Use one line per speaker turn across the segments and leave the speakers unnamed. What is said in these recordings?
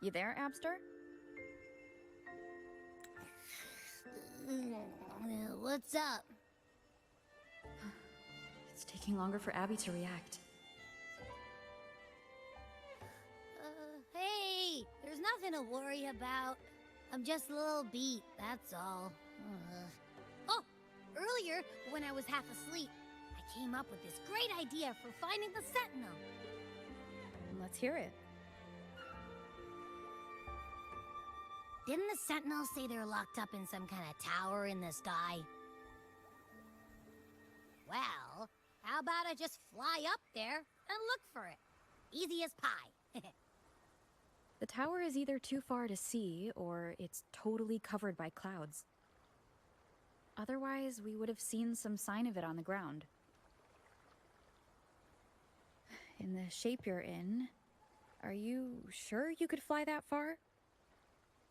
You there, Abster?
What's up?
It's taking longer for Abby to react.
Hey, there's nothing to worry about. I'm just a little beat, that's all. Oh, earlier, when I was half asleep, I came up with this great idea for finding the Sentinel.
Let's hear it.
Didn't the Sentinel say they're locked up in some kind of tower in the sky? Well, how about I just fly up there and look for it? Easy as pie.
The tower is either too far to see, or it's totally covered by clouds. Otherwise, we would have seen some sign of it on the ground. In the shape you're in, are you sure you could fly that far?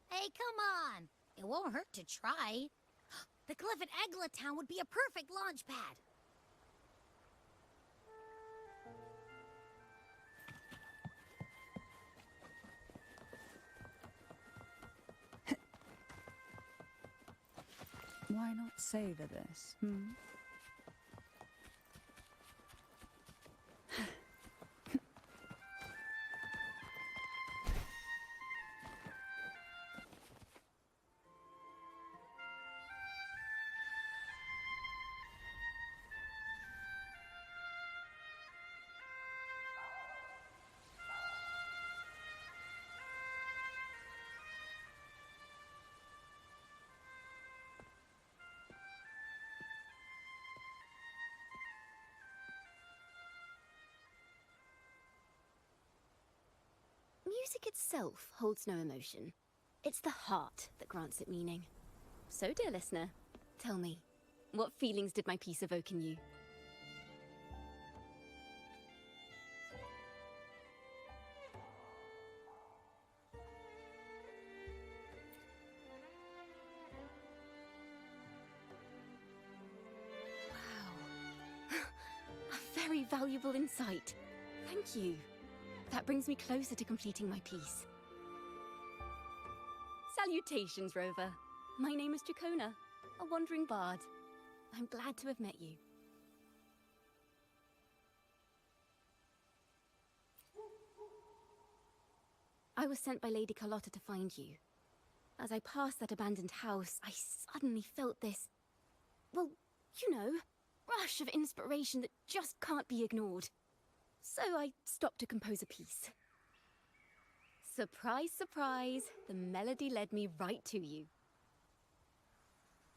Hey, come on! It won't hurt to try. The cliff at Eglatown would be a perfect launch pad.
Why not savor this,
Music itself holds no emotion. It's the heart that grants it meaning. So, dear listener, tell me, what feelings did my piece evoke in you? Wow. A very valuable insight. Thank you. That brings me closer to completing my piece. Salutations, Rover. My name is Dracona, a wandering bard. I'm glad to have met you. I was sent by Lady Carlotta to find you. As I passed that abandoned house, I suddenly felt this, well, you know, rush of inspiration that just can't be ignored. So I stopped to compose a piece. Surprise, surprise, the melody led me right to you.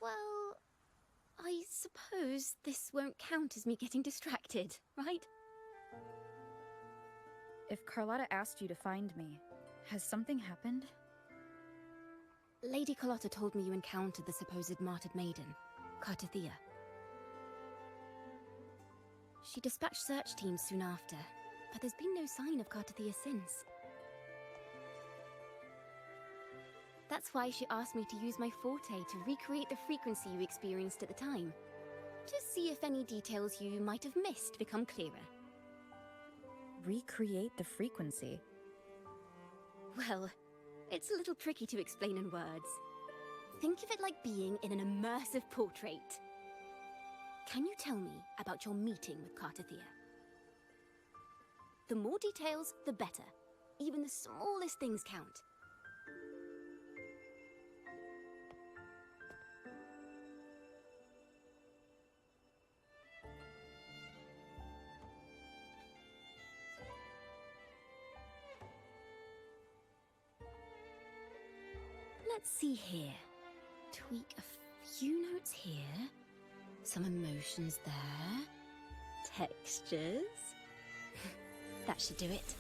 Well, I suppose this won't count as me getting distracted, right?
If Carlotta asked you to find me, has something happened?
Lady Carlotta told me you encountered the supposed martyred maiden, Cartethyia. She dispatched search teams soon after, but there's been no sign of Cartethyia since. That's why she asked me to use my forte to recreate the frequency you experienced at the time, to see if any details you might have missed become clearer.
Recreate the frequency?
Well, it's a little tricky to explain in words. Think of it like being in an immersive portrait. Can you tell me about your meeting with Cartethyia? The more details, the better. Even the smallest things count. Let's see here. Tweak a few notes here. Some emotions there. Textures. That should do it.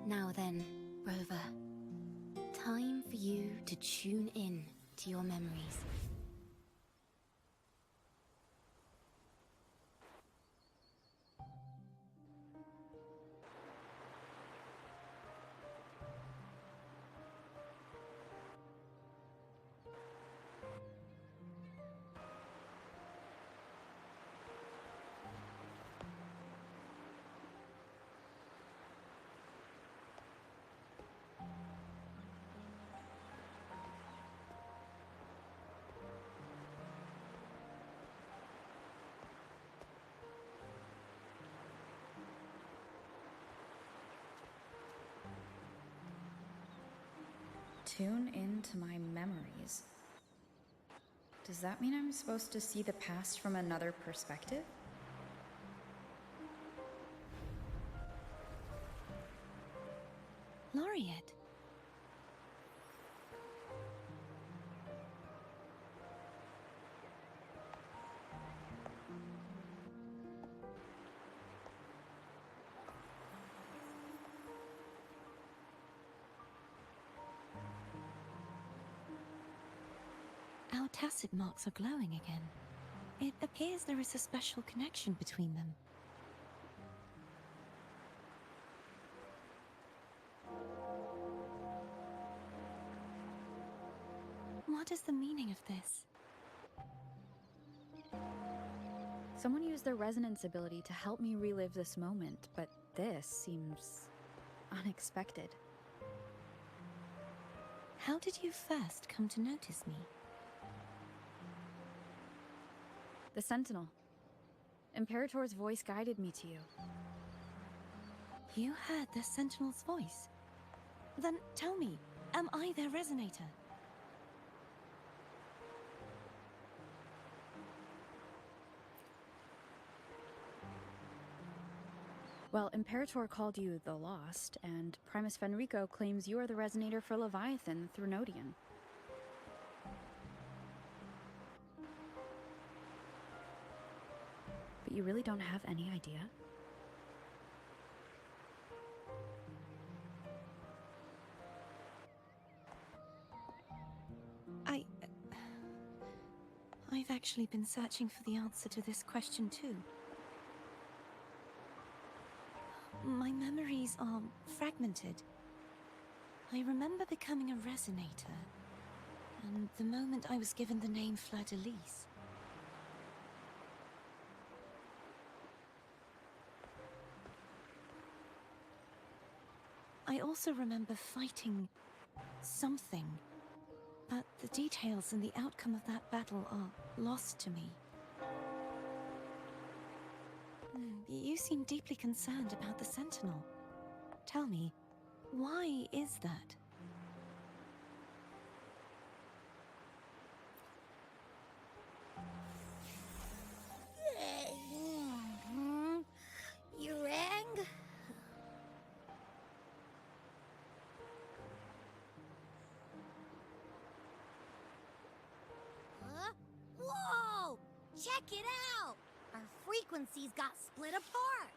Now then, Rover, time for you to tune in to your memories.
Tune into my memories. Does that mean I'm supposed to see the past from another perspective?
Laureate. Our tacit marks are glowing again. It appears there is a special connection between them. What is the meaning of this?
Someone used their resonance ability to help me relive this moment, but this seems unexpected.
How did you first come to notice me?
The Sentinel. Imperator's voice guided me to you.
You heard the Sentinel's voice? Then tell me, am I their resonator?
Well, Imperator called you the Lost, and Primus Fenrico claims you are the resonator for Leviathan through Nodian. But you really don't have any idea?
I've actually been searching for the answer to this question too. My memories are fragmented. I remember becoming a resonator, and the moment I was given the name Fleur-de-Lis. I also remember fighting something, but the details and the outcome of that battle are lost to me. You seem deeply concerned about the Sentinel. Tell me, why is that?
You rang? Huh? Whoa! Check it out! Our frequencies got split apart!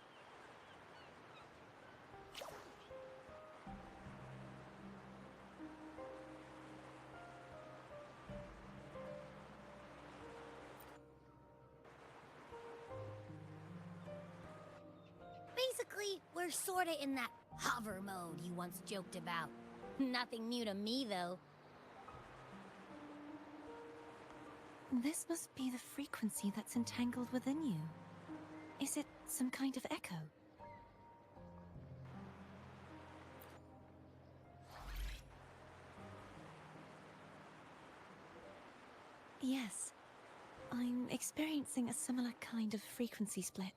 Basically, we're sorta in that hover mode you once joked about. Nothing new to me, though.
This must be the frequency that's entangled within you. Is it some kind of echo? Yes. I'm experiencing a similar kind of frequency split.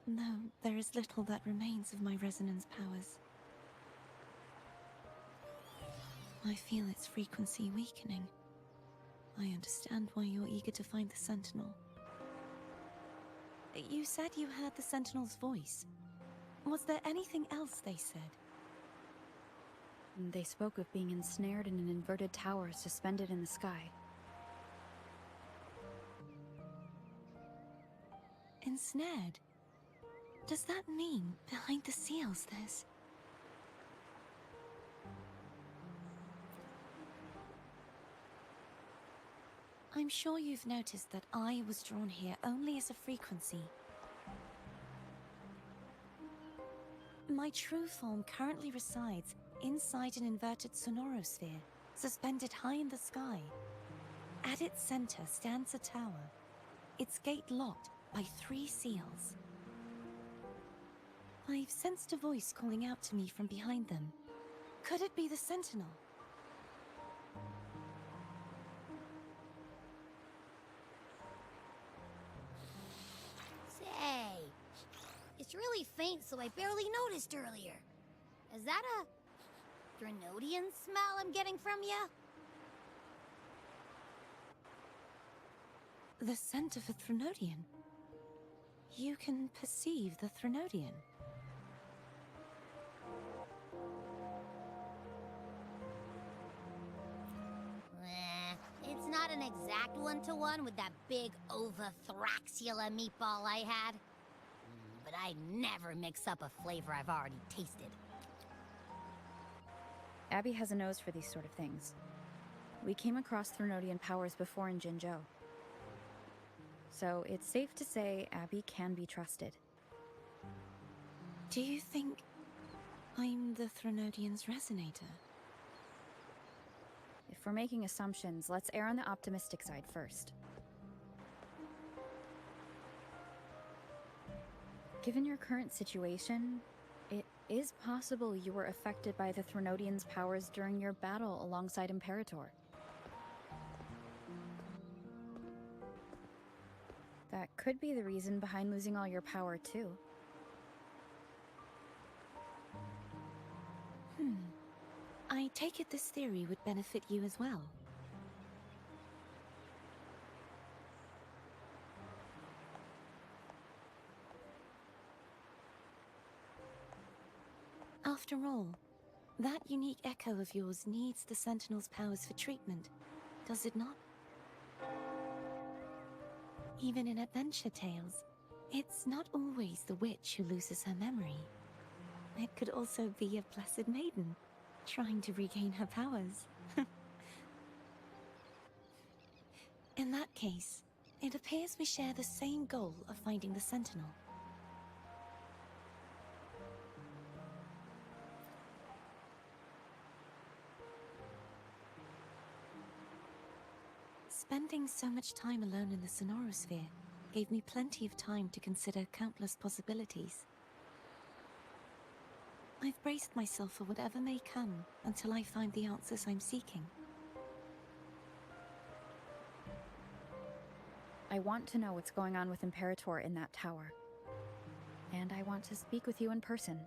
Though there is little that remains of my resonance powers. I feel its frequency weakening. I understand why you're eager to find the Sentinel. You said you heard the Sentinel's voice. Was there anything else they said?
They spoke of being ensnared in an inverted tower suspended in the sky.
Ensnared? Does that mean behind the seals there's... I'm sure you've noticed that I was drawn here only as a frequency. My true form currently resides inside an inverted sonorosphere, suspended high in the sky. At its center stands a tower, its gate locked by 3 seals. I've sensed a voice calling out to me from behind them. Could it be the Sentinel?
Say, it's really faint, so I barely noticed earlier. Is that a Threnodian smell I'm getting from you?
The scent of a Threnodian? You can perceive the Threnodian?
It's not an exact one-to-one with that big Ovathraxula meatball I had. But I'd never mix up a flavor I've already tasted.
Abby has a nose for these sort of things. We came across Threnodian powers before in Jinzhou. So it's safe to say Abby can be trusted.
Do you think I'm the Threnodian's resonator?
If we're making assumptions, let's err on the optimistic side first. Given your current situation, it is possible you were affected by the Threnodian's powers during your battle alongside Imperator. That could be the reason behind losing all your power, too.
I take it this theory would benefit you as well. After all, that unique echo of yours needs the Sentinel's powers for treatment, does it not? Even in adventure tales, it's not always the witch who loses her memory. It could also be a blessed maiden, trying to regain her powers. In that case, it appears we share the same goal of finding the Sentinel. Spending so much time alone in the sonorosphere gave me plenty of time to consider countless possibilities. I've braced myself for whatever may come until I find the answers I'm seeking.
I want to know what's going on with Imperator in that tower. And I want to speak with you in person.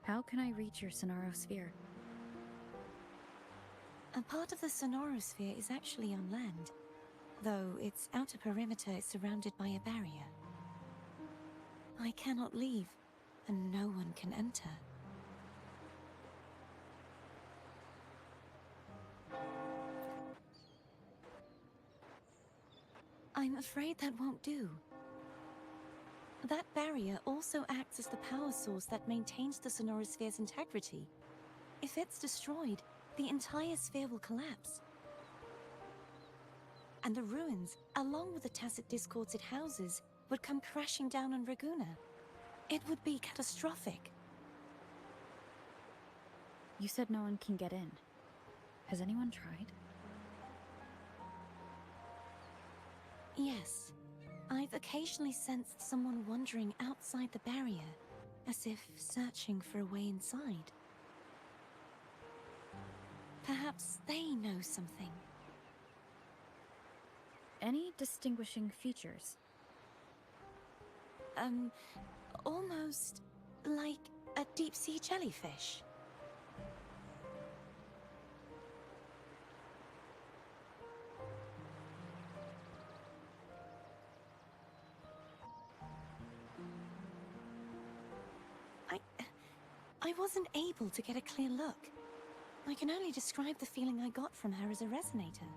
How can I reach your sonorosphere?
A part of the sonorosphere is actually on land, though its outer perimeter is surrounded by a barrier. I cannot leave, and no one can enter. I'm afraid that won't do. That barrier also acts as the power source that maintains the sonorosphere's integrity. If it's destroyed, the entire sphere will collapse. And the ruins, along with the tacit discords it houses, would come crashing down on Raguna. It would be catastrophic.
You said no one can get in. Has anyone tried?
Yes. I've occasionally sensed someone wandering outside the barrier, as if searching for a way inside. Perhaps they know something.
Any distinguishing features?
Almost like a deep-sea jellyfish. I wasn't able to get a clear look. I can only describe the feeling I got from her as a resonator.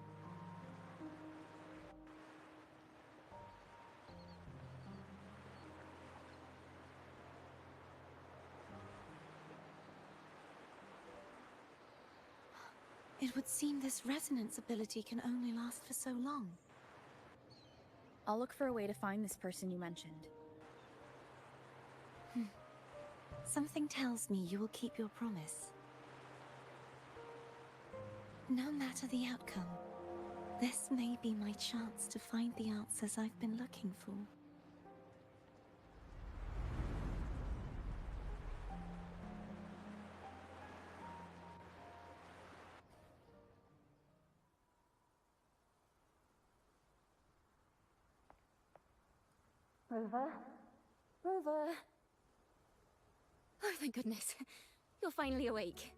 It would seem this resonance ability can only last for so long.
I'll look for a way to find this person you mentioned.
Something tells me you will keep your promise. No matter the outcome, this may be my chance to find the answers I've been looking for.
Rover? Rover? Oh, thank goodness. You're finally awake.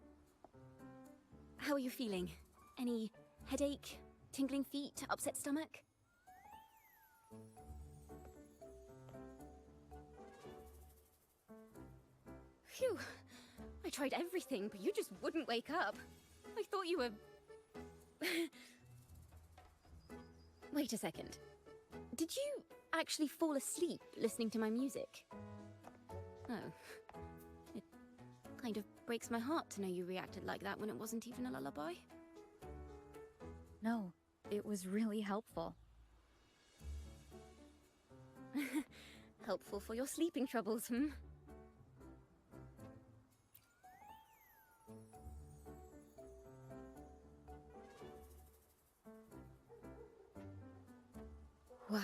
How are you feeling? Any headache, tingling feet, upset stomach? Phew. I tried everything, but you just wouldn't wake up. I thought you were... Wait a second. Did you actually fall asleep listening to my music? Oh. It kind of breaks my heart to know you reacted like that when it wasn't even a lullaby.
No, it was really helpful.
Helpful for your sleeping troubles, hmm? Wow.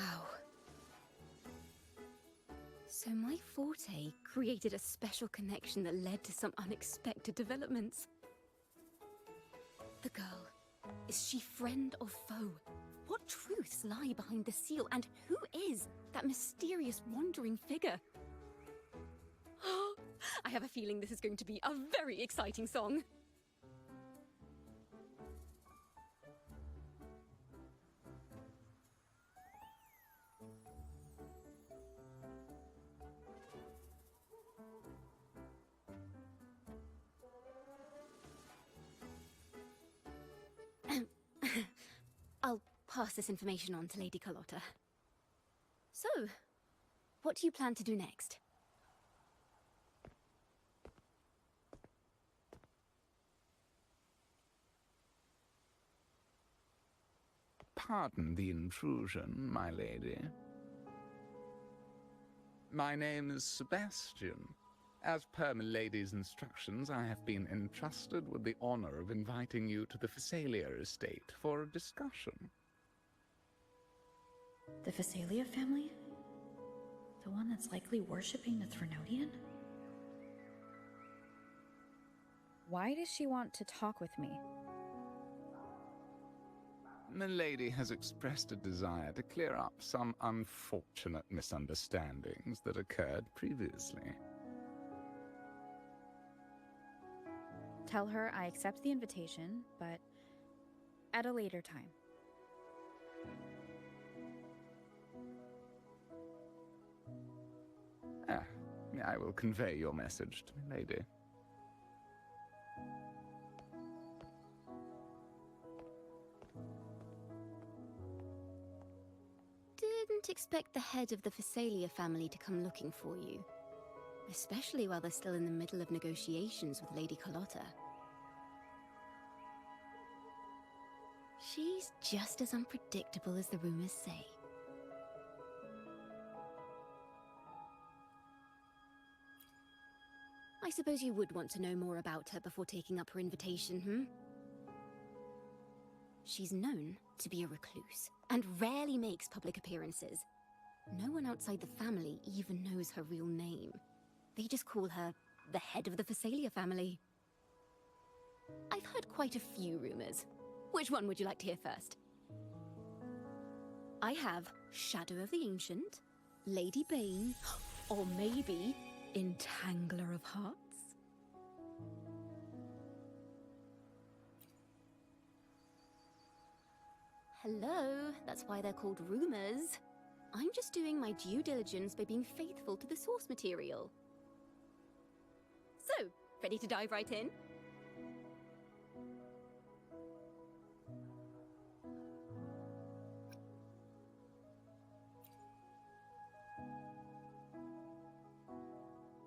So my forte created a special connection that led to some unexpected developments. The girl, is she friend or foe? What truths lie behind the seal, and who is that mysterious wandering figure? I have a feeling this is going to be a very exciting song. I'll pass this information on to Lady Carlotta. So, what do you plan to do next?
Pardon the intrusion, my lady. My name is Sebastian. As per my lady's instructions, I have been entrusted with the honor of inviting you to the Phasalia estate for a discussion.
The Phasalia family? The one that's likely worshipping the Threnodian? Why does she want to talk with me?
The lady has expressed a desire to clear up some unfortunate misunderstandings that occurred previously.
Tell her I accept the invitation, but at a later time.
I will convey your message to my lady.
Didn't expect the head of the Phasalia family to come looking for you. Especially while they're still in the middle of negotiations with Lady Carlotta. She's just as unpredictable as the rumors say. I suppose you would want to know more about her before taking up her invitation, hmm? She's known to be a recluse, and rarely makes public appearances. No one outside the family even knows her real name. They just call her the head of the Phasalia family. I've heard quite a few rumors. Which one would you like to hear first? I have Shadow of the Ancient, Lady Bane, or maybe Entangler of Hearts? Hello, that's why they're called rumors. I'm just doing my due diligence by being faithful to the source material. So, ready to dive right in?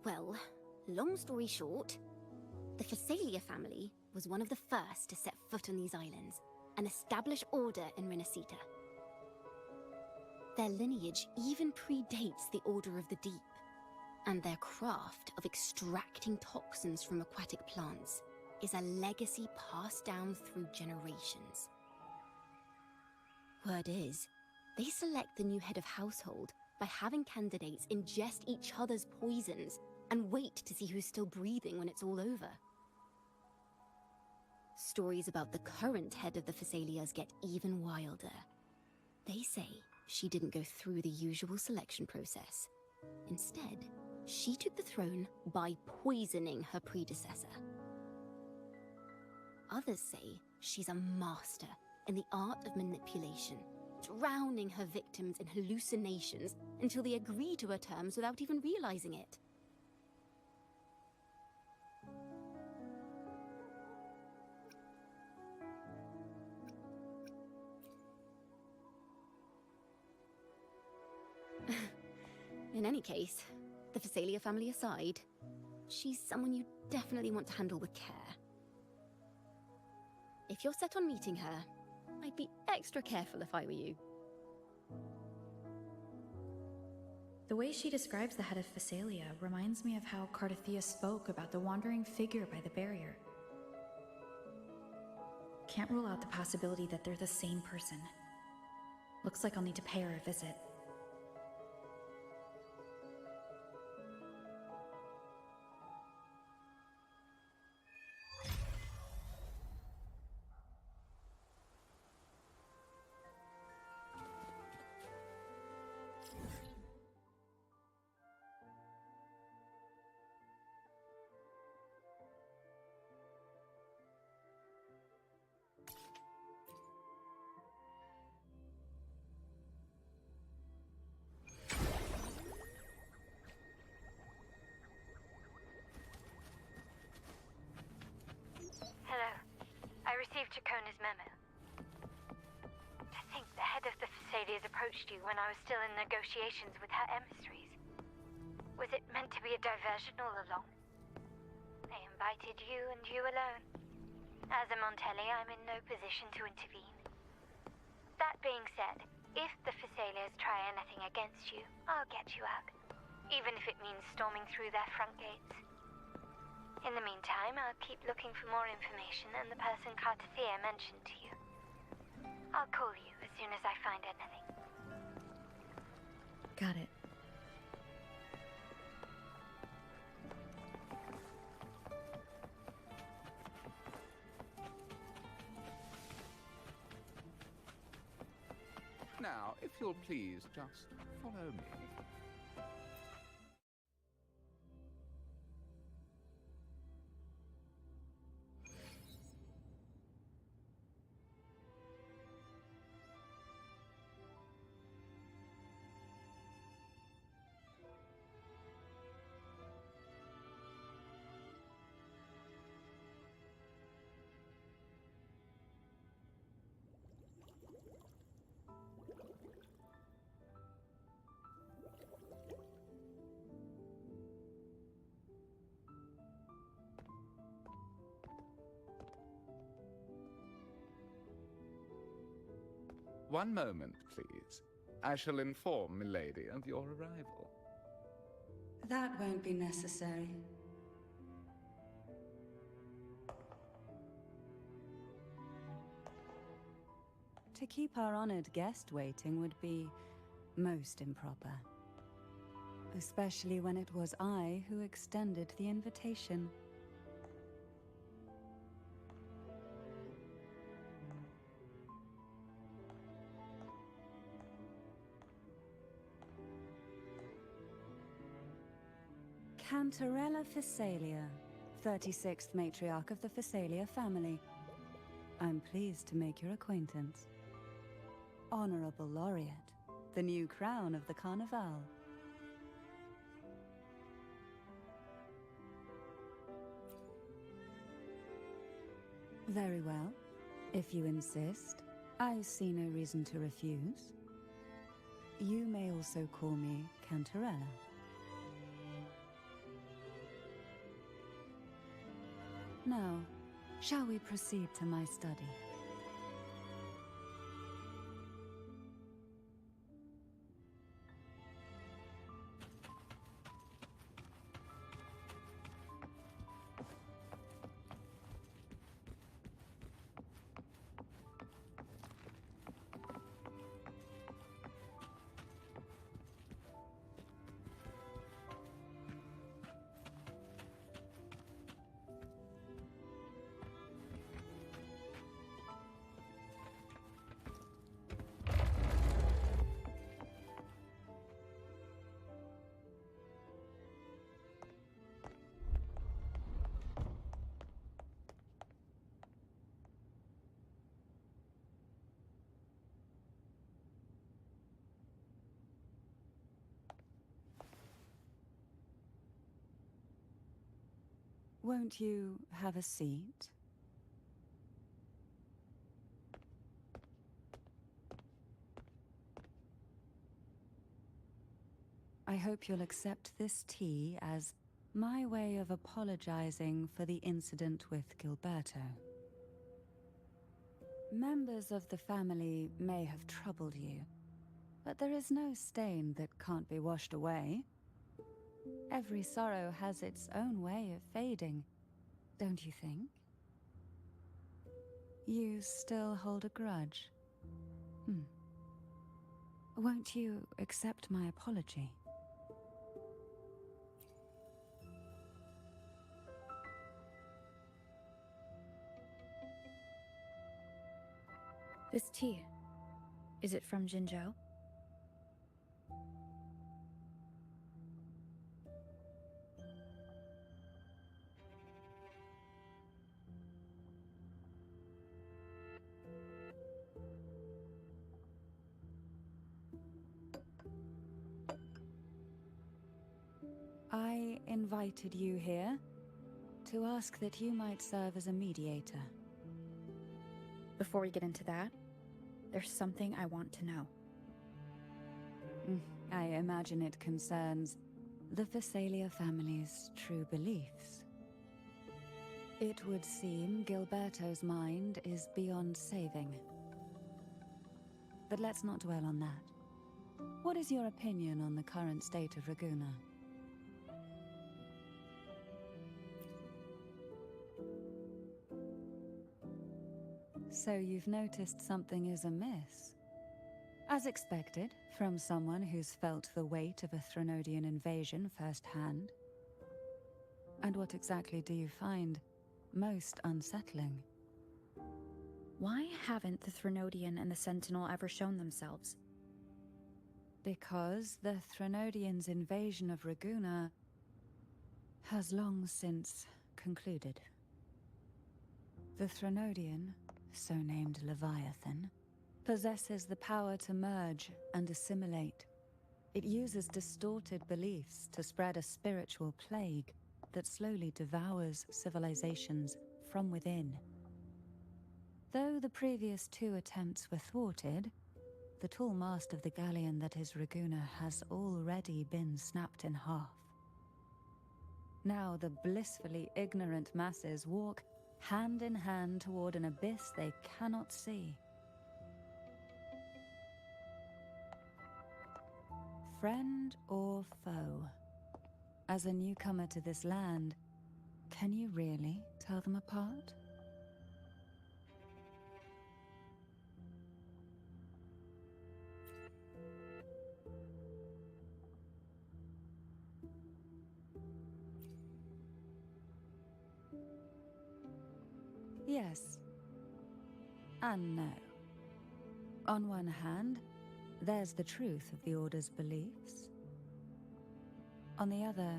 Well, long story short, the Phasalia family was one of the first to set foot on these islands and establish order in Renacita. Their lineage even predates the Order of the Deep, and their craft of extracting toxins from aquatic plants is a legacy passed down through generations. Word is, they select the new head of household by having candidates ingest each other's poisons and wait to see who's still breathing when it's all over. Stories about the current head of the Thessalias get even wilder. They say she didn't go through the usual selection process. Instead, she took the throne by poisoning her predecessor. Others say she's a master in the art of manipulation, drowning her victims in hallucinations until they agree to her terms without even realizing it. In any case, the Thessalia family aside, she's someone you definitely want to handle with care. If you're set on meeting her, I'd be extra careful if I were you.
The way she describes the head of Thessalia reminds me of how Cartethyia spoke about the wandering figure by the barrier. Can't rule out the possibility that they're the same person. Looks like I'll need to pay her a visit.
Hello. I received Chacona's memo. To think the head of the Thessalias approached you when I was still in negotiations with her emissaries. Was it meant to be a diversion all along? They invited you and you alone. As a Montelli, I'm in no position to intervene. That being said, if the Thessalias try anything against you, I'll get you out. Even if it means storming through their front gates. In the meantime, I'll keep looking for more information and the person Cartethyia mentioned to you. I'll call you as soon as I find anything.
Got it.
Now, if you'll please just follow me. One moment, please. I shall inform Milady of your arrival.
That won't be necessary. To keep our honored guest waiting would be most improper. Especially when it was I who extended the invitation. Cantarella Thessalia, 36th matriarch of the Thessalia family. I'm pleased to make your acquaintance. Honorable Laureate, the new crown of the Carnival. Very well. If you insist, I see no reason to refuse. You may also call me Cantarella. Now, Shall we proceed to my study? Won't you have a seat? I hope you'll accept this tea as my way of apologizing for the incident with Gilberto. Members of the family may have troubled you, but there is no stain that can't be washed away. Every sorrow has its own way of fading, don't you think? You still hold a grudge? Won't you accept my apology?
This tea, is it from Jinzhou?
I invited you here to ask that you might serve as a mediator.
Before we get into that, there's something I want to know.
I imagine it concerns the Phasalia family's true beliefs. It would seem Gilberto's mind is beyond saving. But let's not dwell on that. What is your opinion on the current state of Raguna? So you've noticed something is amiss. As expected, from someone who's felt the weight of a Threnodian invasion firsthand. And what exactly do you find most unsettling?
Why haven't the Threnodian and the Sentinel ever shown themselves?
Because the Threnodians' invasion of Raguna has long since concluded. The Threnodian, so named Leviathan, possesses the power to merge and assimilate. It uses distorted beliefs to spread a spiritual plague that slowly devours civilizations from within. Though the previous two attempts were thwarted, the tall mast of the galleon that is Raguna has already been snapped in half. Now the blissfully ignorant masses walk hand in hand toward an abyss they cannot see. Friend or foe? As a newcomer to this land, can you really tell them apart? Yes. And no. On one hand, there's the truth of the Order's beliefs. On the other,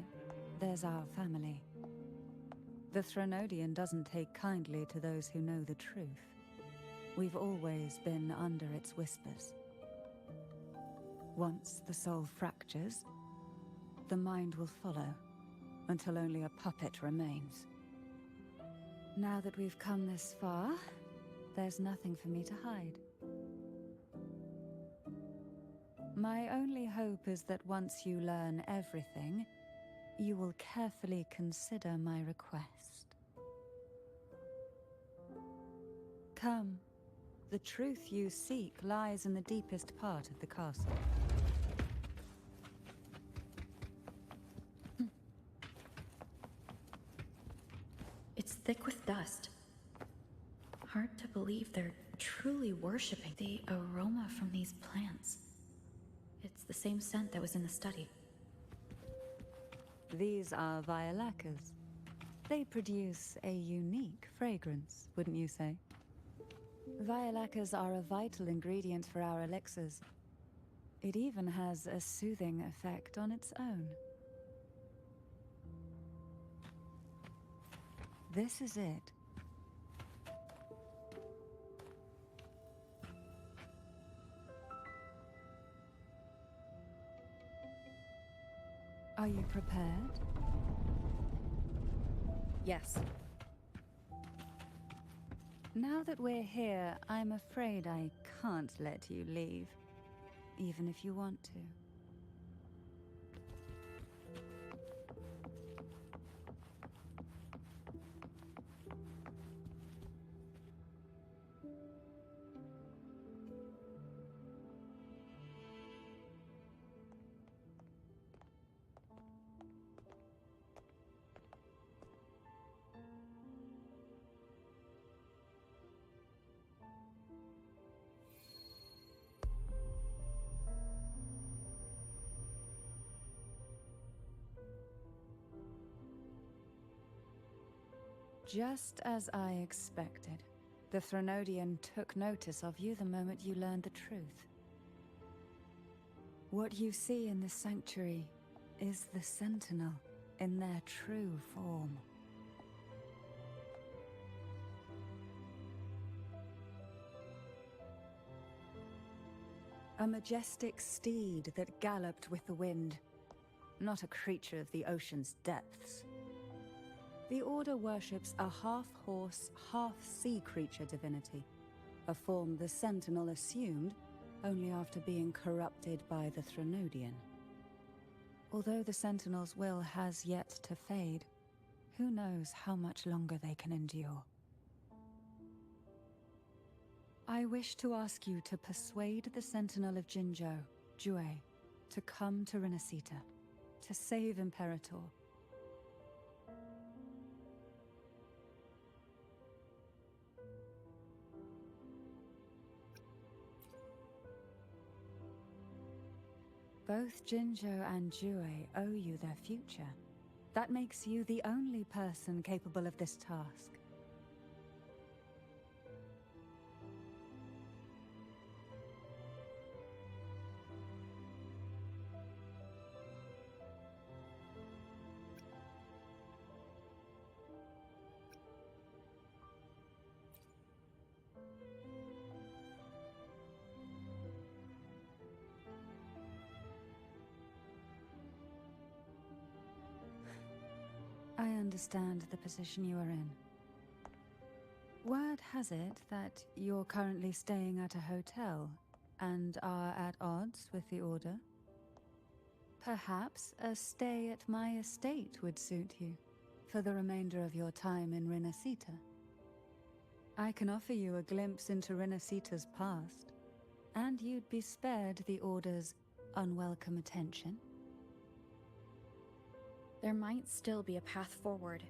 there's our family. The Threnodian doesn't take kindly to those who know the truth. We've always been under its whispers. Once the soul fractures, the mind will follow, until only a puppet remains. Now that we've come this far, there's nothing for me to hide. My only hope is that once you learn everything, you will carefully consider my request. Come. The truth you seek lies in the deepest part of the castle.
It's thick with dust. Hard to believe they're truly worshipping the aroma from these plants. It's the same scent that was in the study.
These are violacas. They produce a unique fragrance, wouldn't you say? Violacas are a vital ingredient for our elixirs. It even has a soothing effect on its own. This is it. Are you prepared?
Yes.
Now that we're here, I'm afraid I can't let you leave, even if you want to. Just as I expected, the Threnodian took notice of you the moment you learned the truth. What you see in the sanctuary is the Sentinel in their true form. A majestic steed that galloped with the wind, not a creature of the ocean's depths. The Order worships a half-horse, half-sea creature divinity, a form the Sentinel assumed only after being corrupted by the Threnodian. Although the Sentinel's will has yet to fade, who knows how much longer they can endure. I wish to ask you to persuade the Sentinel of Jinzhou, Jue, to come to Renacita, to save Imperator. Both Jinzhou and Jue owe you their future. That makes you the only person capable of this task. I understand the position you are in. Word has it that you're currently staying at a hotel and are at odds with the Order. Perhaps a stay at my estate would suit you for the remainder of your time in Renacita. I can offer you a glimpse into Renacita's past, and you'd be spared the Order's unwelcome attention.
There might still be a path forward.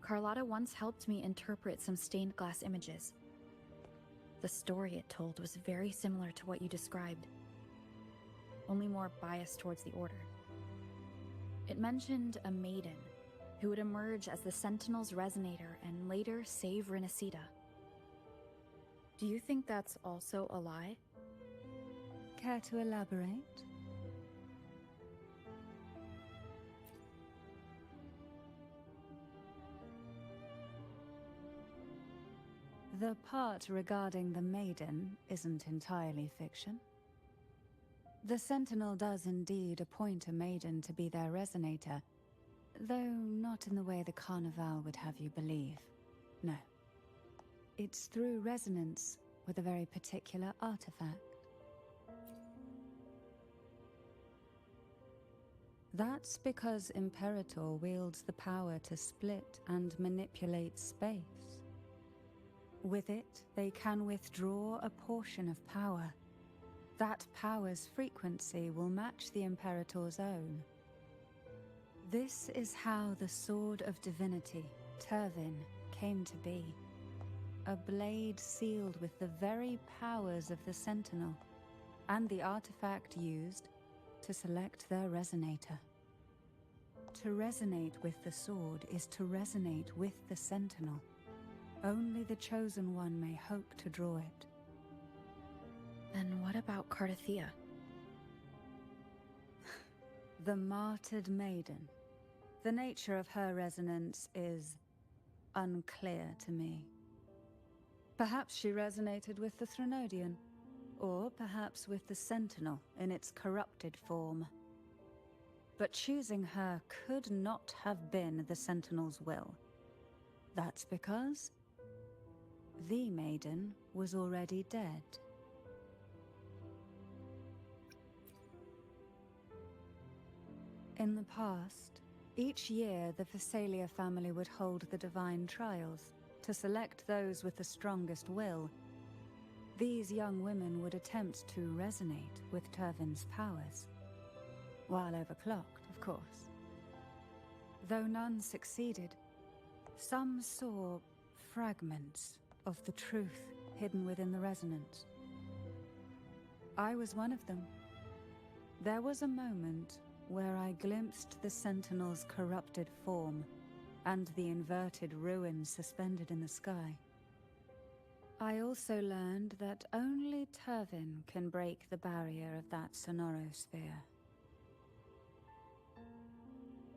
Carlotta once helped me interpret some stained glass images. The story it told was very similar to what you described, only more biased towards the Order. It mentioned a maiden who would emerge as the Sentinel's resonator and later save Renacita. Do you think that's also a lie?
Care to elaborate? The part regarding the maiden isn't entirely fiction. The Sentinel does indeed appoint a maiden to be their resonator, though not in the way the Carnival would have you believe. No. It's through resonance with a very particular artifact. That's because Imperator wields the power to split and manipulate space. With it, they can withdraw a portion of power. That power's frequency will match the Imperator's own. This is how the Sword of Divinity, Turvin, came to be. A blade sealed with the very powers of the Sentinel, and the artifact used to select their resonator. To resonate with the sword is to resonate with the Sentinel. Only the Chosen One may hope to draw it.
Then what about Cartethyia?
The martyred maiden. The nature of her resonance is unclear to me. Perhaps she resonated with the Threnodian, or perhaps with the Sentinel in its corrupted form. But choosing her could not have been the Sentinel's will. That's because the maiden was already dead. In the past, each year the Phasalia family would hold the Divine Trials to select those with the strongest will. These young women would attempt to resonate with Turvin's powers, while overclocked, of course. Though none succeeded, some saw fragments of the truth hidden within the resonance. I was one of them. There was a moment where I glimpsed the Sentinel's corrupted form and the inverted ruins suspended in the sky. I also learned that only Turvin can break the barrier of that sonorosphere.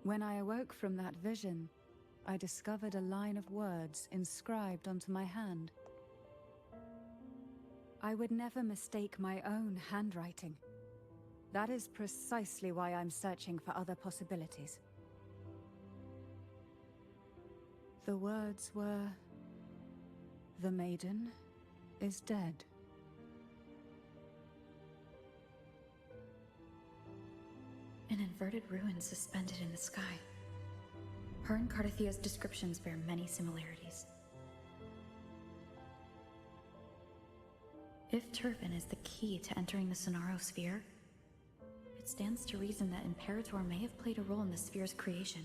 When I awoke from that vision, I discovered a line of words inscribed onto my hand. I would never mistake my own handwriting. That is precisely why I'm searching for other possibilities. The words were, "The maiden is dead."
An inverted ruin suspended in the sky. Her and Cartethyia's descriptions bear many similarities. If Turvin is the key to entering the sonorosphere, it stands to reason that Imperator may have played a role in the sphere's creation.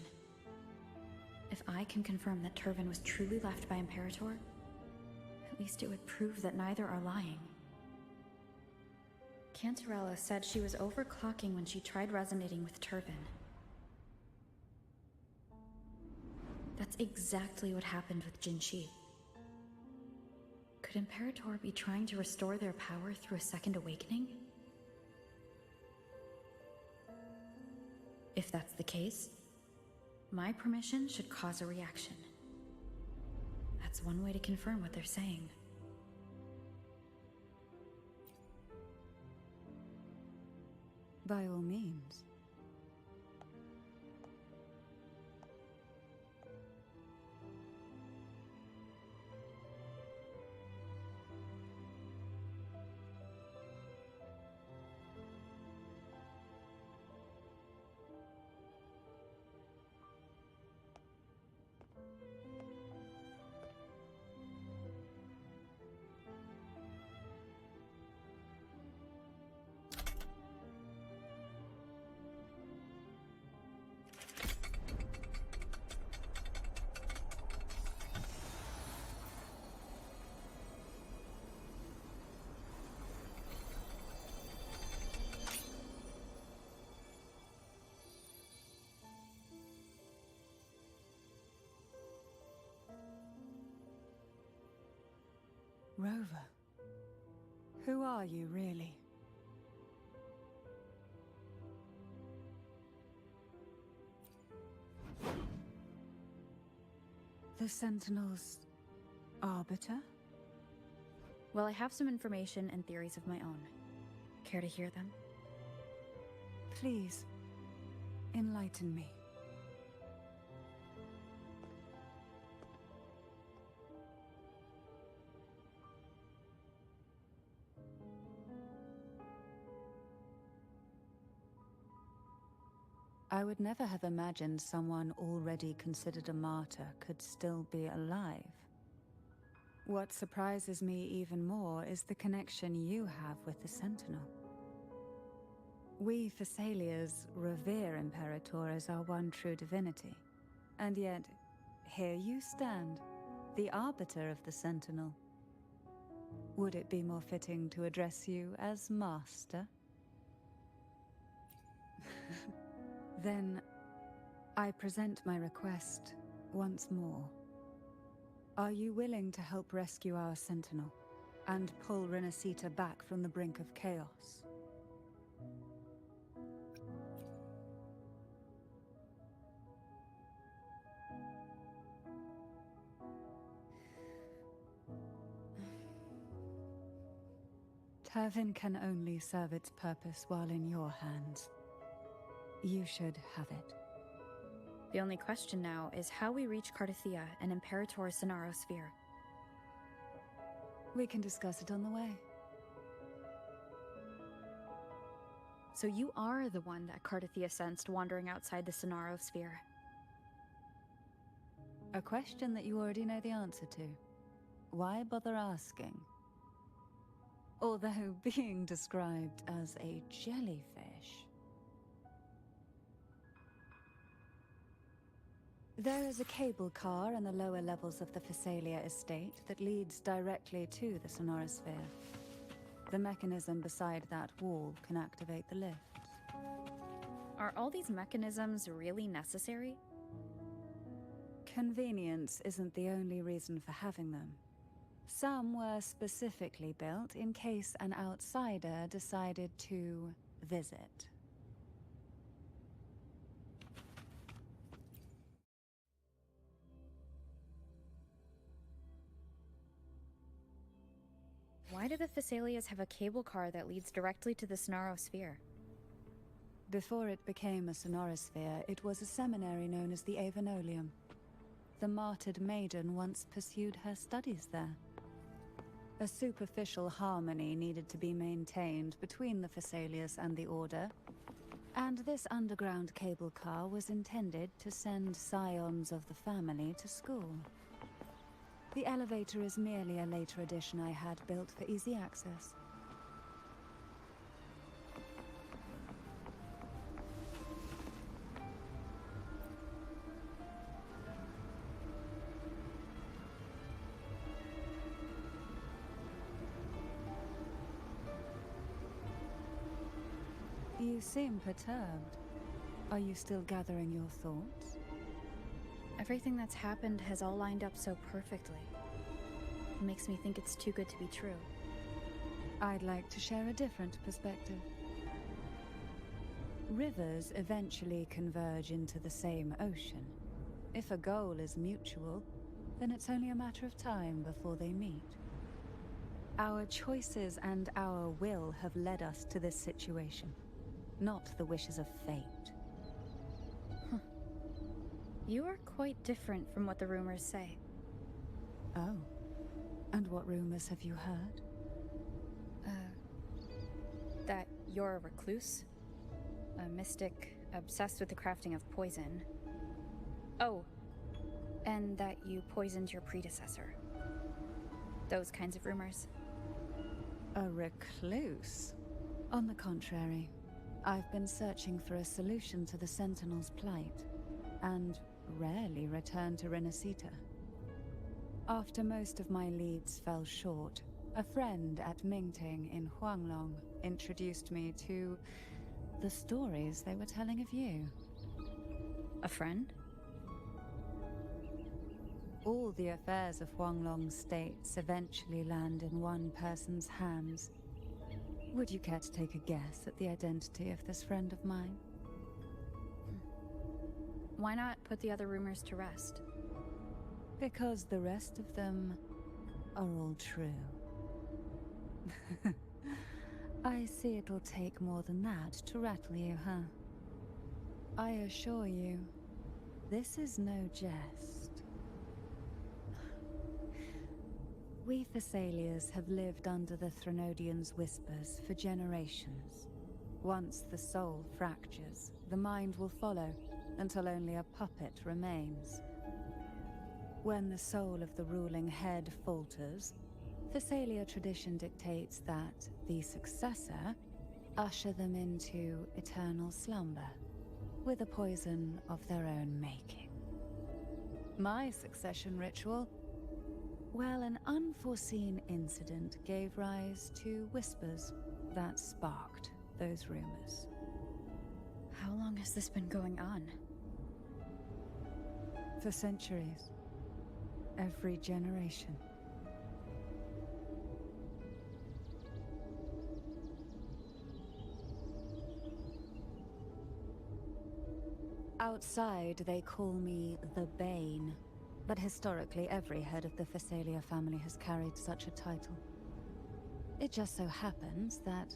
If I can confirm that Turvin was truly left by Imperator, at least it would prove that neither are lying. Cantarella said she was overclocking when she tried resonating with Turvin. That's exactly what happened with Jinshi. Could Imperator be trying to restore their power through a second awakening? If that's the case, my permission should cause a reaction. That's one way to confirm what they're saying.
By all means. Rover, who are you really? The Sentinel's arbiter?
Well, I have some information and theories of my own. Care to hear them?
Please, enlighten me. I would never have imagined someone already considered a martyr could still be alive. What surprises me even more is the connection you have with the Sentinel. We Thessalians revere Imperator as our one true divinity, and yet, here you stand, the arbiter of the Sentinel. Would it be more fitting to address you as Master? Then, I present my request once more. Are you willing to help rescue our Sentinel, and pull Renacita back from the brink of chaos? Turvin can only serve its purpose while in your hands. You should have it.
The only question now is how we reach Cartethyia and Imperator's Sonaro Sphere.
We can discuss it on the way.
So you are the one that Cartethyia sensed wandering outside the Sonaro Sphere.
A question that you already know the answer to. Why bother asking? Although being described as a jellyfish. There is a cable car in the lower levels of the Thessalia estate that leads directly to the Sonorosphere. The mechanism beside that wall can activate the lifts.
Are all these mechanisms really necessary?
Convenience isn't the only reason for having them. Some were specifically built in case an outsider decided to visit.
Why do the Thessalias have a cable car that leads directly to the Sonaro Sphere?
Before it became a Sonorosphere, it was a seminary known as the Avenolium. The martyred maiden once pursued her studies there. A superficial harmony needed to be maintained between the Thessalias and the Order, and this underground cable car was intended to send scions of the family to school. The elevator is merely a later addition I had built for easy access. You seem perturbed. Are you still gathering your thoughts?
Everything that's happened has all lined up so perfectly. It makes me think it's too good to be true.
I'd like to share a different perspective. Rivers eventually converge into the same ocean. If a goal is mutual, then it's only a matter of time before they meet. Our choices and our will have led us to this situation, not the wishes of fate.
You are quite different from what the rumors say.
Oh. And what rumors have you heard?
That you're a recluse, a mystic obsessed with the crafting of poison. Oh, and that you poisoned your predecessor. Those kinds of rumors.
A recluse? On the contrary, I've been searching for a solution to the Sentinel's plight, and rarely return to Renacita. After most of my leads fell short, a friend at Mingting in Huanglong introduced me to the stories they were telling of you.
A friend?
All the affairs of Huanglong states eventually land in one person's hands. Would you care to take a guess at the identity of this friend of mine?
Why not put the other rumors to rest?
Because the rest of them are all true. I see it'll take more than that to rattle you, huh? I assure you, this is no jest. We Thessalians have lived under the Threnodians' whispers for generations. Once the soul fractures, the mind will follow, until only a puppet remains. When the soul of the ruling head falters, Thessalia tradition dictates that the successor usher them into eternal slumber, with a poison of their own making. My succession ritual? Well, an unforeseen incident gave rise to whispers that sparked those rumors.
How long has this been going on?
For centuries. Every generation. Outside, they call me the Bane, but historically every head of the Thessalia family has carried such a title. It just so happens that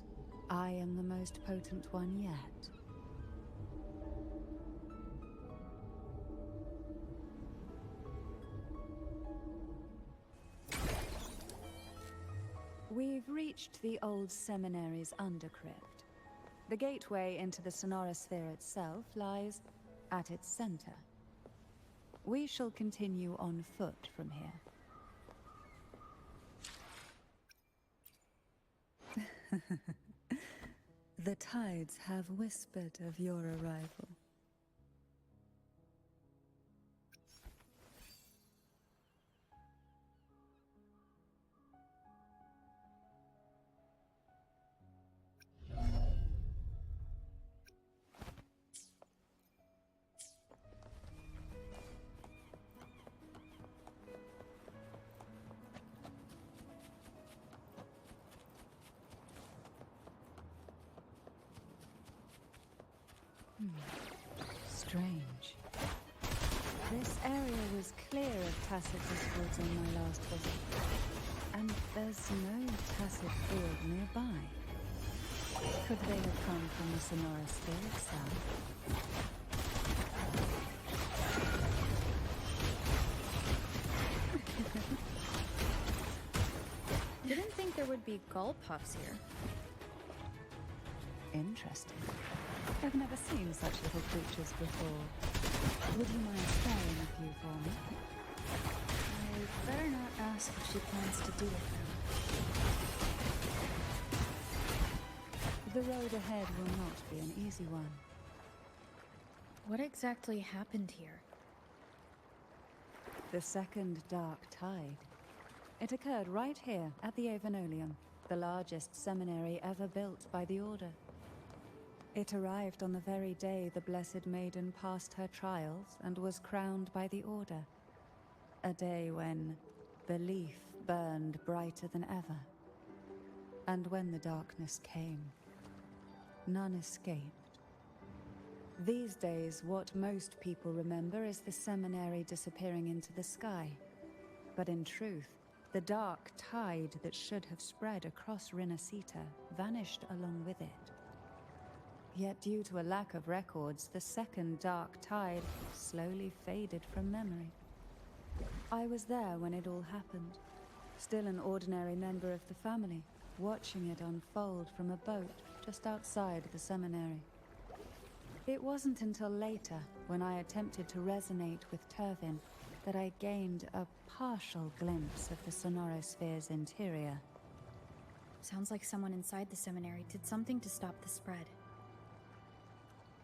I am the most potent one yet. We've reached the old seminary's undercrypt. The gateway into the sonorosphere itself lies at its center. We shall continue on foot from here. The tides have whispered of your arrival. Strange. This area was clear of tacit discords on my last visit. And there's no tacit field nearby. Could they have come from the sonorosphere itself?
Didn't think there would be gull puffs here.
Interesting. I've never seen such little creatures before. Would you mind sparing a few for me?
I better not ask if she plans to do it now.
The road ahead will not be an easy one.
What exactly happened here?
The second dark tide. It occurred right here at the Avenolium, the largest seminary ever built by the Order. It arrived on the very day the Blessed Maiden passed her trials and was crowned by the Order. A day when belief burned brighter than ever. And when the darkness came, none escaped. These days, what most people remember is the seminary disappearing into the sky. But in truth, the dark tide that should have spread across Rinascita vanished along with it. Yet due to a lack of records, the second dark tide slowly faded from memory. I was there when it all happened, still an ordinary member of the family, watching it unfold from a boat just outside the seminary. It wasn't until later, when I attempted to resonate with Turvin, that I gained a partial glimpse of the sonorosphere's interior.
Sounds like someone inside the seminary did something to stop the spread.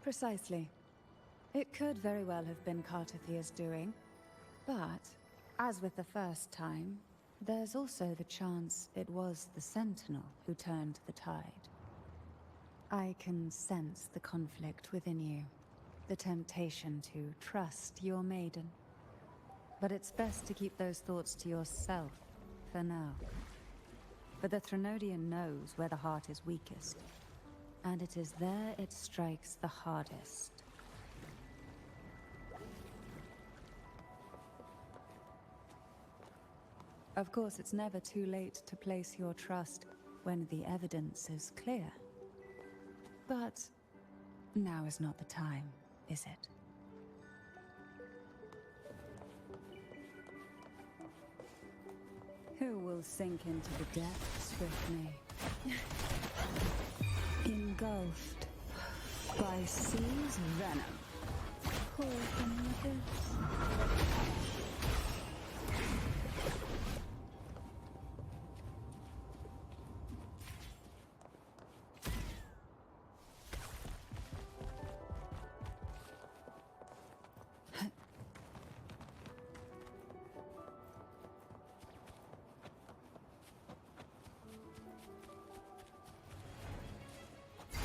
Precisely. It could very well have been Cartethyia's doing, but, as with the first time, there's also the chance it was the Sentinel who turned the tide. I can sense the conflict within you, the temptation to trust your maiden. But it's best to keep those thoughts to yourself, for now. For the Threnodian knows where the heart is weakest, and it is there it strikes the hardest. Of course, it's never too late to place your trust when the evidence is clear. But now is not the time, is it? Who will sink into the depths with me? In engulfed by sea's venom. Poor Prometheus.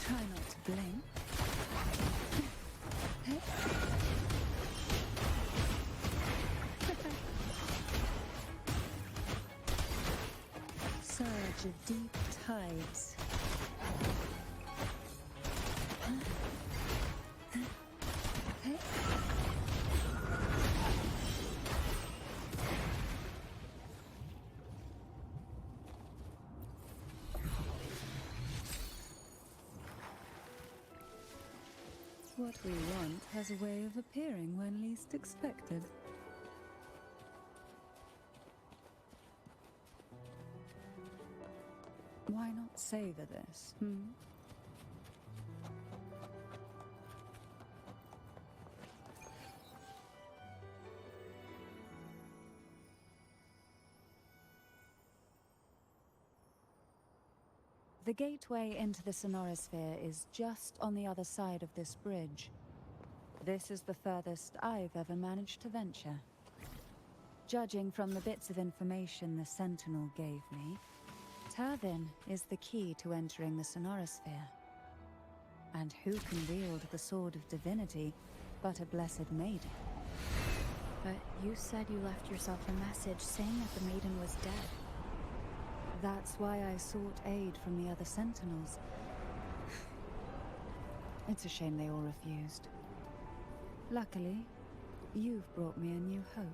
Try not to blink. Surge of deep tides. What we want has a way of appearing when least expected. Why not savor this, The gateway into the Sonorosphere is just on the other side of this bridge. This is the furthest I've ever managed to venture. Judging from the bits of information the Sentinel gave me, Tervin is the key to entering the Sonorosphere. And who can wield the Sword of Divinity but a Blessed Maiden?
But you said you left yourself a message saying that the maiden was dead.
That's why I sought aid from the other Sentinels. It's a shame they all refused. Luckily, you've brought me a new hope.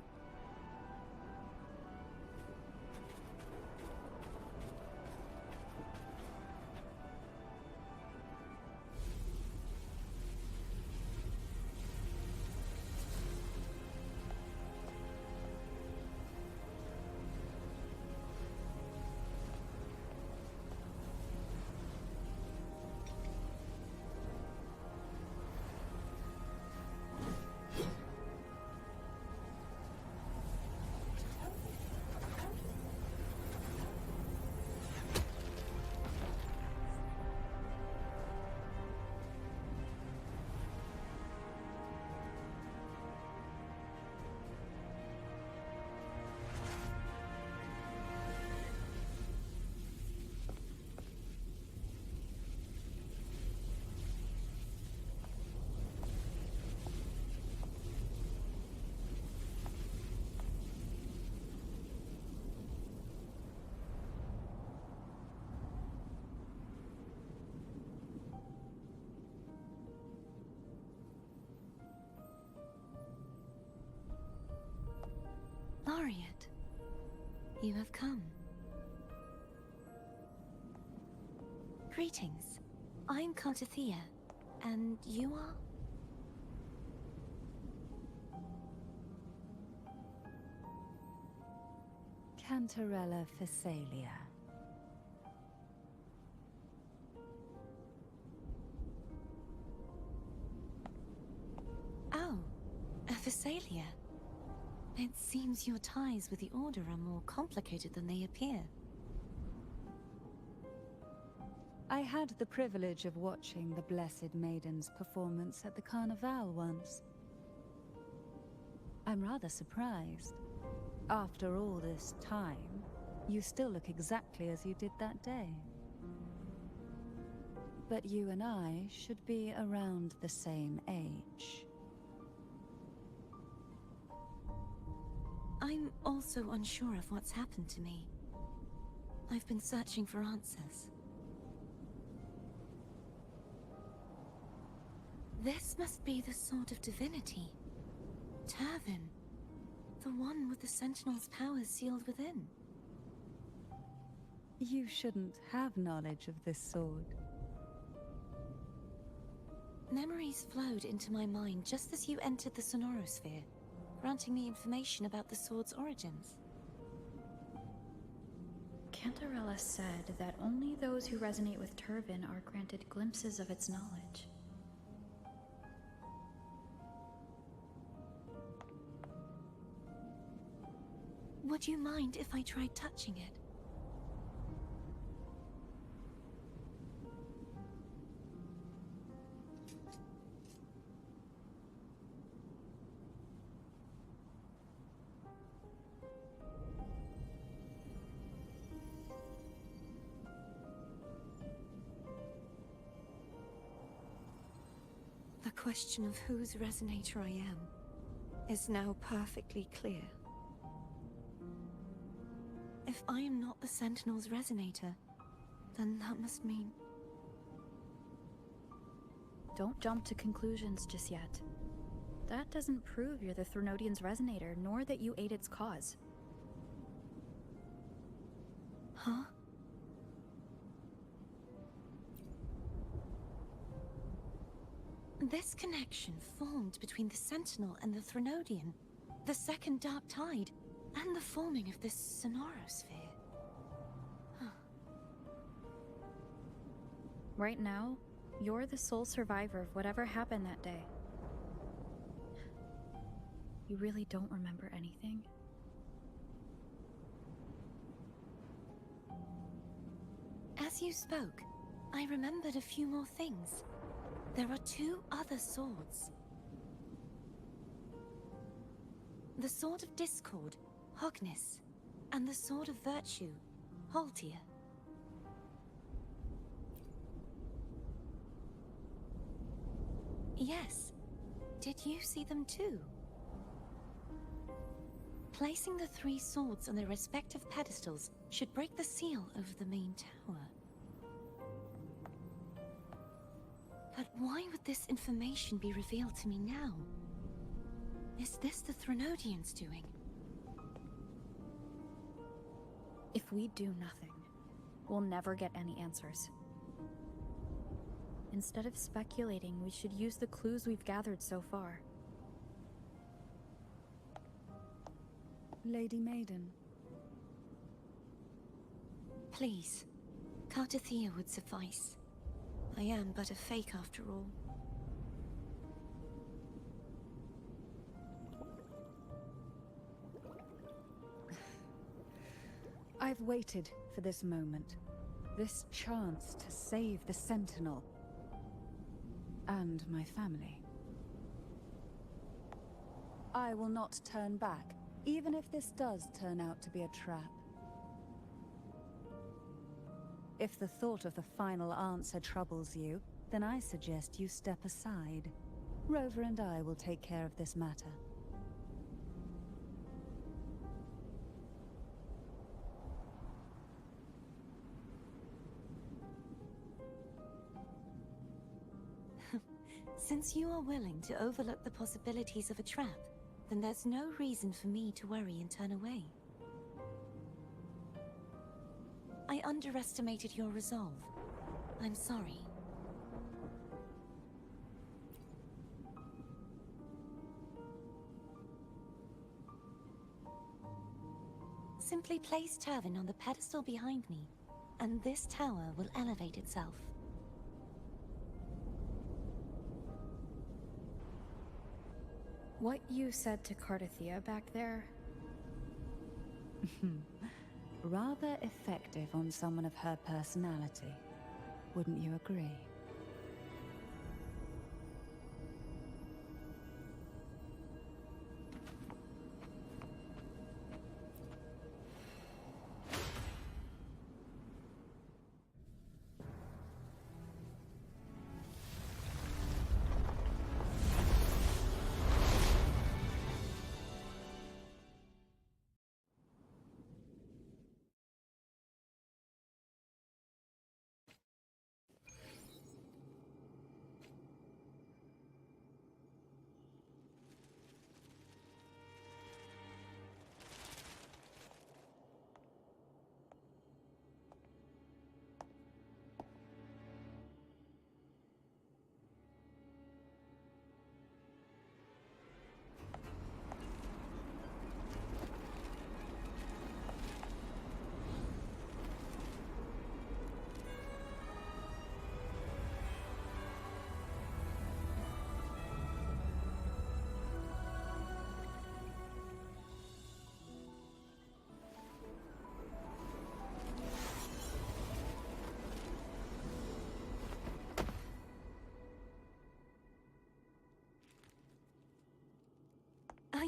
Laureate, you have come. Greetings. I'm Cartethyia, and you are?
Cantarella Physalia.
Oh, a Physalia. It seems your ties with the Order are more complicated than they appear.
I had the privilege of watching the Blessed Maiden's performance at the Carnival once. I'm rather surprised. After all this time, you still look exactly as you did that day. But you and I should be around the same age.
I'm also unsure of what's happened to me. I've been searching for answers. This must be the Sword of Divinity. Tervin. The one with the Sentinel's powers sealed within.
You shouldn't have knowledge of this sword.
Memories flowed into my mind just as you entered the Sonorosphere, granting me information about the sword's origins.
Cantarella said that only those who resonate with Turvin are granted glimpses of its knowledge.
Would you mind if I tried touching it? The question of whose resonator I am is now perfectly clear. If I am not the Sentinel's resonator, then that must mean...
Don't jump to conclusions just yet. That doesn't prove you're the Threnodian's resonator, nor that you aid its cause.
Huh? This connection formed between the Sentinel and the Threnodian, the second Dark Tide, and the forming of this sonorosphere.
Right now, you're the sole survivor of whatever happened that day. You really don't remember anything?
As you spoke, I remembered a few more things. There are 2 other swords. The Sword of Discord, Hognis, and the Sword of Virtue, Haltia. Yes. Did you see them too? Placing the 3 swords on their respective pedestals should break the seal over the main tower. But why would this information be revealed to me now? Is this the Threnodians' doing?
If we do nothing, we'll never get any answers. Instead of speculating, we should use the clues we've gathered so far.
Lady Maiden.
Please, Cartethyia would suffice. I am but a fake after all.
I've waited for this moment. This chance to save the Sentinel. And my family. I will not turn back, even if this does turn out to be a trap. If the thought of the final answer troubles you, then I suggest you step aside. Rover and I will take care of this matter.
Since you are willing to overlook the possibilities of a trap, then there's no reason for me to worry and turn away. I underestimated your resolve. I'm sorry. Simply place Turvin on the pedestal behind me, and this tower will elevate itself.
What you said to Cartethyia back there?
Rather effective on someone of her personality. Wouldn't you agree?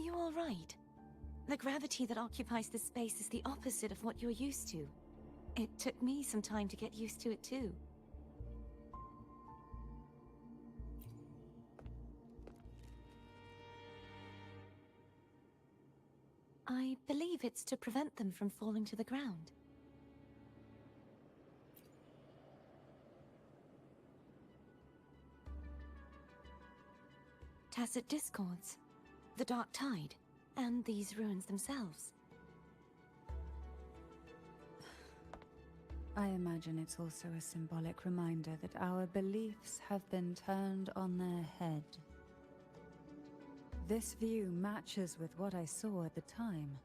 you all right? The gravity that occupies this space is the opposite of what you're used to. It took me some time to get used to it too. I believe it's to prevent them from falling to the ground. Tacit discords, the dark tide, and these ruins themselves.
I imagine it's also a symbolic reminder that our beliefs have been turned on their head. This view matches with what I saw at the time.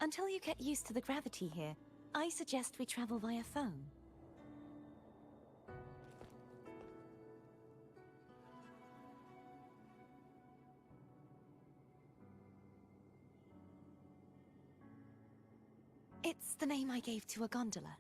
Until you get used to the gravity here, I suggest we travel via phone. It's the name I gave to a gondola.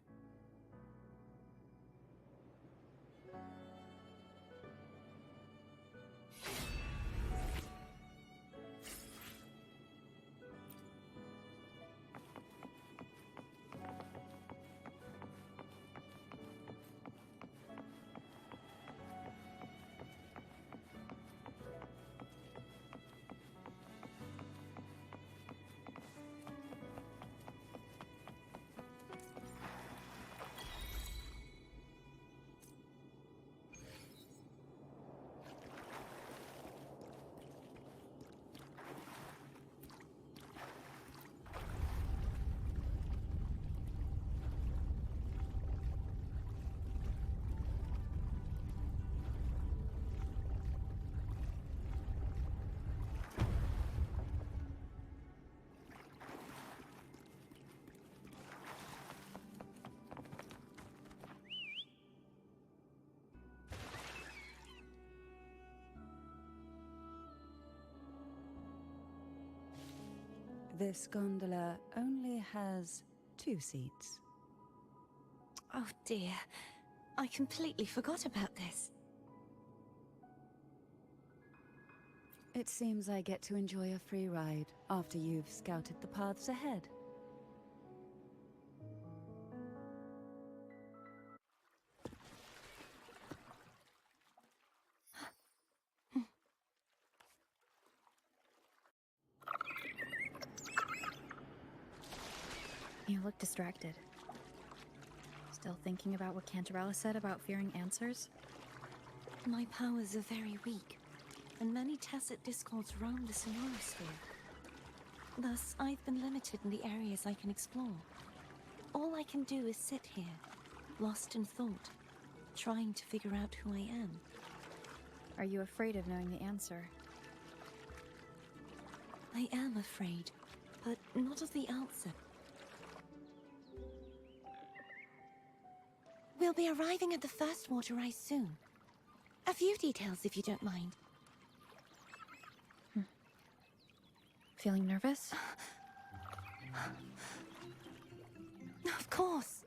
This gondola only has 2 seats.
Oh dear, I completely forgot about this.
It seems I get to enjoy a free ride after you've scouted the paths ahead.
You look distracted. Still thinking about what Cantarella said about fearing answers?
My powers are very weak, and many tacit discords roam the sonorosphere. Thus, I've been limited in the areas I can explore. All I can do is sit here, lost in thought, trying to figure out who I am.
Are you afraid of knowing the answer?
I am afraid, but not of the answer. We'll be arriving at the first water rise soon. A few details, if you don't mind.
Feeling nervous?
Of course.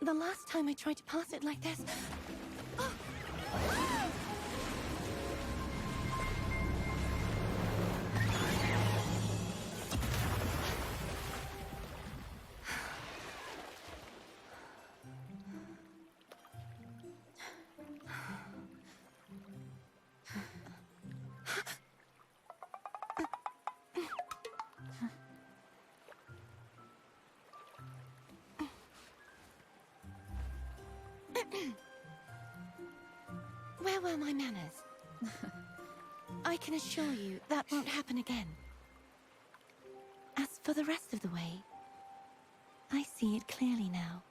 The last time I tried to pass it like this... Oh! Where were my manners? I can assure you that won't happen again. As for the rest of the way, I see it clearly now.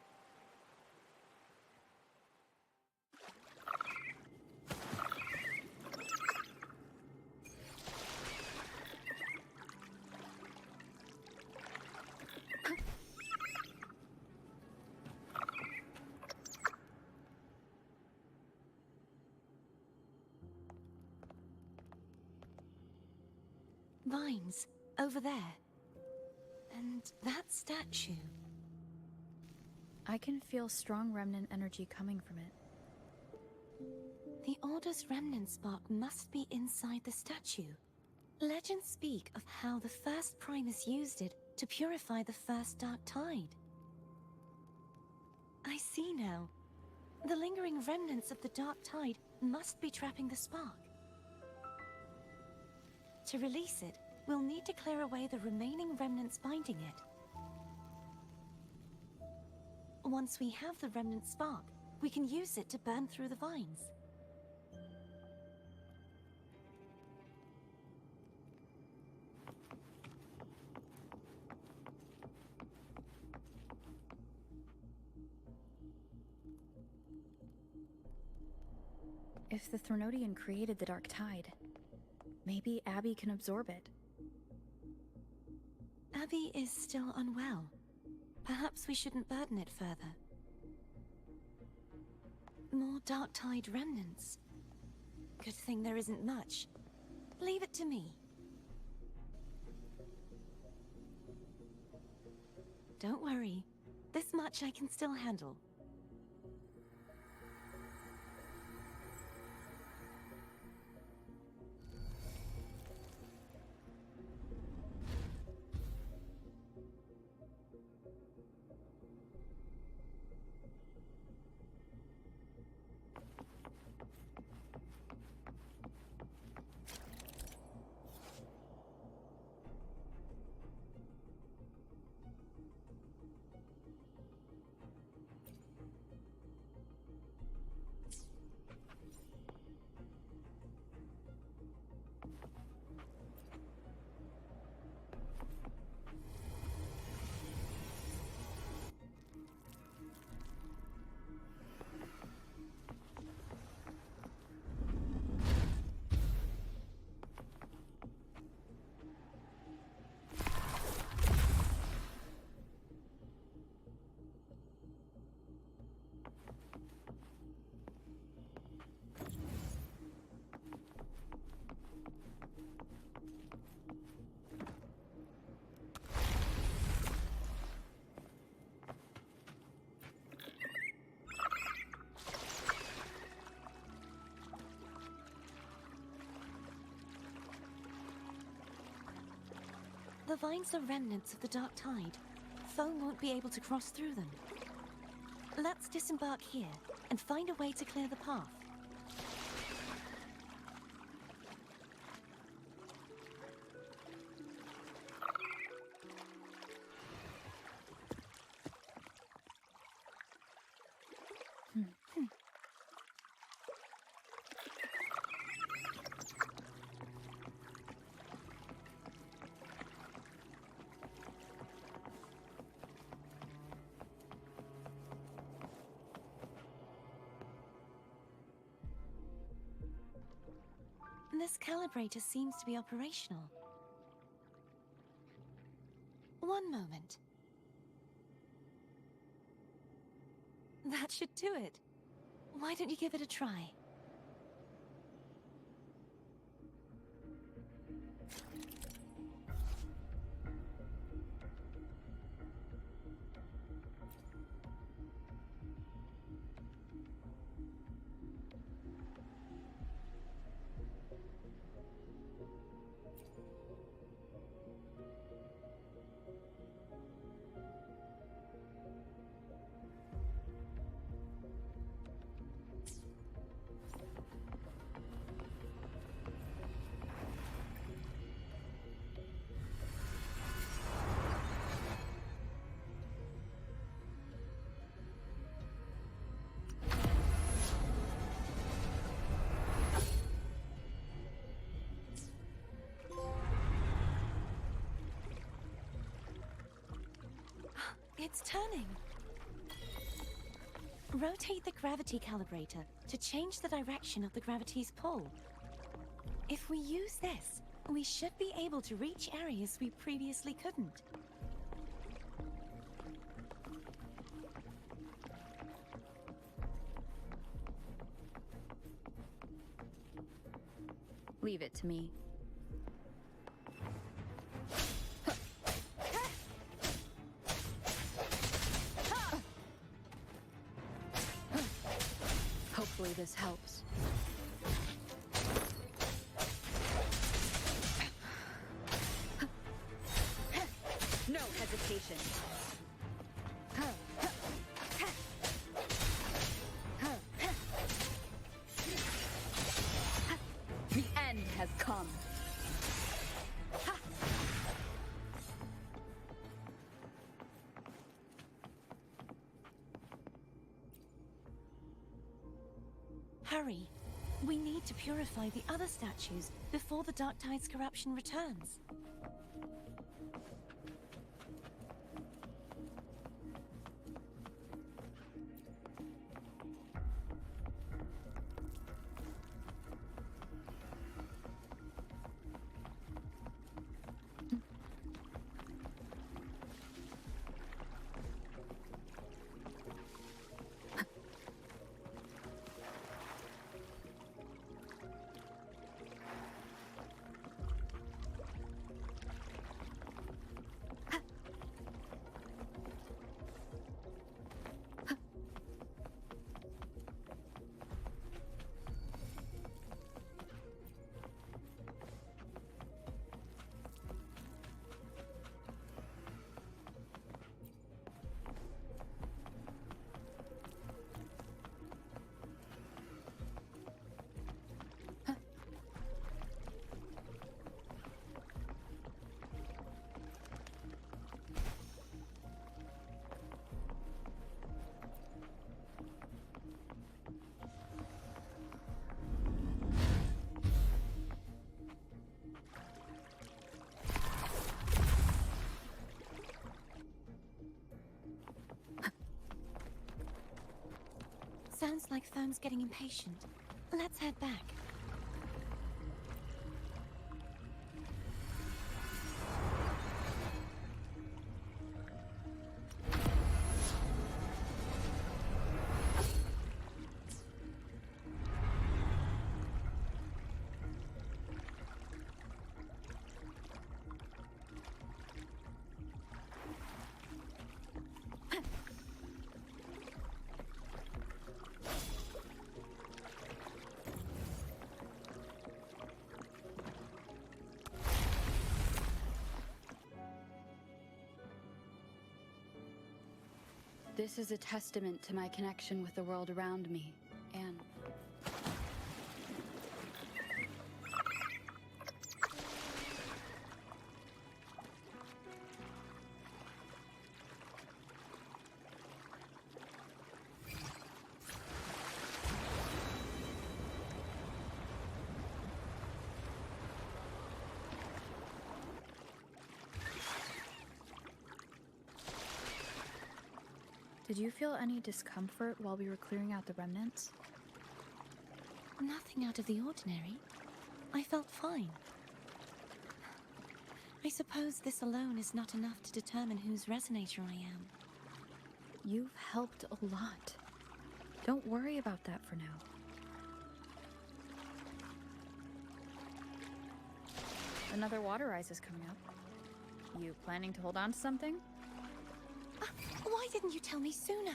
Vines, over there. And that statue.
I can feel strong remnant energy coming from it.
The Order's remnant spark must be inside the statue. Legends speak of how the first Primus used it to purify the first Dark Tide. I see now. The lingering remnants of the Dark Tide must be trapping the spark. To release it, we'll need to clear away the remaining remnants binding it. Once we have the remnant spark, we can use it to burn through the vines.
If the Threnodian created the Dark Tide, maybe Abby can absorb it.
Abby is still unwell. Perhaps we shouldn't burden it further. More Dark Tide remnants. Good thing there isn't much. Leave it to me. Don't worry. This much I can still handle. The vines are remnants of the Dark Tide. Foam won't be able to cross through them. Let's disembark here and find a way to clear the path. This calibrator seems to be operational. One moment. That should do it. Why don't you give it a try? It's turning. Rotate the gravity calibrator to change the direction of the gravity's pull. If we use this, we should be able to reach areas we previously couldn't.
Leave it to me. Hopefully this helps. has come.
Hurry. We need to purify the other statues before the Dark Tide's corruption returns. Sounds like Thome's getting impatient. Let's head back.
This is a testament to my connection with the world around me, and did you feel any discomfort while we were clearing out the remnants?
Nothing out of the ordinary. I felt fine. I suppose this alone is not enough to determine whose resonator I am.
You've helped a lot. Don't worry about that for now. Another water rise is coming up. You planning to hold on to something?
Why didn't you tell me sooner?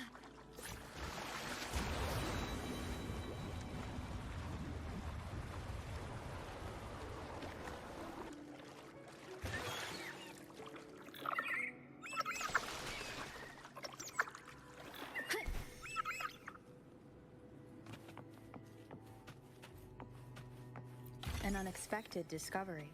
An unexpected discovery.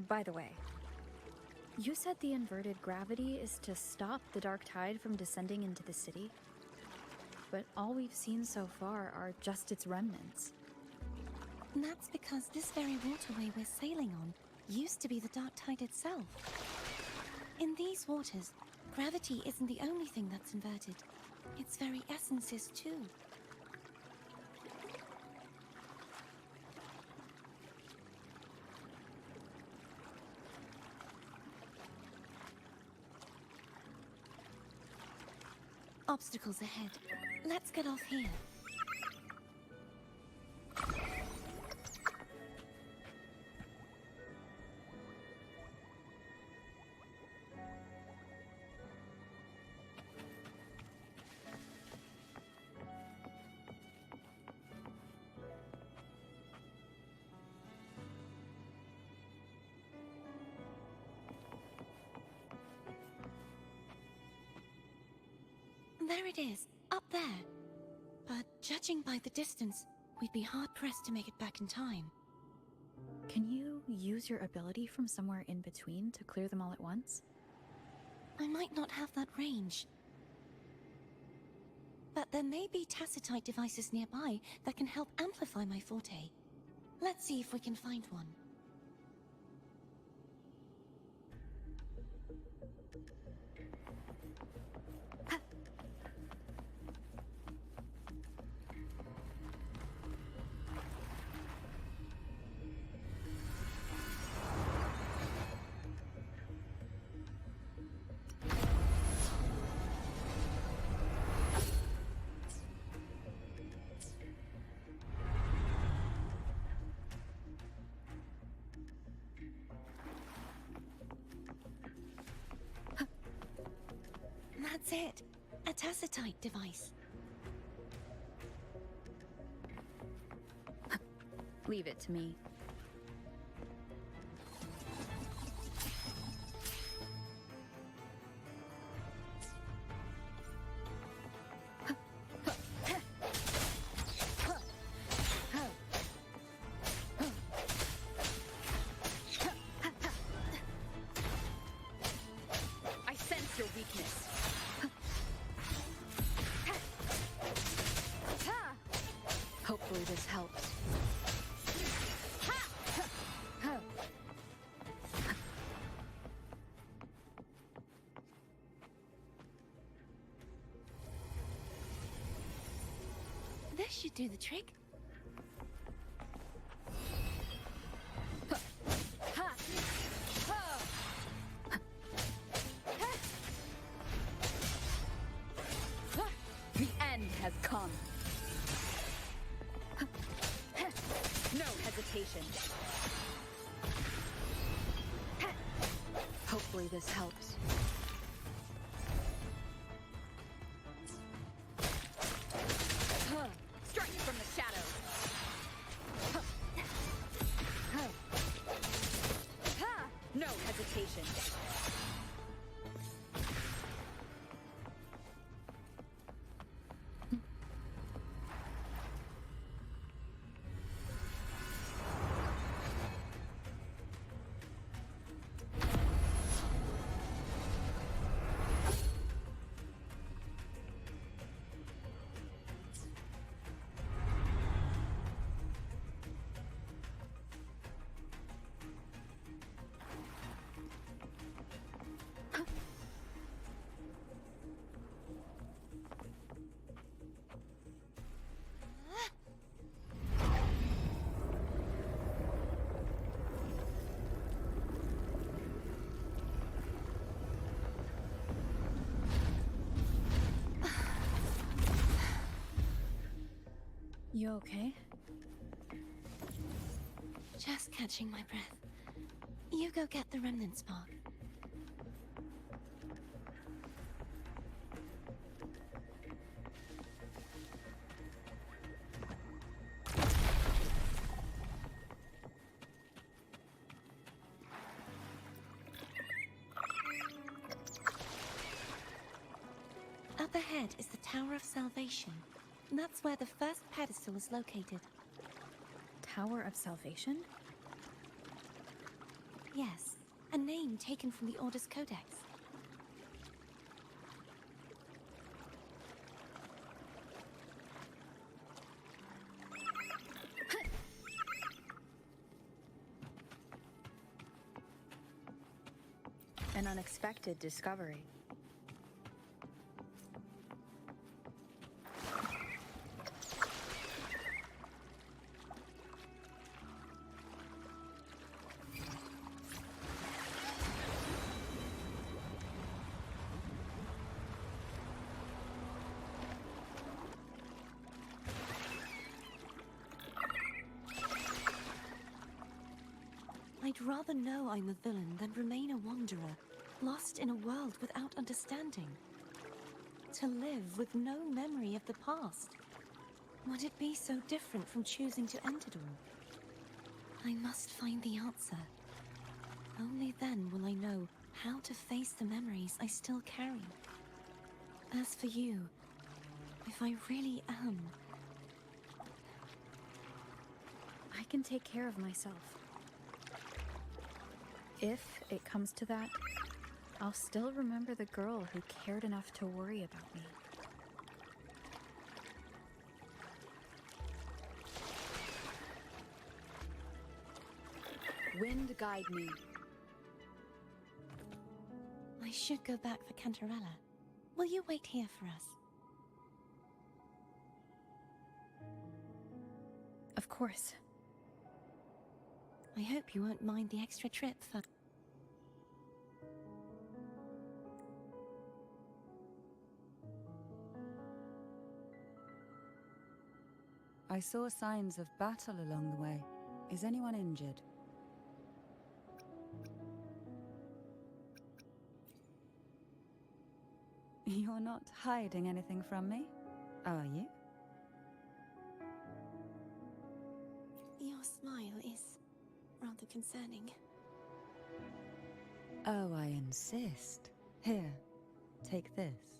By the way, you said the inverted gravity is to stop the dark tide from descending into the city? But all we've seen so far are just its remnants.
And that's because this very waterway we're sailing on used to be the Dark Tide itself. In these waters, gravity isn't the only thing that's inverted. Its very essence is too. Obstacles ahead. Let's get off here. There it is, up there. But judging by the distance, we'd be hard-pressed to make it back in time.
Can you use your ability from somewhere in between to clear them all at once?
I might not have that range. But there may be tacitite devices nearby that can help amplify my forte. Let's see if we can find one. That's it. A tacitite device.
Leave it to me. I sense your weakness. Hopefully this helps.
This should do the trick.
The end has come. No hesitation. Hopefully this helps. Strike from the shadows. No hesitation. You okay?
Just catching my breath. You go get the remnant spark. Up ahead is the Tower of Salvation. That's where the first pedestal is located.
Tower of Salvation?
Yes, a name taken from the Order's Codex.
An unexpected discovery.
I'd rather know I'm a villain than remain a wanderer, lost in a world without understanding. To live with no memory of the past. Would it be so different from choosing to end it all? I must find the answer. Only then will I know how to face the memories I still carry. As for you, if I really am.
I can take care of myself. If it comes to that, I'll still remember the girl who cared enough to worry about me.
Wind guide me.
I should go back for Cantarella. Will you wait here for us?
Of course.
I hope you won't mind the extra trip for...
I saw signs of battle along the way. Is anyone injured? You're not hiding anything from me, are you?
Your smile is rather concerning.
Oh, I insist. Here, take this.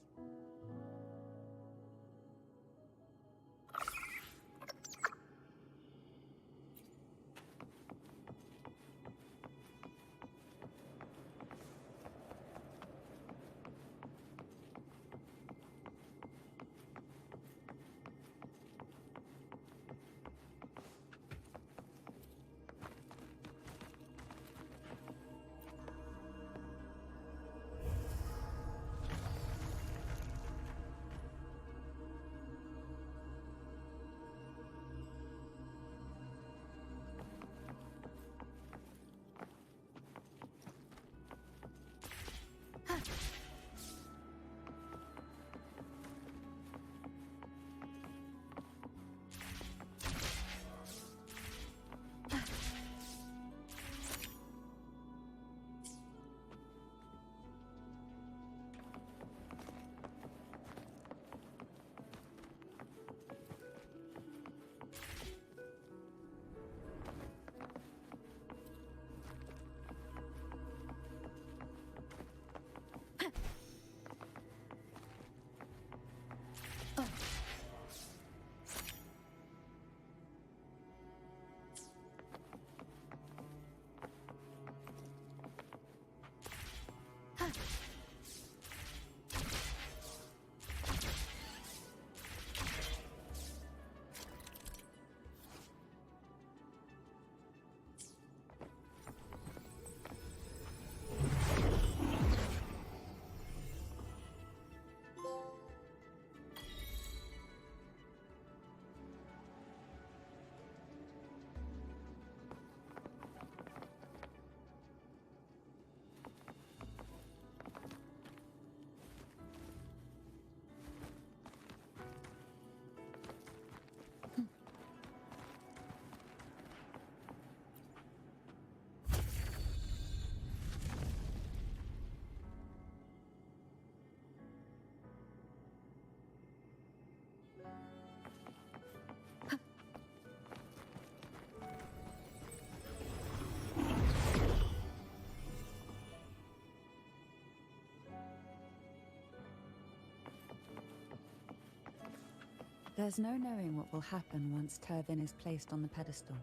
There's no knowing what will happen once Turvin is placed on the pedestal.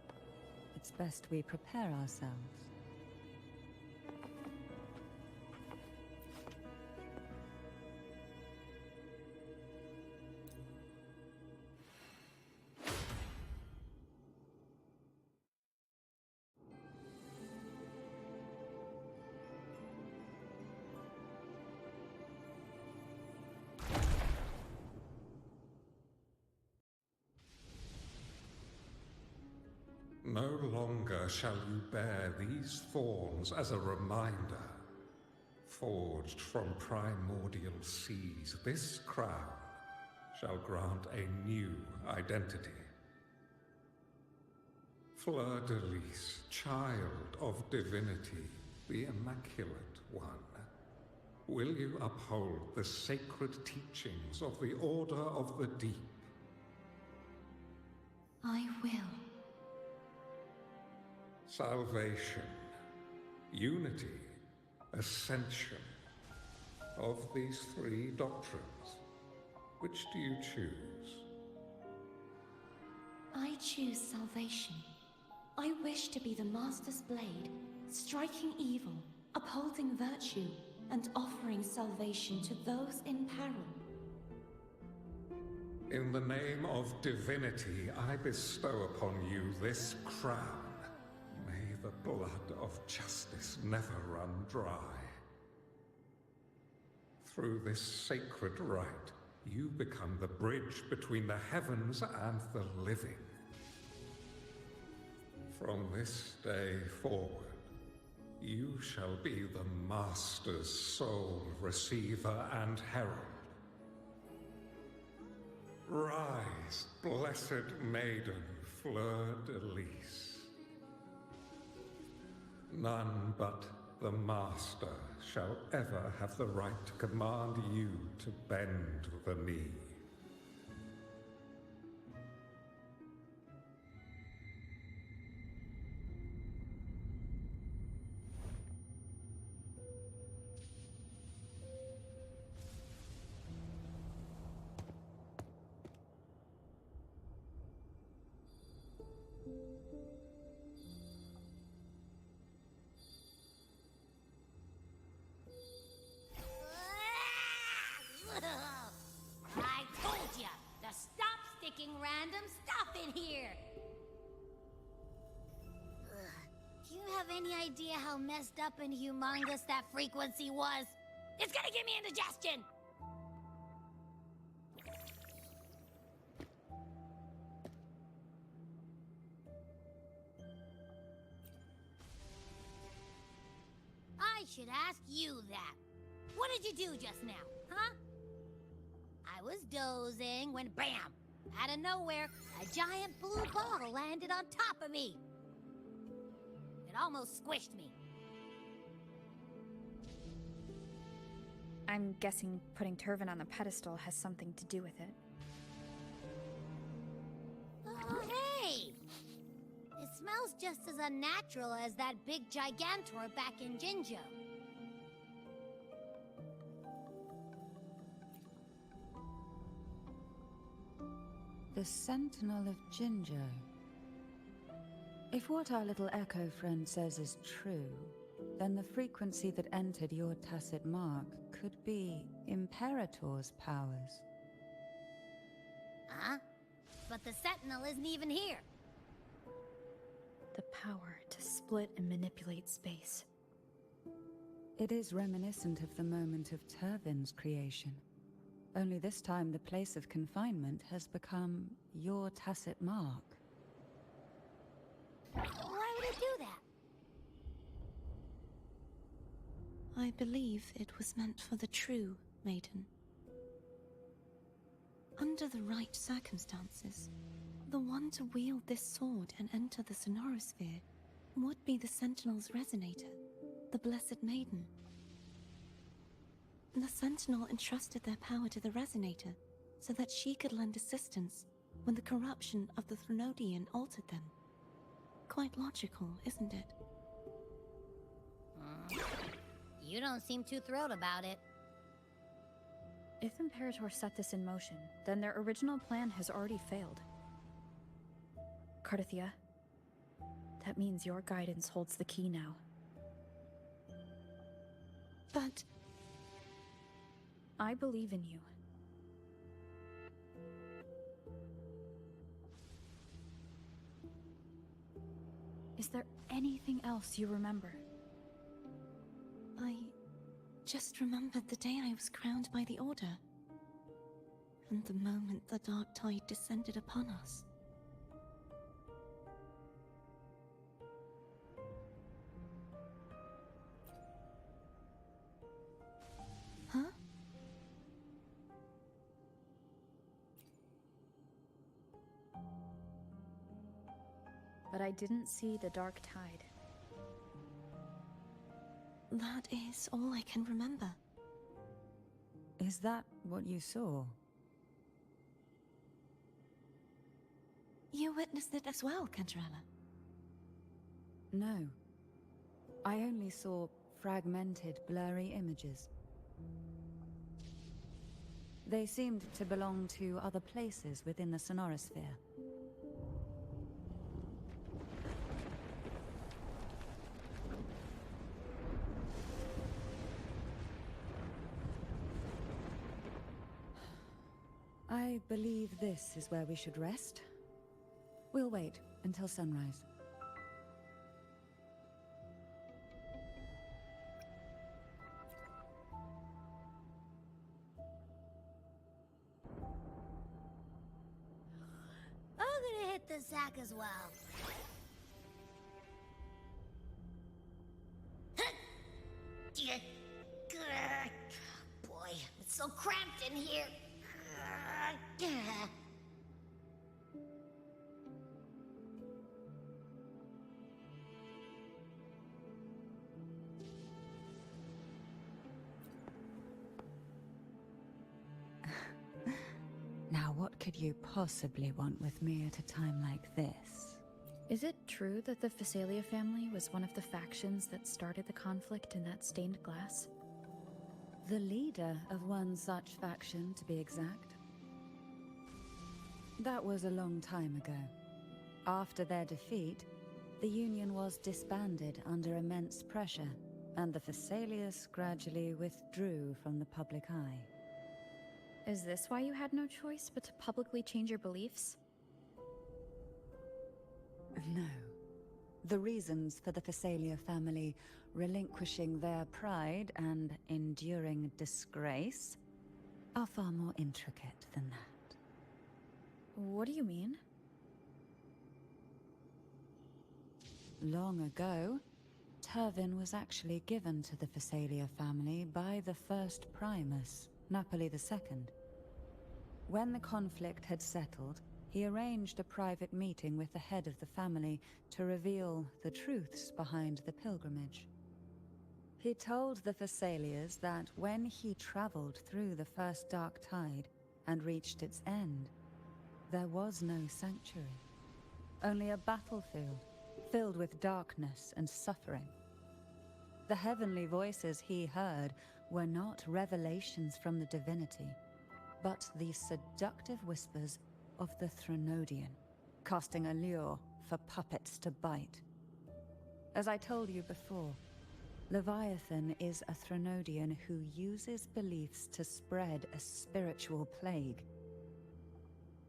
It's best we prepare ourselves.
No longer shall you bear these thorns as a reminder. Forged from primordial seas, this crown shall grant a new identity. Fleur de Lis, child of divinity, the Immaculate One, will you uphold the sacred teachings of the Order of the Deep?
I will.
Salvation, unity, ascension. Of these three doctrines, Which do you choose?
I choose salvation. I wish to be the Master's blade, striking evil, upholding virtue, and offering salvation to those in peril.
In the name of divinity, I bestow upon you this crown. May the blood of justice never run dry. Through this sacred rite, you become the bridge between the heavens and the living. From this day forward, you shall be the Master's sole receiver and herald. Rise, blessed maiden, fleur-de-lis. None but the Master shall ever have the right to command you to bend the knee.
I told ya to stop sticking random stuff in here! Do you have any idea how messed up and humongous that frequency was? It's gonna give me indigestion! I should ask you that. What did you do just now, huh? I was dozing when BAM! Out of nowhere, a giant blue ball landed on top of me. It almost squished me.
I'm guessing putting Turvin on the pedestal has something to do with it.
Oh, hey! It smells just as unnatural as that big Gigantor back in Jinjo.
The Sentinel of Jinjo. If what our little echo friend says is true, then the frequency that entered your tacit mark could be Imperator's powers.
Huh? But the Sentinel isn't even here.
The power to split and manipulate space.
It is reminiscent of the moment of Turvin's creation. Only this time the place of confinement has become your tacit mark.
Why would it do that?
I believe it was meant for the true maiden. Under the right circumstances, the one to wield this sword and enter the Sonorosphere would be the Sentinel's resonator, the Blessed Maiden. The Sentinel entrusted their power to the Resonator so that she could lend assistance when the corruption of the Threnodian altered them. Quite logical, isn't it?
You don't seem too thrilled about it.
If Imperator set this in motion, then their original plan has already failed. Cartethyia, that means your guidance holds the key now.
But
I believe in you. Is there anything else you remember?
I just remembered the day I was crowned by the Order, and the moment the dark tide descended upon us. Huh?
But I didn't see the dark tide.
That is all I can remember.
Is that what you saw?
You witnessed it as well, Cantarella.
No. I only saw fragmented, blurry images. They seemed to belong to other places within the sonorosphere. I believe this is where we should rest. We'll wait until sunrise.
I'm gonna hit the sack as well. Boy, it's so cramped in here.
Now, what could you possibly want with me at a time like this?
Is it true that the Phasalia family was one of the factions that started the conflict in that stained glass?
The leader of one such faction, to be exact. That was a long time ago. After their defeat, the Union was disbanded under immense pressure, and the Phasalias gradually withdrew from the public eye.
Is this why you had no choice but to publicly change your beliefs?
No. The reasons for the Phasalia family relinquishing their pride and enduring disgrace are far more intricate than that.
What do you mean?
Long ago, Turvin was actually given to the Phasalia family by the first Primus, Napoli II. When the conflict had settled, he arranged a private meeting with the head of the family to reveal the truths behind the pilgrimage. He told the Phasalias that when he traveled through the first dark tide and reached its end, there was no sanctuary, only a battlefield filled with darkness and suffering. The heavenly voices he heard were not revelations from the divinity, but the seductive whispers of the Threnodian, casting a lure for puppets to bite. As I told you before, Leviathan is a Threnodian who uses beliefs to spread a spiritual plague.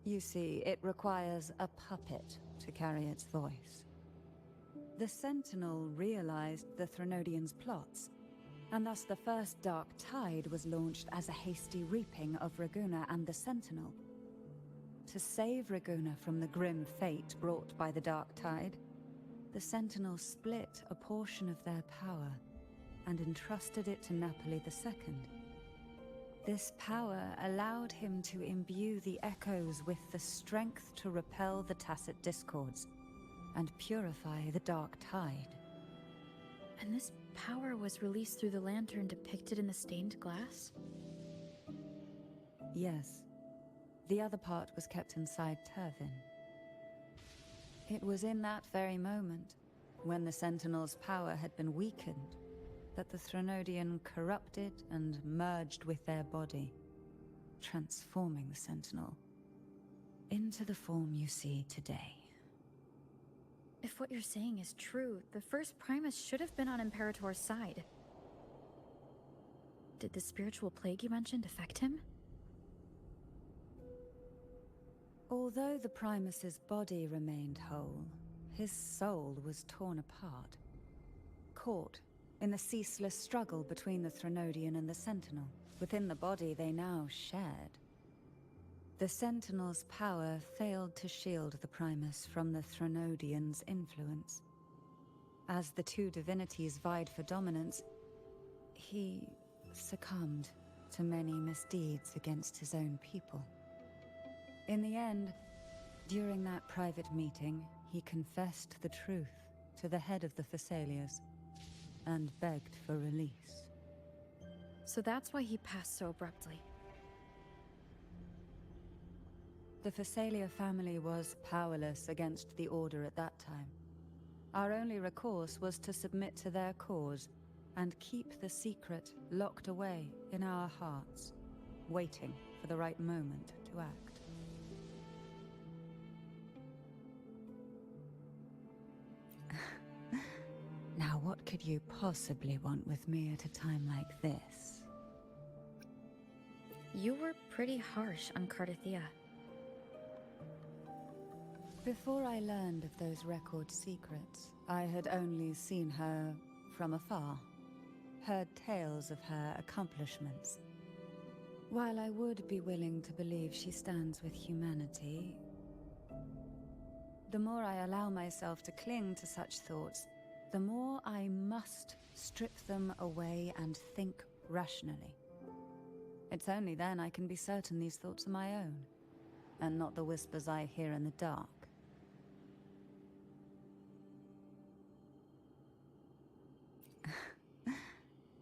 You see, it requires a puppet to carry its voice. The Sentinel realized the Threnodian's plots, and thus the first Dark Tide was launched as a hasty reaping of Raguna and the Sentinel. To save Raguna from the grim fate brought by the Dark Tide, the Sentinel split a portion of their power and entrusted it to Napoli II. This power allowed him to imbue the echoes with the strength to repel the Tacit Discords and purify the Dark Tide.
And this power was released through the lantern depicted in the stained glass?
Yes. The other part was kept inside Turvin. It was in that very moment, when the Sentinel's power had been weakened, that the Threnodian corrupted and merged with their body, transforming the Sentinel into the form you see today.
If what you're saying is true, the first Primus should have been on Imperator's side. Did the spiritual plague you mentioned affect him?
Although the Primus's body remained whole, his soul was torn apart, caught in the ceaseless struggle between the Threnodian and the Sentinel. Within the body they now shared. The Sentinel's power failed to shield the Primus from the Threnodian's influence. As the two divinities vied for dominance, he succumbed to many misdeeds against his own people. In the end, during that private meeting, he confessed the truth to the head of the Phasalias and begged for release.
So that's why he passed so abruptly.
The Phasalia family was powerless against the Order at that time. Our only recourse was to submit to their cause and keep the secret locked away in our hearts, waiting for the right moment to act. Now, what could you possibly want with me at a time like this?
You were pretty harsh on Cartethyia.
Before I learned of those record secrets, I had only seen her from afar, heard tales of her accomplishments. While I would be willing to believe she stands with humanity, the more I allow myself to cling to such thoughts, the more I must strip them away and think rationally. It's only then I can be certain these thoughts are my own, and not the whispers I hear in the dark.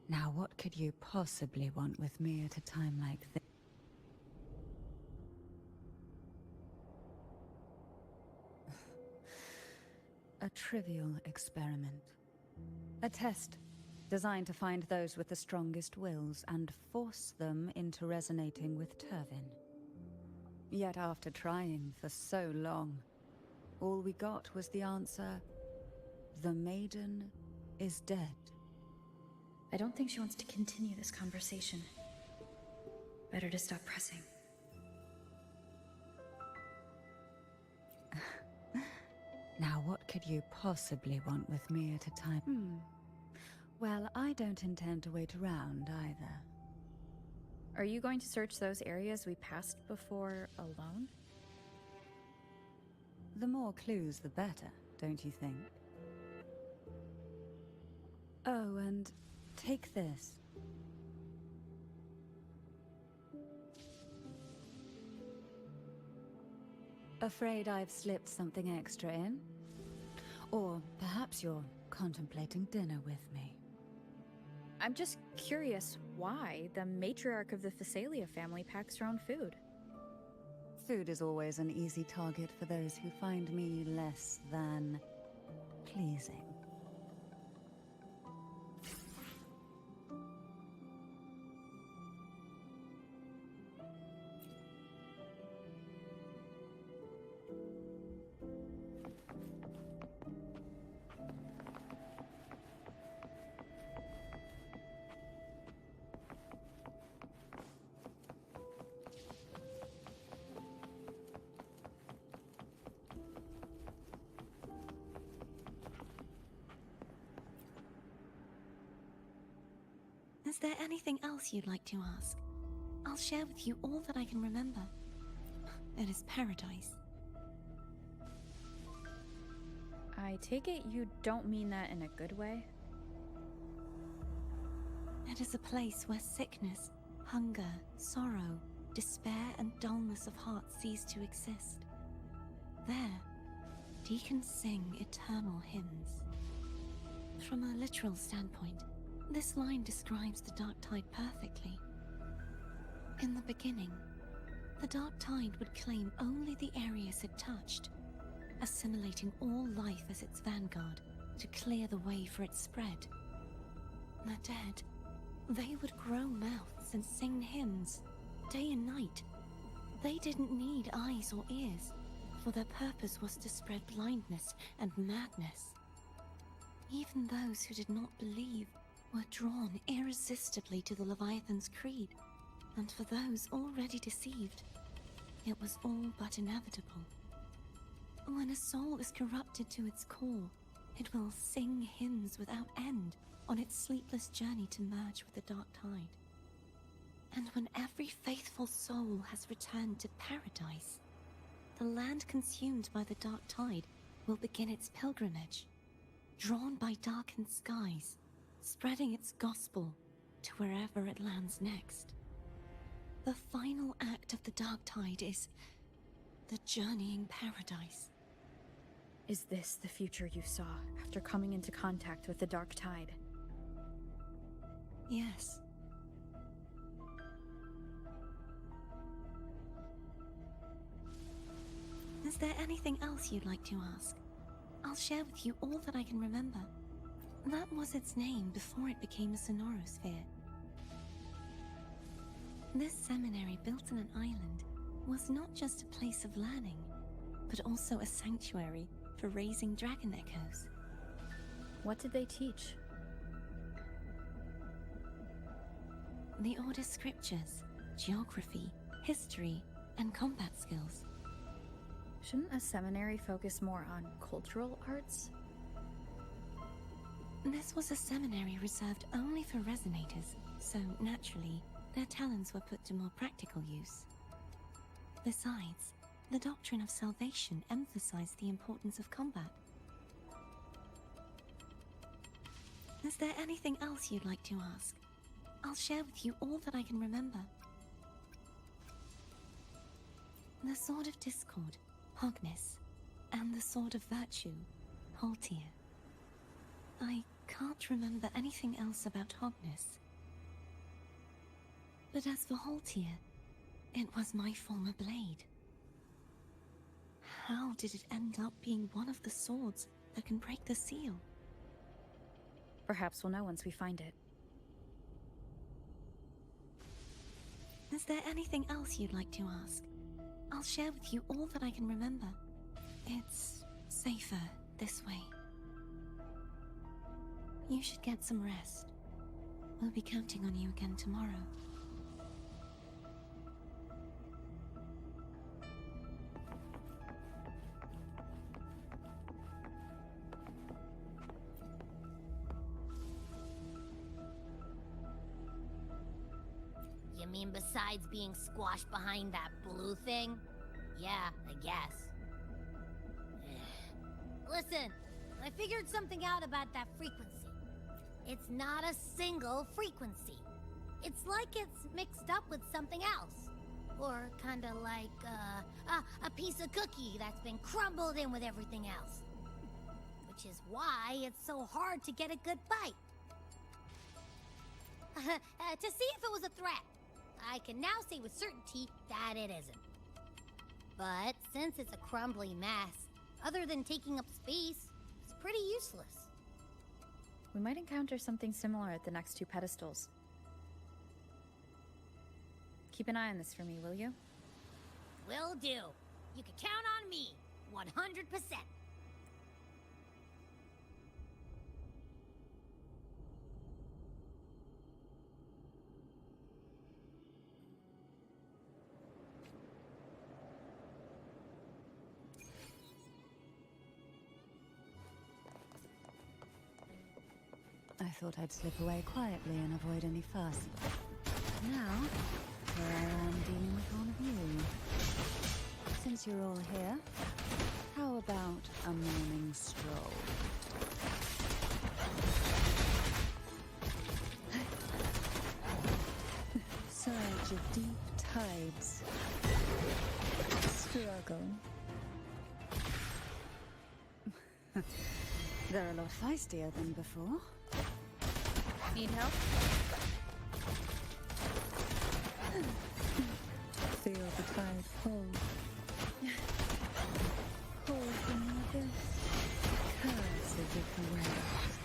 Now, what could you possibly want with me at a time like this? A trivial experiment. A test designed to find those with the strongest wills and force them into resonating with Turvin. Yet after trying for so long, all we got was the answer, "The maiden is dead."
I don't think she wants to continue this conversation. Better to stop pressing.
Now, what could you possibly want with me at a time? Well, I don't intend to wait around either.
Are you going to search those areas we passed before alone?
The more clues, the better, don't you think? Oh, and take this. Afraid I've slipped something extra in? Or perhaps you're contemplating dinner with me.
I'm just curious why the matriarch of the Phasalia family packs her own food.
Food is always an easy target for those who find me less than pleasing.
Is there anything else you'd like to ask? I'll share with you all that I can remember. It is paradise.
I take it you don't mean that in a good way?
It is a place where sickness, hunger, sorrow, despair, and dullness of heart cease to exist. There, deacons sing eternal hymns. From a literal standpoint, this line describes the Dark Tide perfectly. In the beginning, the Dark Tide would claim only the areas it touched, assimilating all life as its vanguard to clear the way for its spread. The dead, they would grow mouths and sing hymns, day and night. They didn't need eyes or ears, for their purpose was to spread blindness and madness. Even those who did not believe were drawn irresistibly to the Leviathan's creed, and for those already deceived, it was all but inevitable. When a soul is corrupted to its core, it will sing hymns without end on its sleepless journey to merge with the Dark Tide. And when every faithful soul has returned to paradise, the land consumed by the Dark Tide will begin its pilgrimage, drawn by darkened skies, spreading its gospel to wherever it lands next. The final act of the Dark Tide is the journeying paradise.
Is this the future you saw after coming into contact with the Dark Tide?
Yes. Is there anything else you'd like to ask? I'll share with you all that I can remember. That was its name before it became a sonorosphere. This seminary built on an island was not just a place of learning, but also a sanctuary for raising dragon echoes.
What did they teach?
The Order's scriptures, geography, history, and combat skills.
Shouldn't a seminary focus more on cultural arts?
This was a seminary reserved only for resonators, so naturally, their talents were put to more practical use. Besides, the doctrine of salvation emphasized the importance of combat. Is there anything else you'd like to ask? I'll share with you all that I can remember. The Sword of Discord, Hognis, and the Sword of Virtue, Haltia. I can't remember anything else about Hognis. But as for Haltia, it was my former blade. How did it end up being one of the swords that can break the seal?
Perhaps we'll know once we find it.
Is there anything else you'd like to ask? I'll share with you all that I can remember. It's safer this way. You should get some rest. We'll be counting on you again tomorrow.
You mean besides being squashed behind that blue thing? Yeah, I guess. Listen, I figured something out about that frequency. It's not a single frequency. It's like it's mixed up with something else. Or kinda like, a piece of cookie that's been crumbled in with everything else. Which is why it's so hard to get a good bite. To see if it was a threat. I can now say with certainty that it isn't. But since it's a crumbly mess, other than taking up space, it's pretty useless.
We might encounter something similar at the next two pedestals. Keep an eye on this for me, will you?
Will do. You can count on me, 100%.
I thought I'd slip away quietly and avoid any fuss. Now, here I am dealing with all of you. Since you're all here, how about a morning stroll? Surge of deep tides. Struggle. They're a lot feistier than before.
Need help?
Feel the tide pull. Pull from the abyss. Curses of the waves.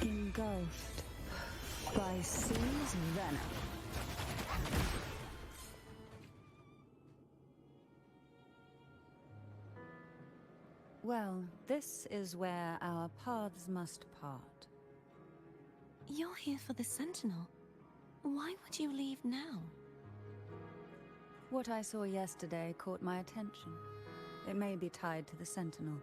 Engulfed by sea's venom. Well, this is where our paths must part.
You're here for the Sentinel. Why would you leave now?
What I saw yesterday caught my attention. It may be tied to the Sentinel.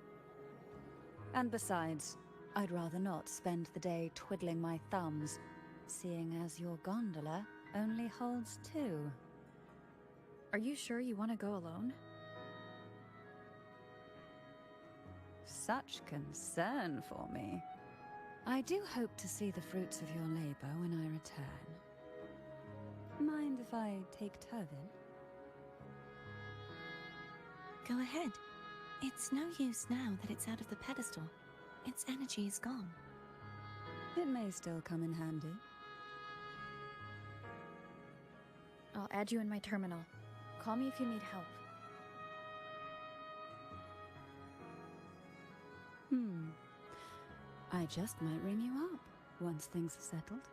And besides, I'd rather not spend the day twiddling my thumbs, seeing as your gondola only holds 2.
Are you sure you want to go alone?
Such concern for me. I do hope to see the fruits of your labor when I return. Mind if I take Turvin?
Go ahead. It's no use now that it's out of the pedestal. Its energy is gone.
It may still come in handy.
I'll add you in my terminal. Call me if you need help.
I just might ring you up once things are settled.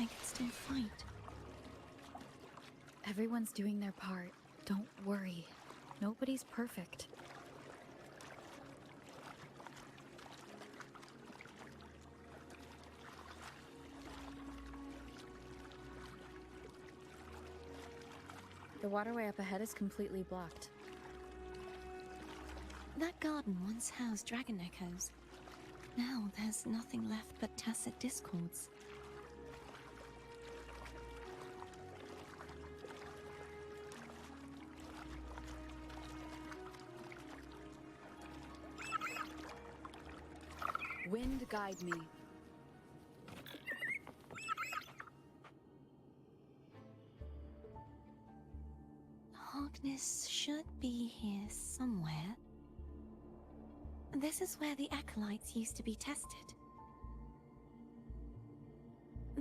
I can still fight.
Everyone's doing their part. Don't worry. Nobody's perfect. The waterway up ahead is completely blocked.
That garden once housed dragon echoes. Now there's nothing left but tacit discords.
Wind guide me.
Hogness should be here somewhere. This is where the acolytes used to be tested.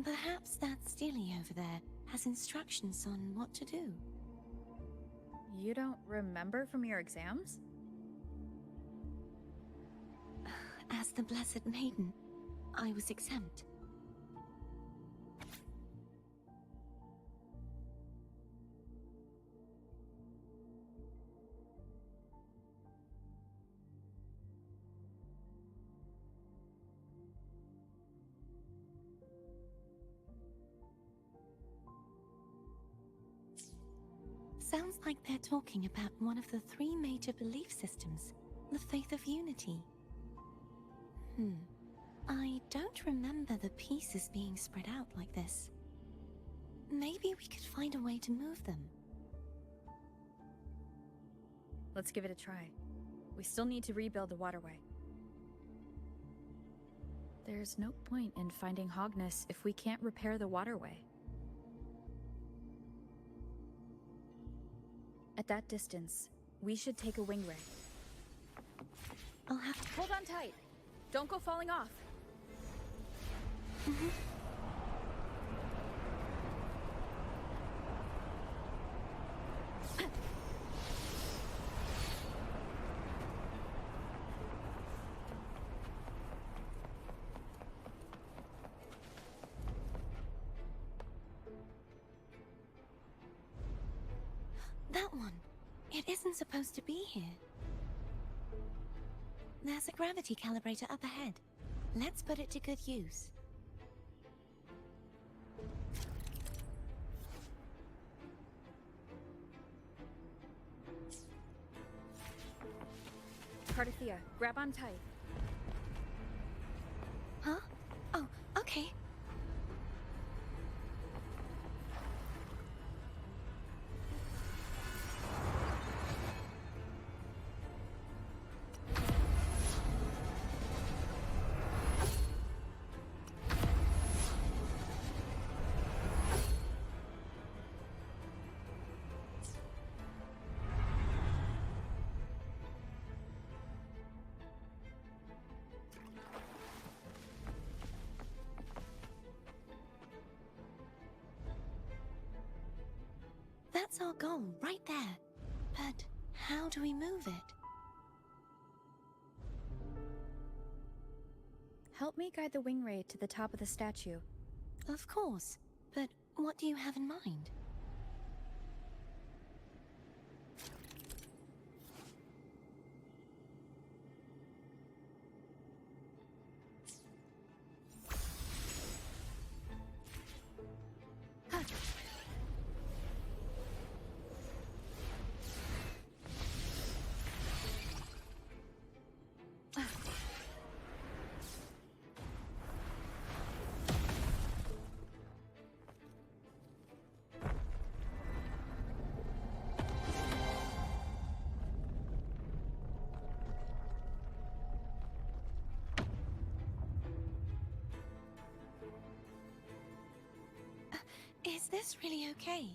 Perhaps that Steely over there has instructions on what to do.
You don't remember from your exams?
As the Blessed Maiden, I was exempt. Sounds like they're talking about one of the 3 major belief systems, the faith of unity. I don't remember the pieces being spread out like this. Maybe we could find a way to move them.
Let's give it a try. We still need to rebuild the waterway. There's no point in finding Hogness if we can't repair the waterway. At that distance, we should take a wing ray.
I'll have to...
Hold on tight! Don't go falling off!
That one. It isn't supposed to be here. There's a gravity calibrator up ahead. Let's put it to good use.
Cartethyia, grab on tight.
Huh? Oh, okay. That's our goal, right there. But how do we move it?
Help me guide the wing ray to the top of the statue.
Of course, but what do you have in mind? Is this really okay?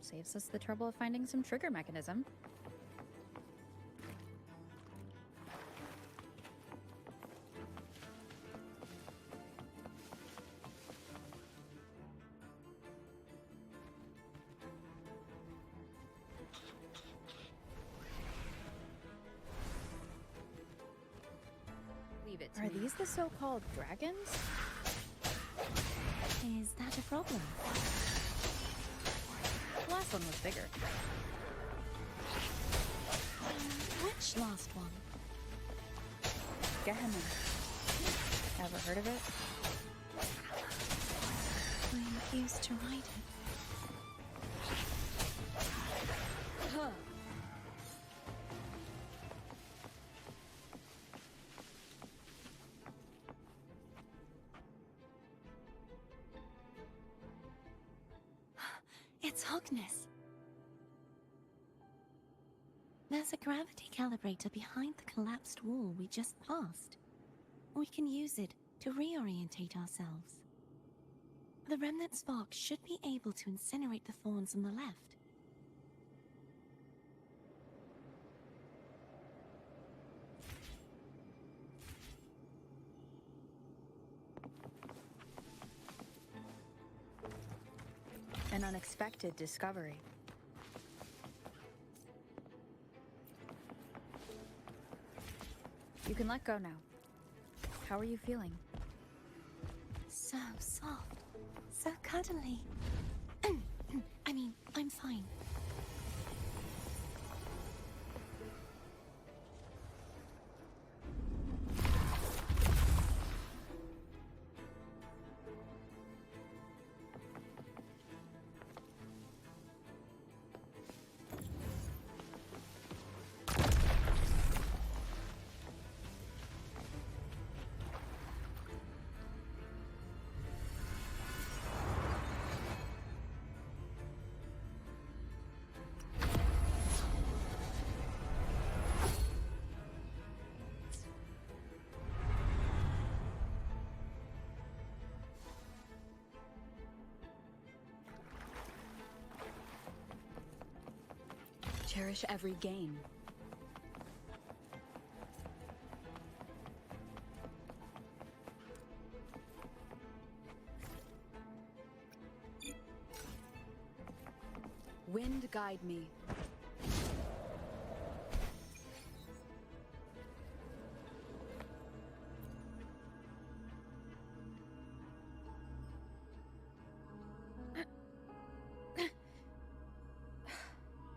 Saves us the trouble of finding some trigger mechanism.
Leave it to
Are
me.
these the so-called dragons?
Is that a problem?
The last one was bigger.
Which last one?
Gehenna. Ever heard of it?
I used to ride it.
Huh.
It's Hogness. There's a gravity calibrator behind the collapsed wall we just passed. We can use it to reorientate ourselves. The remnant spark should be able to incinerate the thorns on the left.
An unexpected discovery. You can let go now. How are you feeling?
So soft. So cuddly. I mean, I'm fine.
Cherish every gain. Wind guide me.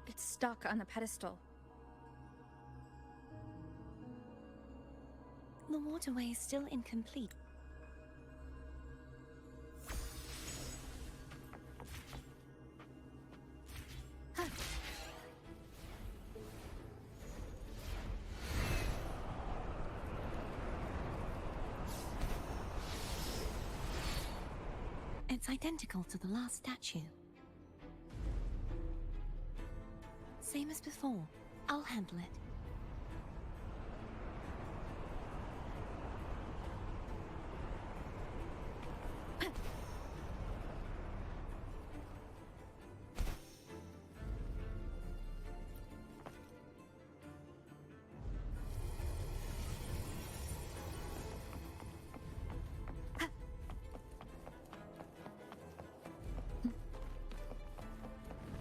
It's stuck on the pedestal.
The waterway is still incomplete. It's identical to the last statue. Same as before. I'll handle it.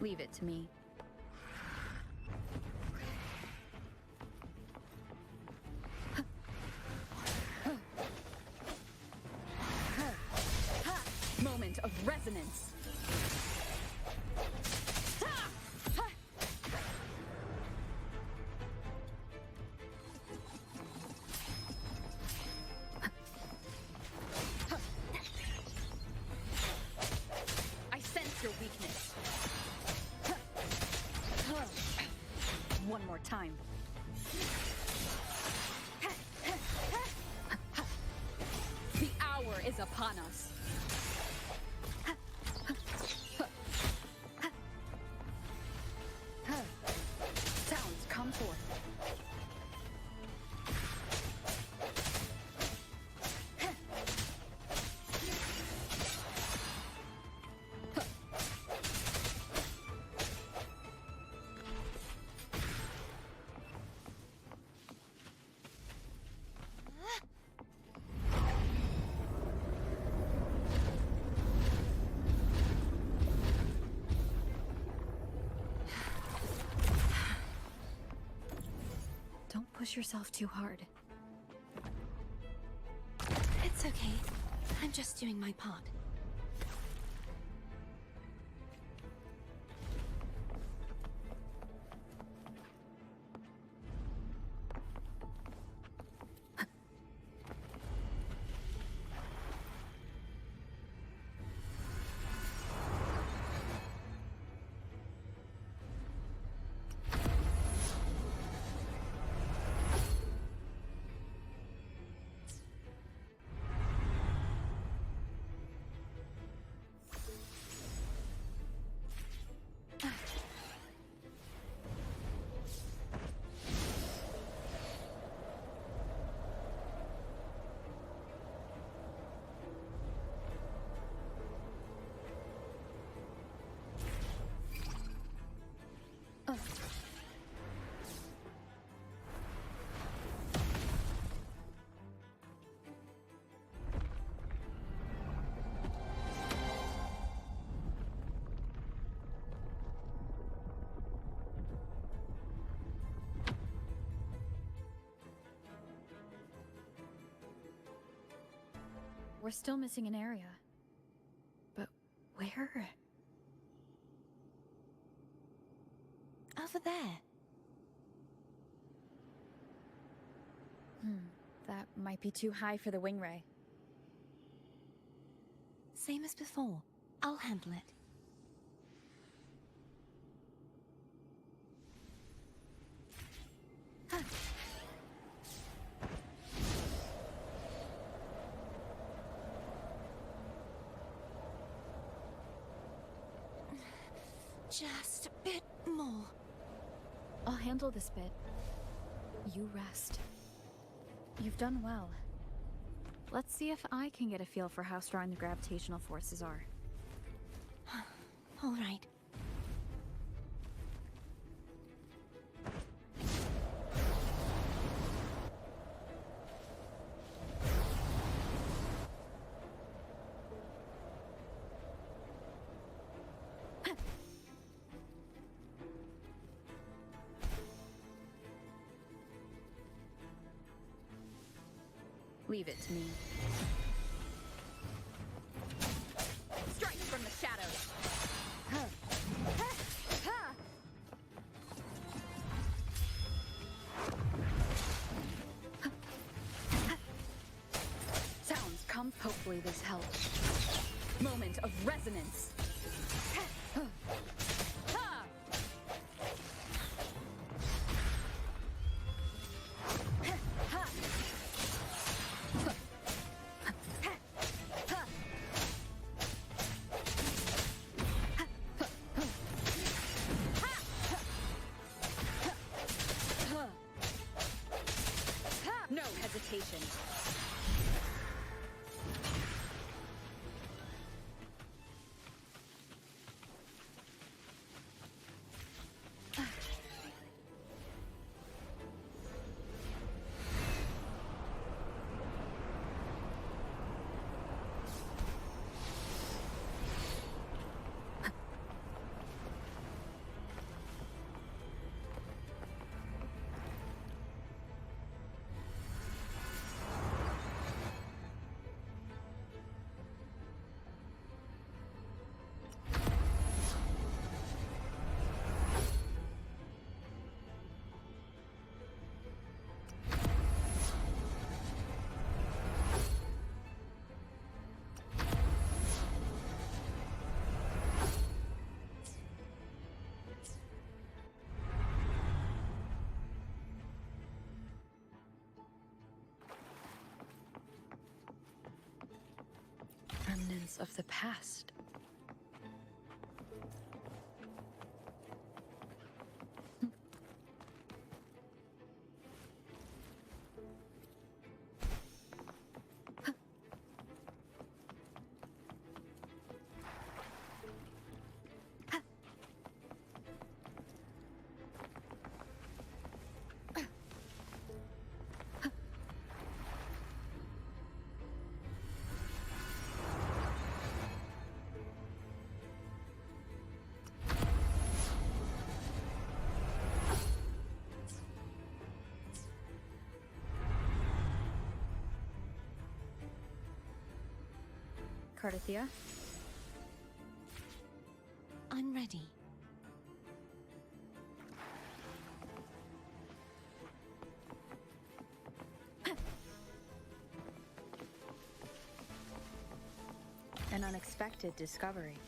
Leave it to me. Moment of resonance. I sense your weakness. One more time. The hour is upon us. Sounds come forth. Don't push yourself too hard.
It's okay. I'm just doing my part.
we're still missing an area. But where?
Over there.
That might be too high for the wing ray.
Same as before. I'll handle it. Just a bit more.
I'll handle this bit. You rest. You've done well. Let's see if I can get a feel for how strong the gravitational forces are.
All right.
Leave it to me. Strike from the shadows! Sounds come. Hopefully this helps. Moment of resonance. No hesitation. Remnants of the past. Cartethyia?
I'm ready.
An unexpected discovery.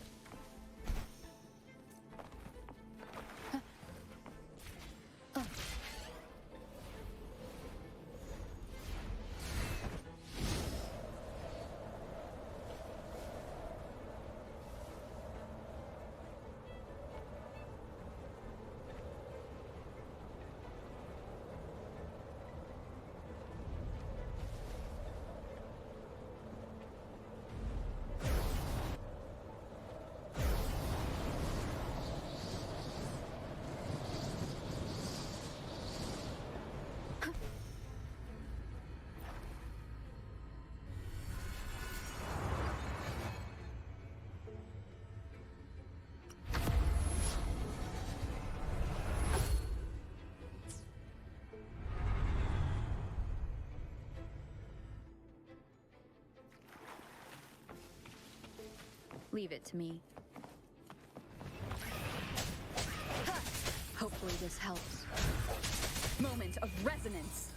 Leave it to me. Hopefully this helps. Moment of resonance.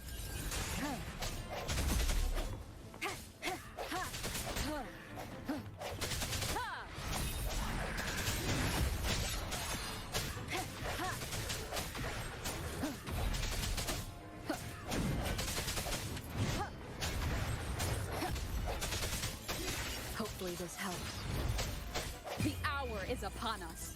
Hopefully this helps. The hour is upon us.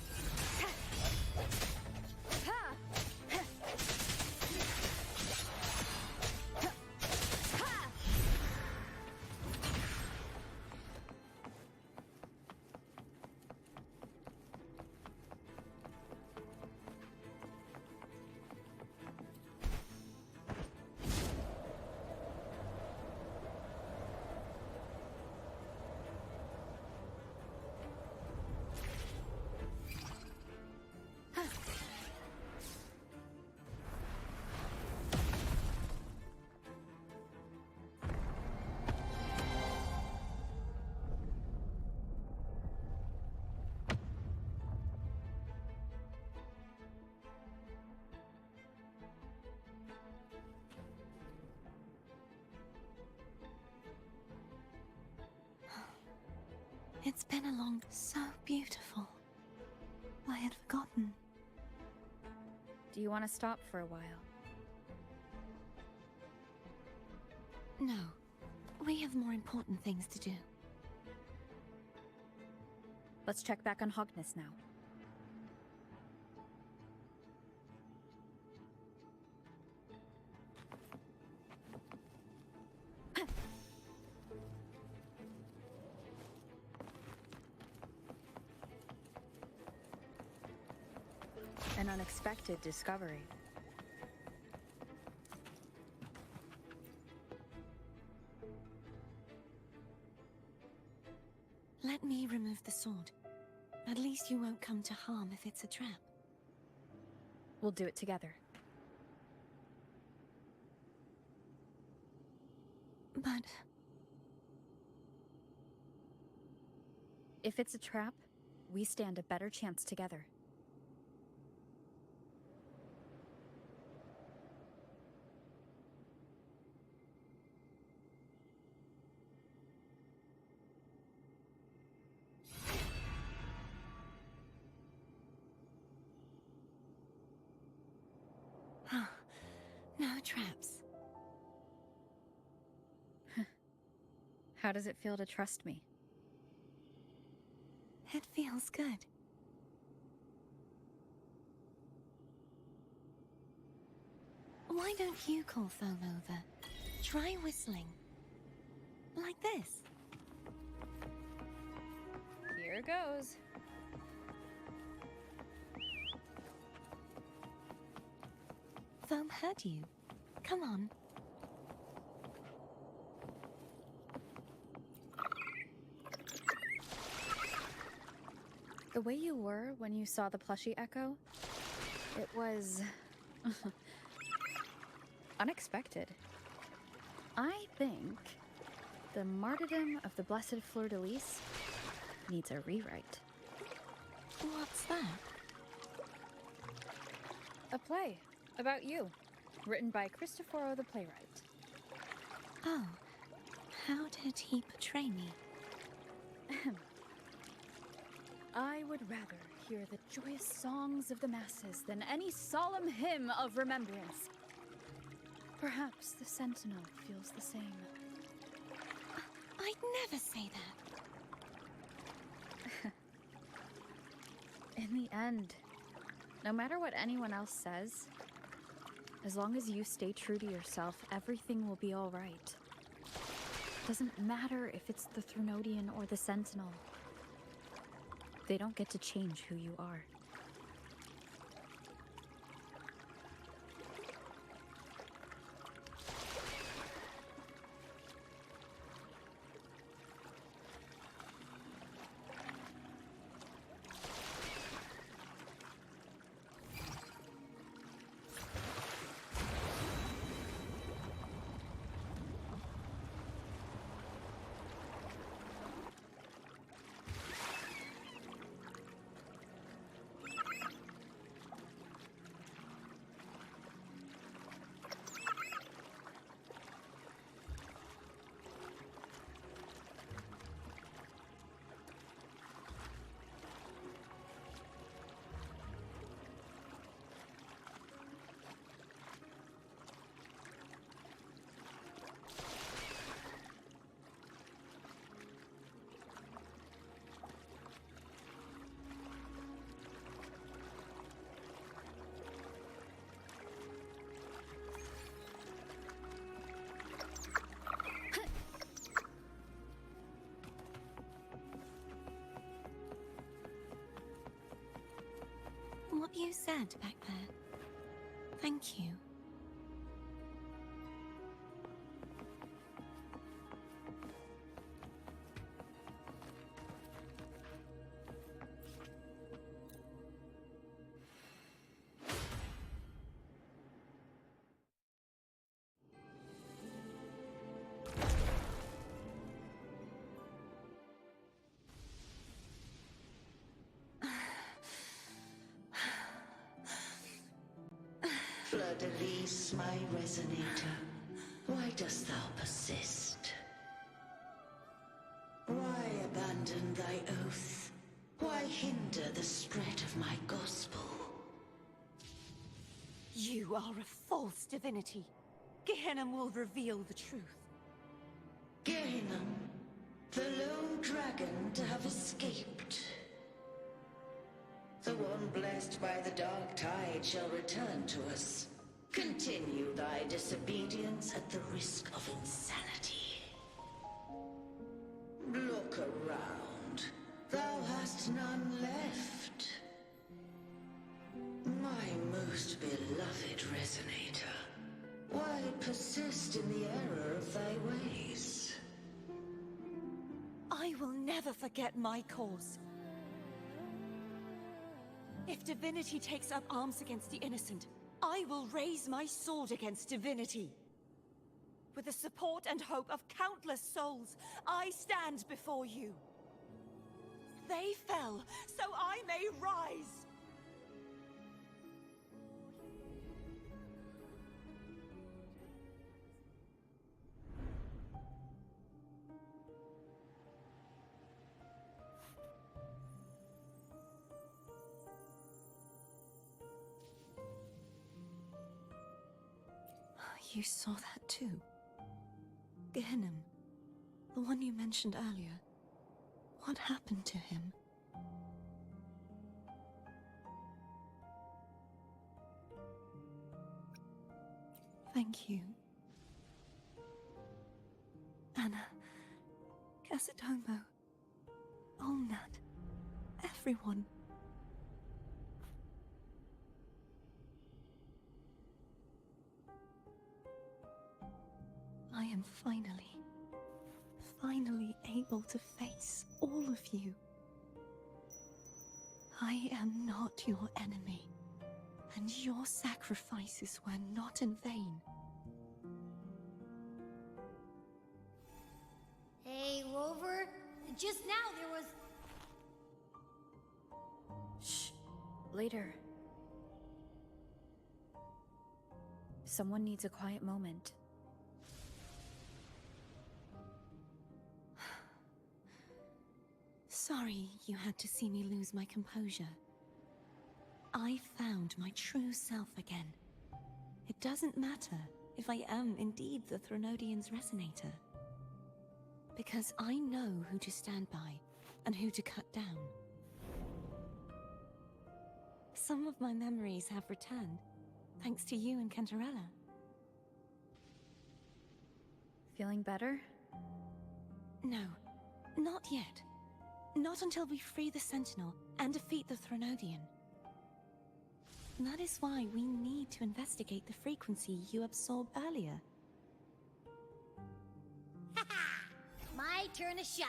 It's been a long... so beautiful. I had forgotten.
Do you want to stop for a while?
No. We have more important things to do.
Let's check back on Hogness now. An unexpected discovery.
Let me remove the sword. At least you won't come to harm if it's a trap.
We'll do it together.
But...
if it's a trap, we stand a better chance together.
No traps.
How does it feel to trust me?
It feels good. Why don't you call Foam over? Try whistling. Like this.
Here goes.
Foam heard you. Come on.
The way you were when you saw the plushie Echo, it was... unexpected. I think the martyrdom of the Blessed Fleur-de-Lis needs a rewrite.
What's that?
A play about you, written by Cristoforo the playwright.
Oh, how did he portray me?
I would rather hear the joyous songs of the masses than any solemn hymn of remembrance. Perhaps the Sentinel feels the same.
I'd never say that.
In the end, no matter what anyone else says, as long as you stay true to yourself, everything will be all right. Doesn't matter if it's the Threnodian or the Sentinel. They don't get to change who you are.
what you said back there. Thank you.
Fleur-de-Lis, my resonator, why dost thou persist? Why abandon thy oath? Why hinder the spread of my gospel?
You are a false divinity. Gehenna will reveal the truth.
Gehenna, the lone dragon to have escaped. The one blessed by the dark tide shall return to us. Continue thy disobedience at the risk of insanity. Look around. Thou hast none left. My most beloved resonator, why persist in the error of thy ways?
I will never forget my cause. If divinity takes up arms against the innocent, I will raise my sword against divinity. With the support and hope of countless souls, I stand before you. They fell, so I may rise! You saw that too? Gehenna, the one you mentioned earlier. What happened to him? Thank you. Anna, Casitomo, Olnat, everyone. I am finally able to face all of you. I am not your enemy, and your sacrifices were not in vain.
Hey, Rover, just now there was...
Shh. Later. Someone needs a quiet moment.
Sorry you had to see me lose my composure. I found my true self again. It doesn't matter if I am indeed the Threnodian's resonator. Because I know who to stand by and who to cut down. Some of my memories have returned, thanks to you and Cantarella.
Feeling better?
No, not yet. Not until we free the Sentinel and defeat the Threnodian. That is why we need to investigate the frequency you absorbed earlier.
My turn to shine.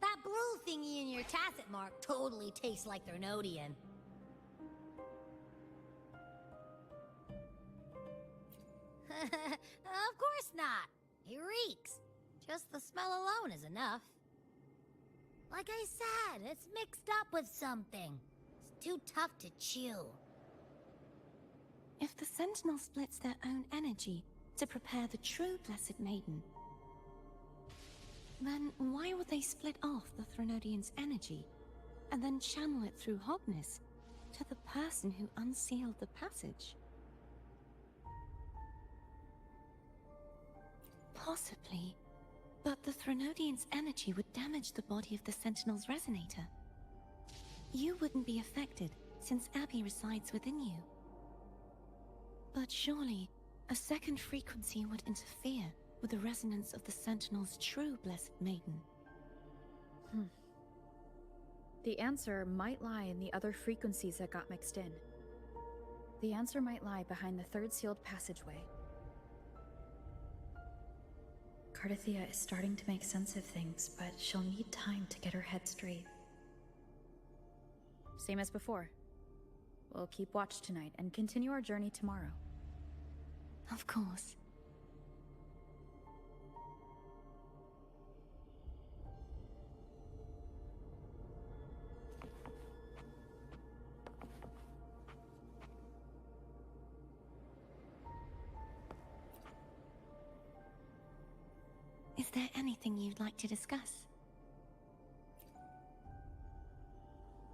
That blue thingy in your tacit mark totally tastes like Threnodian. Of course not. It reeks. Just the smell alone is enough. Like I said, it's mixed up with something. It's too tough to chew.
If the Sentinel splits their own energy to prepare the true Blessed Maiden, then why would they split off the Threnodian's energy and then channel it through Hognis to the person who unsealed the passage? Possibly. But the Threnodian's energy would damage the body of the Sentinel's resonator. You wouldn't be affected, since Abby resides within you. But surely, a second frequency would interfere with the resonance of the Sentinel's true Blessed Maiden.
The answer might lie in the other frequencies that got mixed in. The answer might lie behind the third sealed passageway. Cartethyia is starting to make sense of things, but she'll need time to get her head straight. Same as before. We'll keep watch tonight and continue our journey tomorrow.
Of course. Is there anything you'd like to discuss?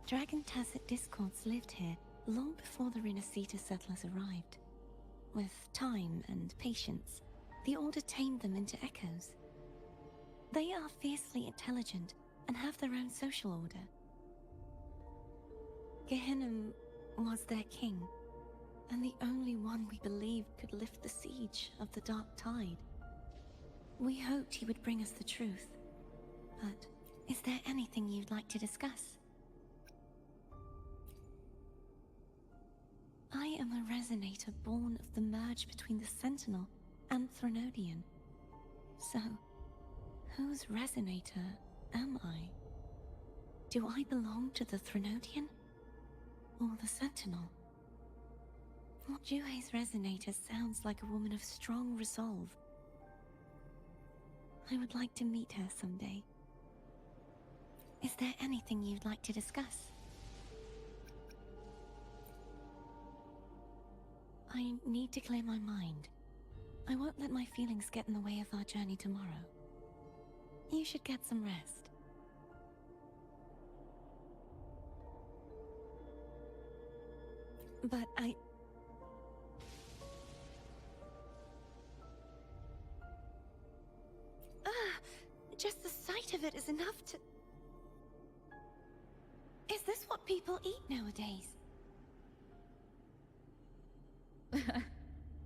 Dragon Tacet Discords lived here long before the Renacita settlers arrived. With time and patience, the Order tamed them into echoes. They are fiercely intelligent and have their own social order. Gehinnom was their king, and the only one we believed could lift the siege of the Dark Tide. We hoped he would bring us the truth, but is there anything you'd like to discuss? I am a resonator born of the merge between the Sentinel and Threnodian. So, whose resonator am I? Do I belong to the Threnodian or the Sentinel? Juhe's resonator sounds like a woman of strong resolve. I would like to meet her someday. Is there anything you'd like to discuss? I need to clear my mind. I won't let my feelings get in the way of our journey tomorrow. You should get some rest. But just the sight of it is enough to... Is this what people eat nowadays?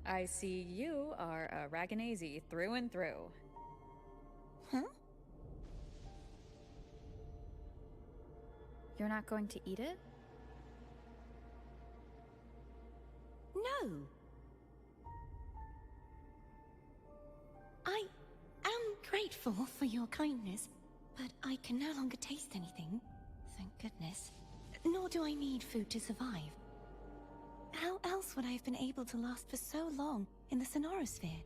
I see you are a Raganazi through and through.
Huh?
You're not going to eat it?
No. I am grateful for your kindness, but I can no longer taste anything. Thank goodness. Nor do I need food to survive. How else would I have been able to last for so long in the Sonorosphere?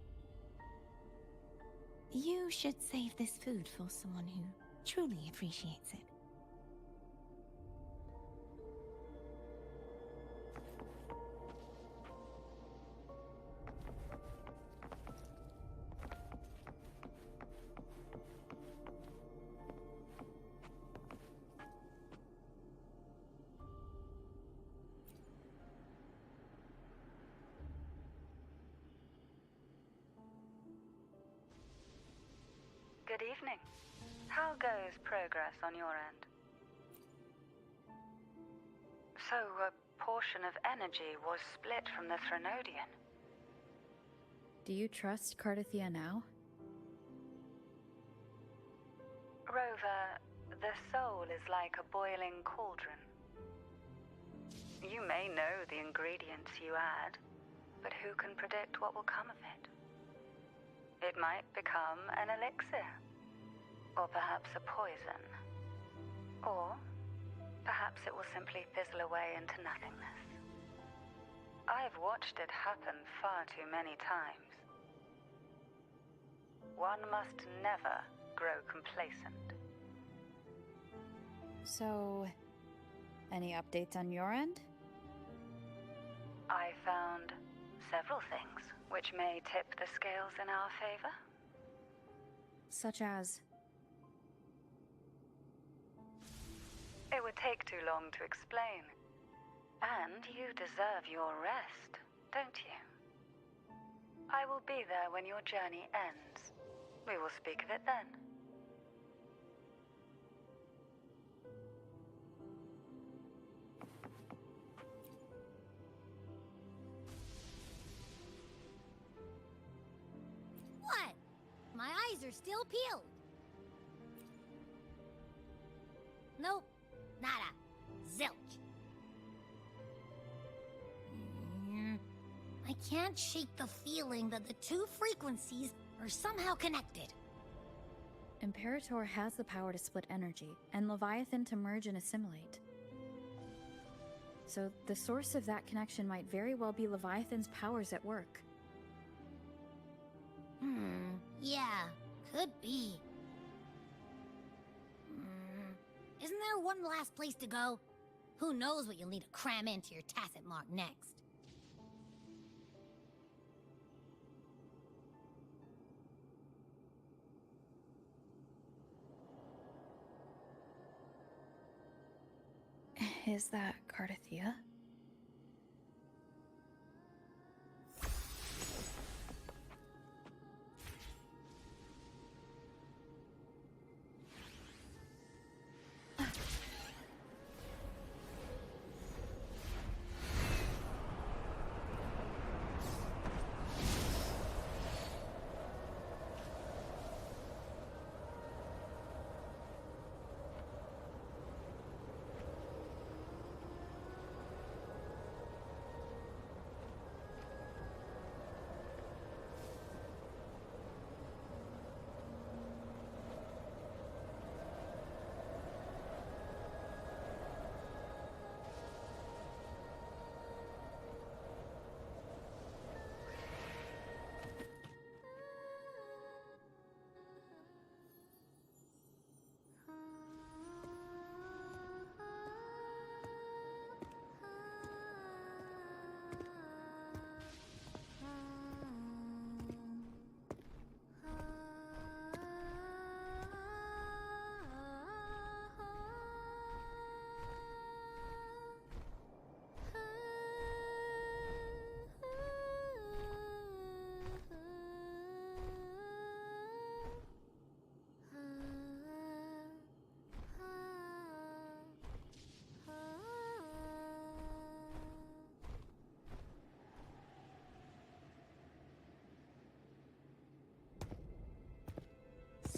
You should save this food for someone who truly appreciates it.
Good evening. How goes progress on your end? So, a portion of energy was split from the Threnodian.
Do you trust Cartethyia now?
Rover, the soul is like a boiling cauldron. You may know the ingredients you add, but who can predict what will come of it? It might become an elixir, or perhaps a poison, or perhaps it will simply fizzle away into nothingness. I've watched it happen far too many times. One must never grow complacent.
So, any updates on your end?
I found several things which may tip the scales in our favor.
Such as?
It would take too long to explain. And you deserve your rest, don't you? I will be there when your journey ends. We will speak of it then.
What? My eyes are still peeled. Nope, not can't shake the feeling that the two frequencies are somehow connected.
Imperator has the power to split energy, and Leviathan to merge and assimilate. So the source of that connection might very well be Leviathan's powers at work.
Yeah, could be. Isn't there one last place to go? Who knows what you'll need to cram into your tacit mark next?
Is that Cartethyia?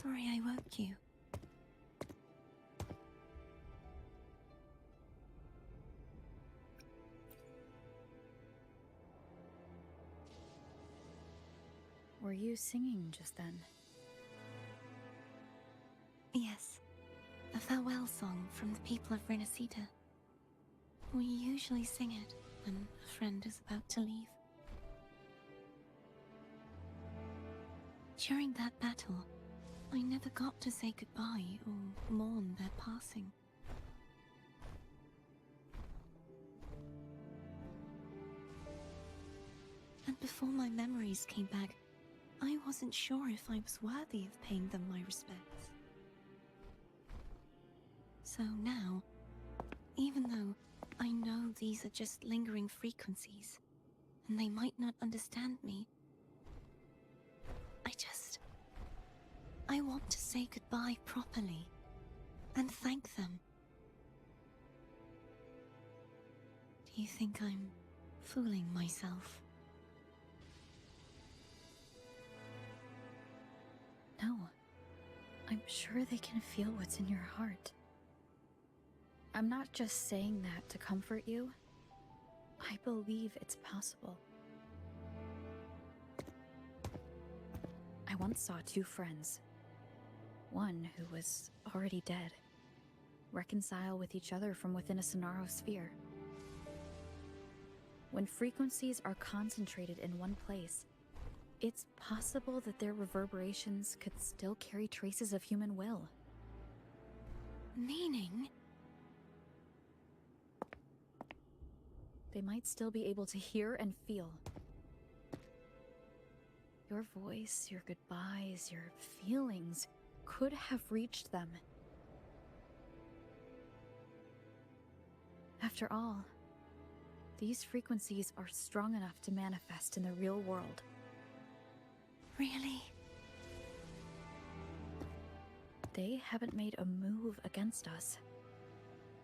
Sorry I woke you.
Were you singing just then?
Yes. A farewell song from the people of Renacita. We usually sing it when a friend is about to leave. During that battle, I never got to say goodbye or mourn their passing. And before my memories came back, I wasn't sure if I was worthy of paying them my respects. So now, even though I know these are just lingering frequencies, and they might not understand me, I want to say goodbye properly, and thank them. Do you think I'm fooling myself?
No. I'm sure they can feel what's in your heart. I'm not just saying that to comfort you. I believe it's possible. I once saw two friends. One who was already dead, reconcile with each other from within a Sonaro sphere. When frequencies are concentrated in one place, it's possible that their reverberations could still carry traces of human will.
Meaning?
They might still be able to hear and feel. Your voice, your goodbyes, your feelings could have reached them. After all, these frequencies are strong enough to manifest in the real world.
Really?
They haven't made a move against us.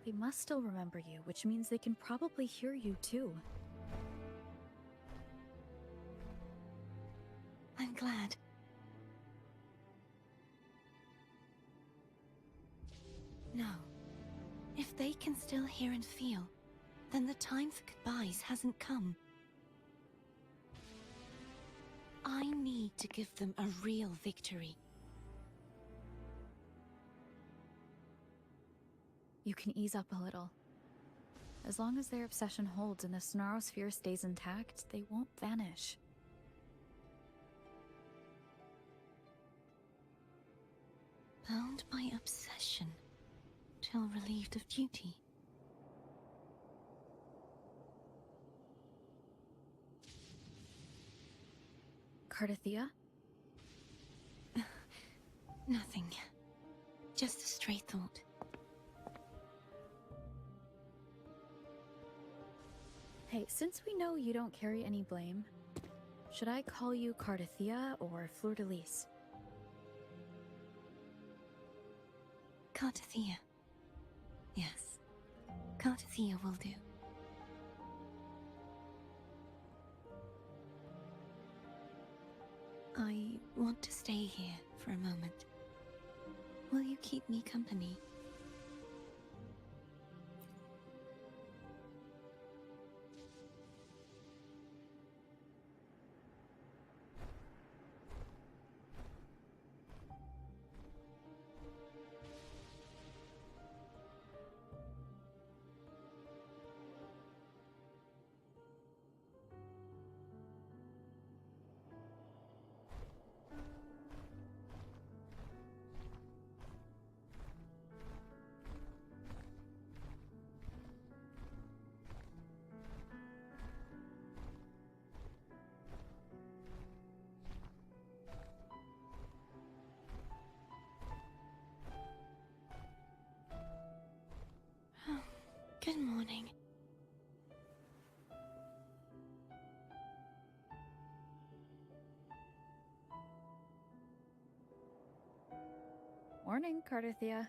They must still remember you, which means they can probably hear you too.
I'm glad. No. If they can still hear and feel, then the time for goodbyes hasn't come. I need to give them a real victory.
You can ease up a little. As long as their obsession holds and the Sonorosphere stays intact, they won't vanish.
Bound by obsession, till relieved of duty.
Cartethyia?
Nothing. Just a stray thought.
Hey, since we know you don't carry any blame, should I call you Cartethyia or Fleur-de-Lis?
Cartethyia. Yes. Cartethyia will do. I want to stay here for a moment. Will you keep me company? Good morning.
Morning, Cartethyia.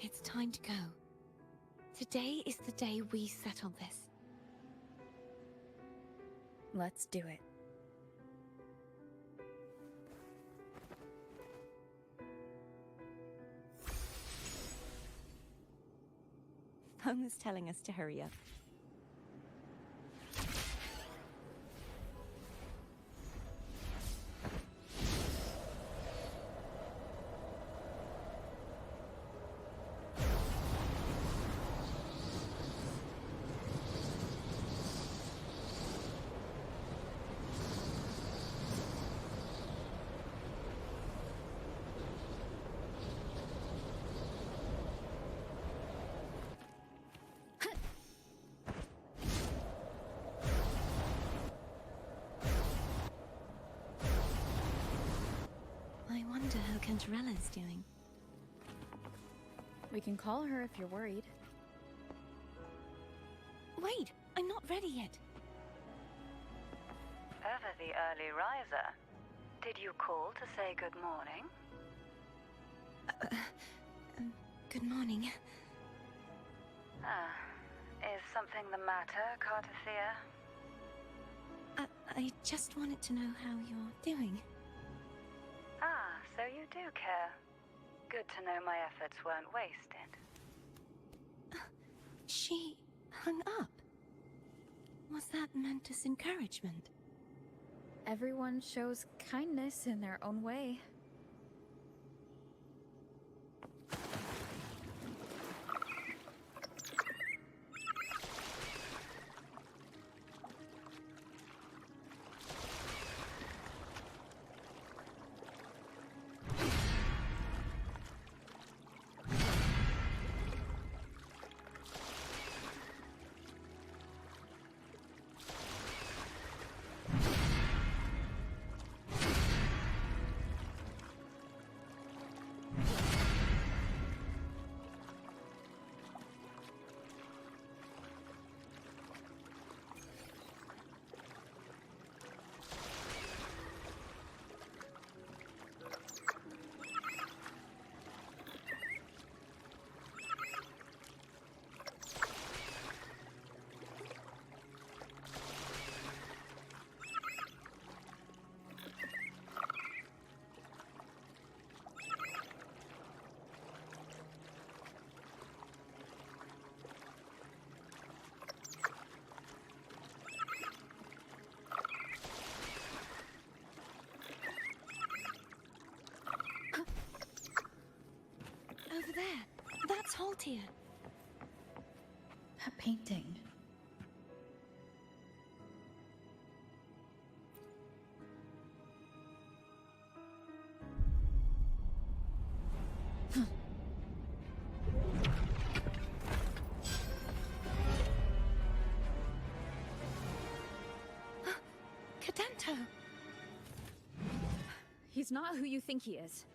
It's time to go. Today is the day we settle this.
Let's do it.
Home is telling us to hurry up. I wonder how Cantarella's doing.
We can call her if you're worried.
Wait, I'm not ready yet.
Ever the early riser. Did you call to say good morning?
Good morning.
Is something the matter, Cartethyia?
I just wanted to know how you're doing.
So you do care. Good to know my efforts weren't wasted.
She hung up. Was that meant as encouragement?
Everyone shows kindness in their own way.
told here.
That painting.
Cadento!
He's not who you think he is.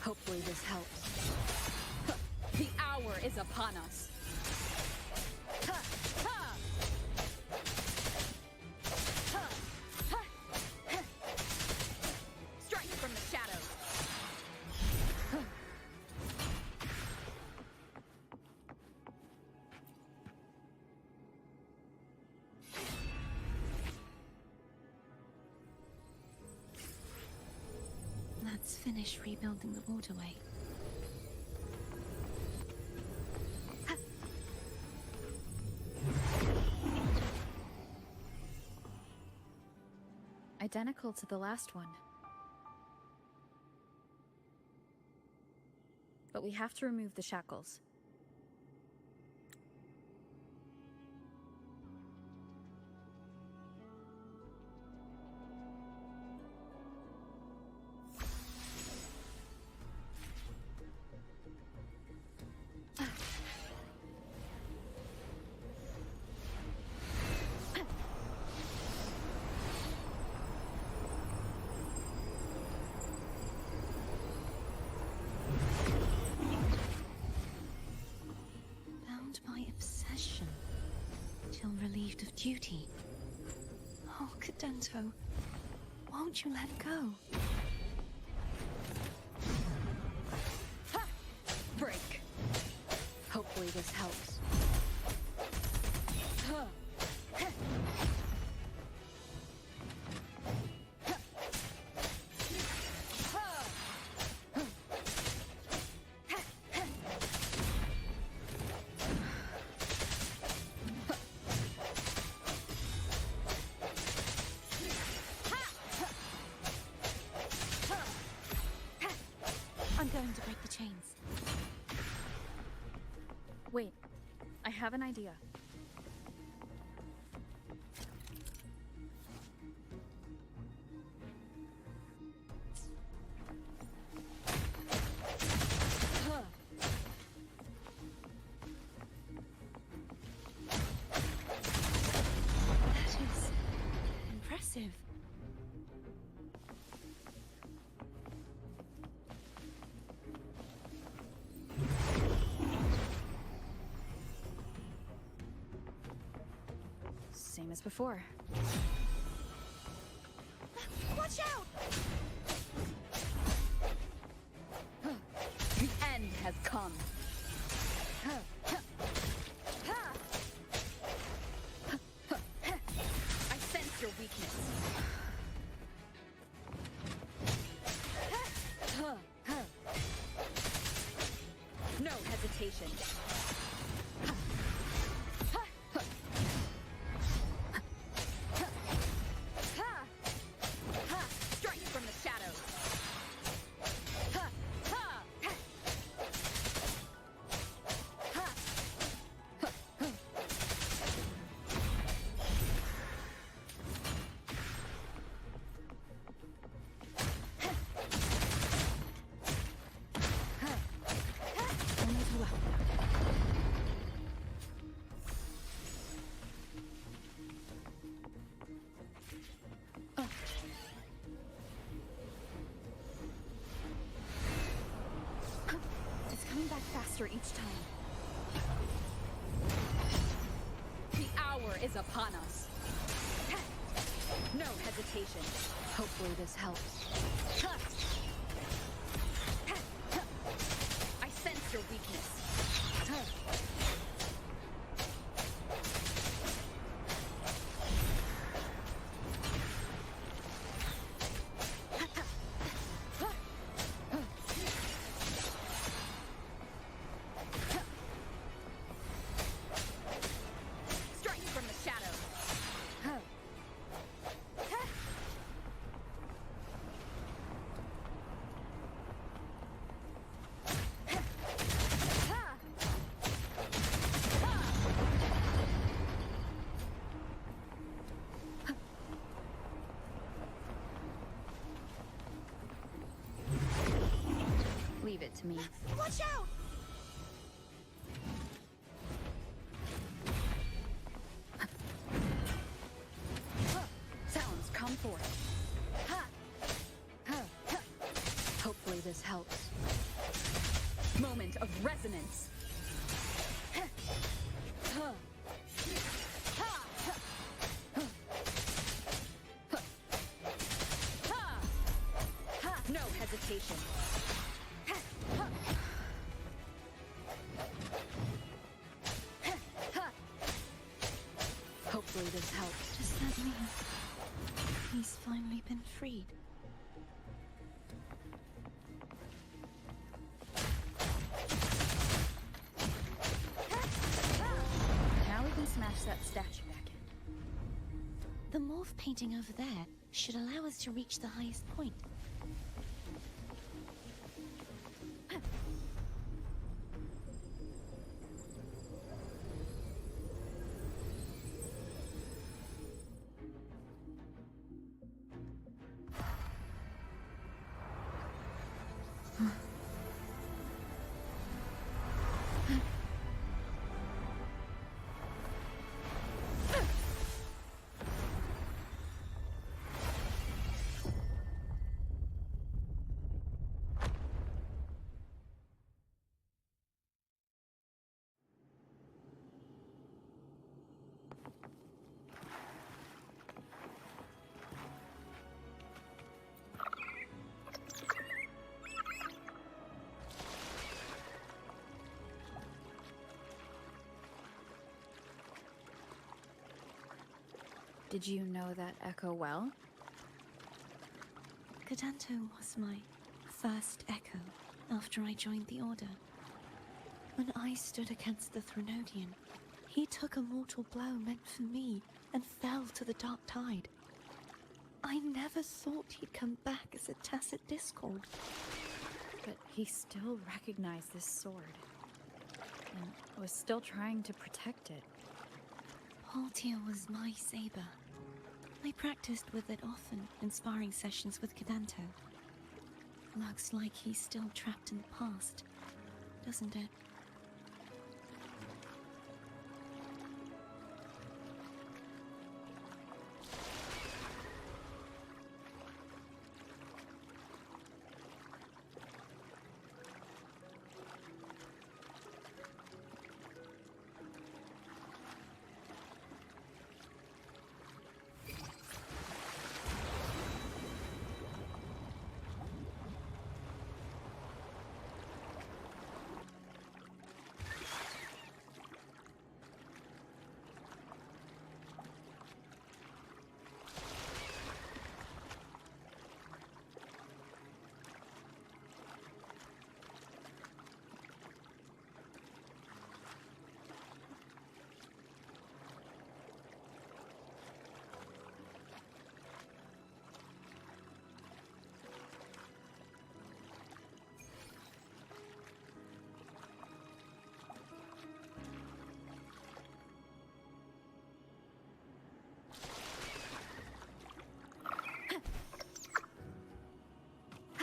Hopefully this helps. The hour is upon us. Strike from the shadows.
Let's finish rebuilding the waterway.
Identical to the last one. But we have to remove the shackles.
Bound by obsession, till relieved of duty. Oh, Cadento, won't you let go?
Break. Hopefully this helps.
I'm going to break the chains.
Wait, I have an idea.
That is impressive.
Same as before.
Watch out!
The end has come. I sense your weakness. No hesitation. Strike from the shadows. Only to left. It's coming back faster each time. The hour is upon us. No hesitation. Hopefully this helps. I sense your weakness. Strike from the shadows. to me.
Watch out!
Sounds, come forth. Hopefully this helps. Moment of resonance. No hesitation. Hopefully this helps.
Does that mean he's finally been freed?
Now we can smash that statue back in.
The morph painting over there should allow us to reach the highest point.
Did you know that echo well?
Cadanto was my first echo after I joined the Order. When I stood against the Threnodian, he took a mortal blow meant for me and fell to the Dark Tide. I never thought he'd come back as a tacit discord.
But he still recognized this sword, and was still trying to protect it.
Haltia was my saber. I practiced with it often in sparring sessions with Cadanto. Looks like he's still trapped in the past, doesn't it?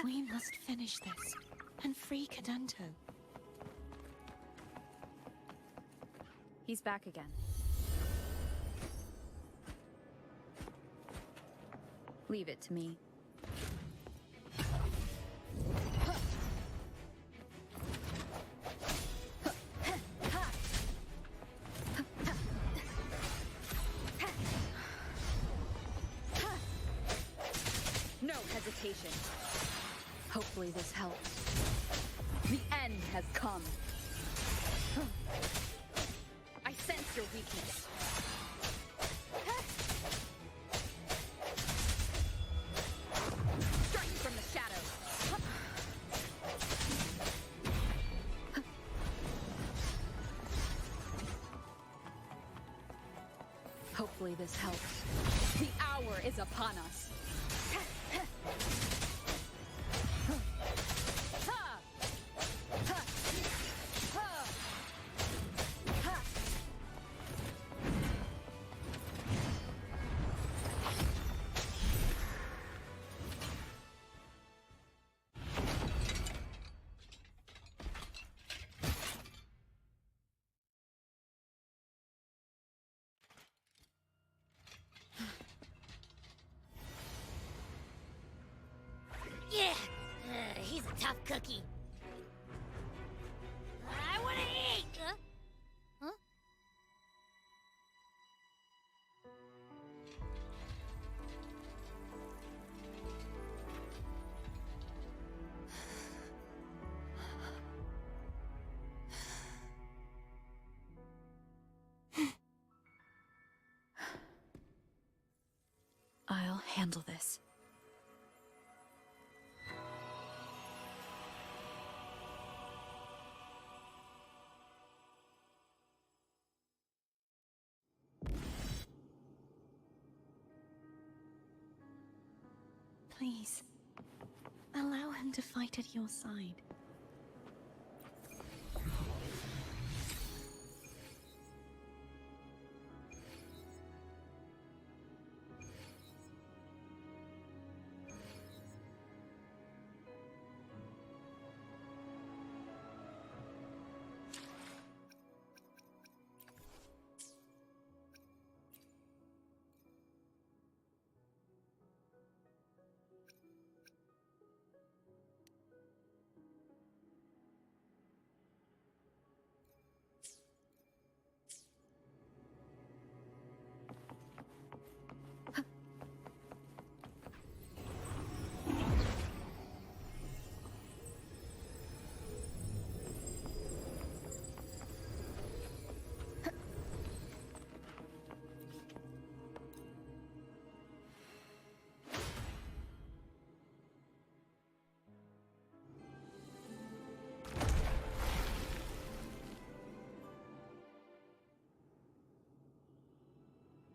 We must finish this and free Cadanto.
He's back again. Leave it to me. No hesitation. Hopefully this helps. The end has come. I sense your weakness. Strike from the shadows. Hopefully this helps. The hour is upon us.
Yeah, he's a tough cookie. I want to eat! Huh?
I'll handle this.
Please, allow him to fight at your side.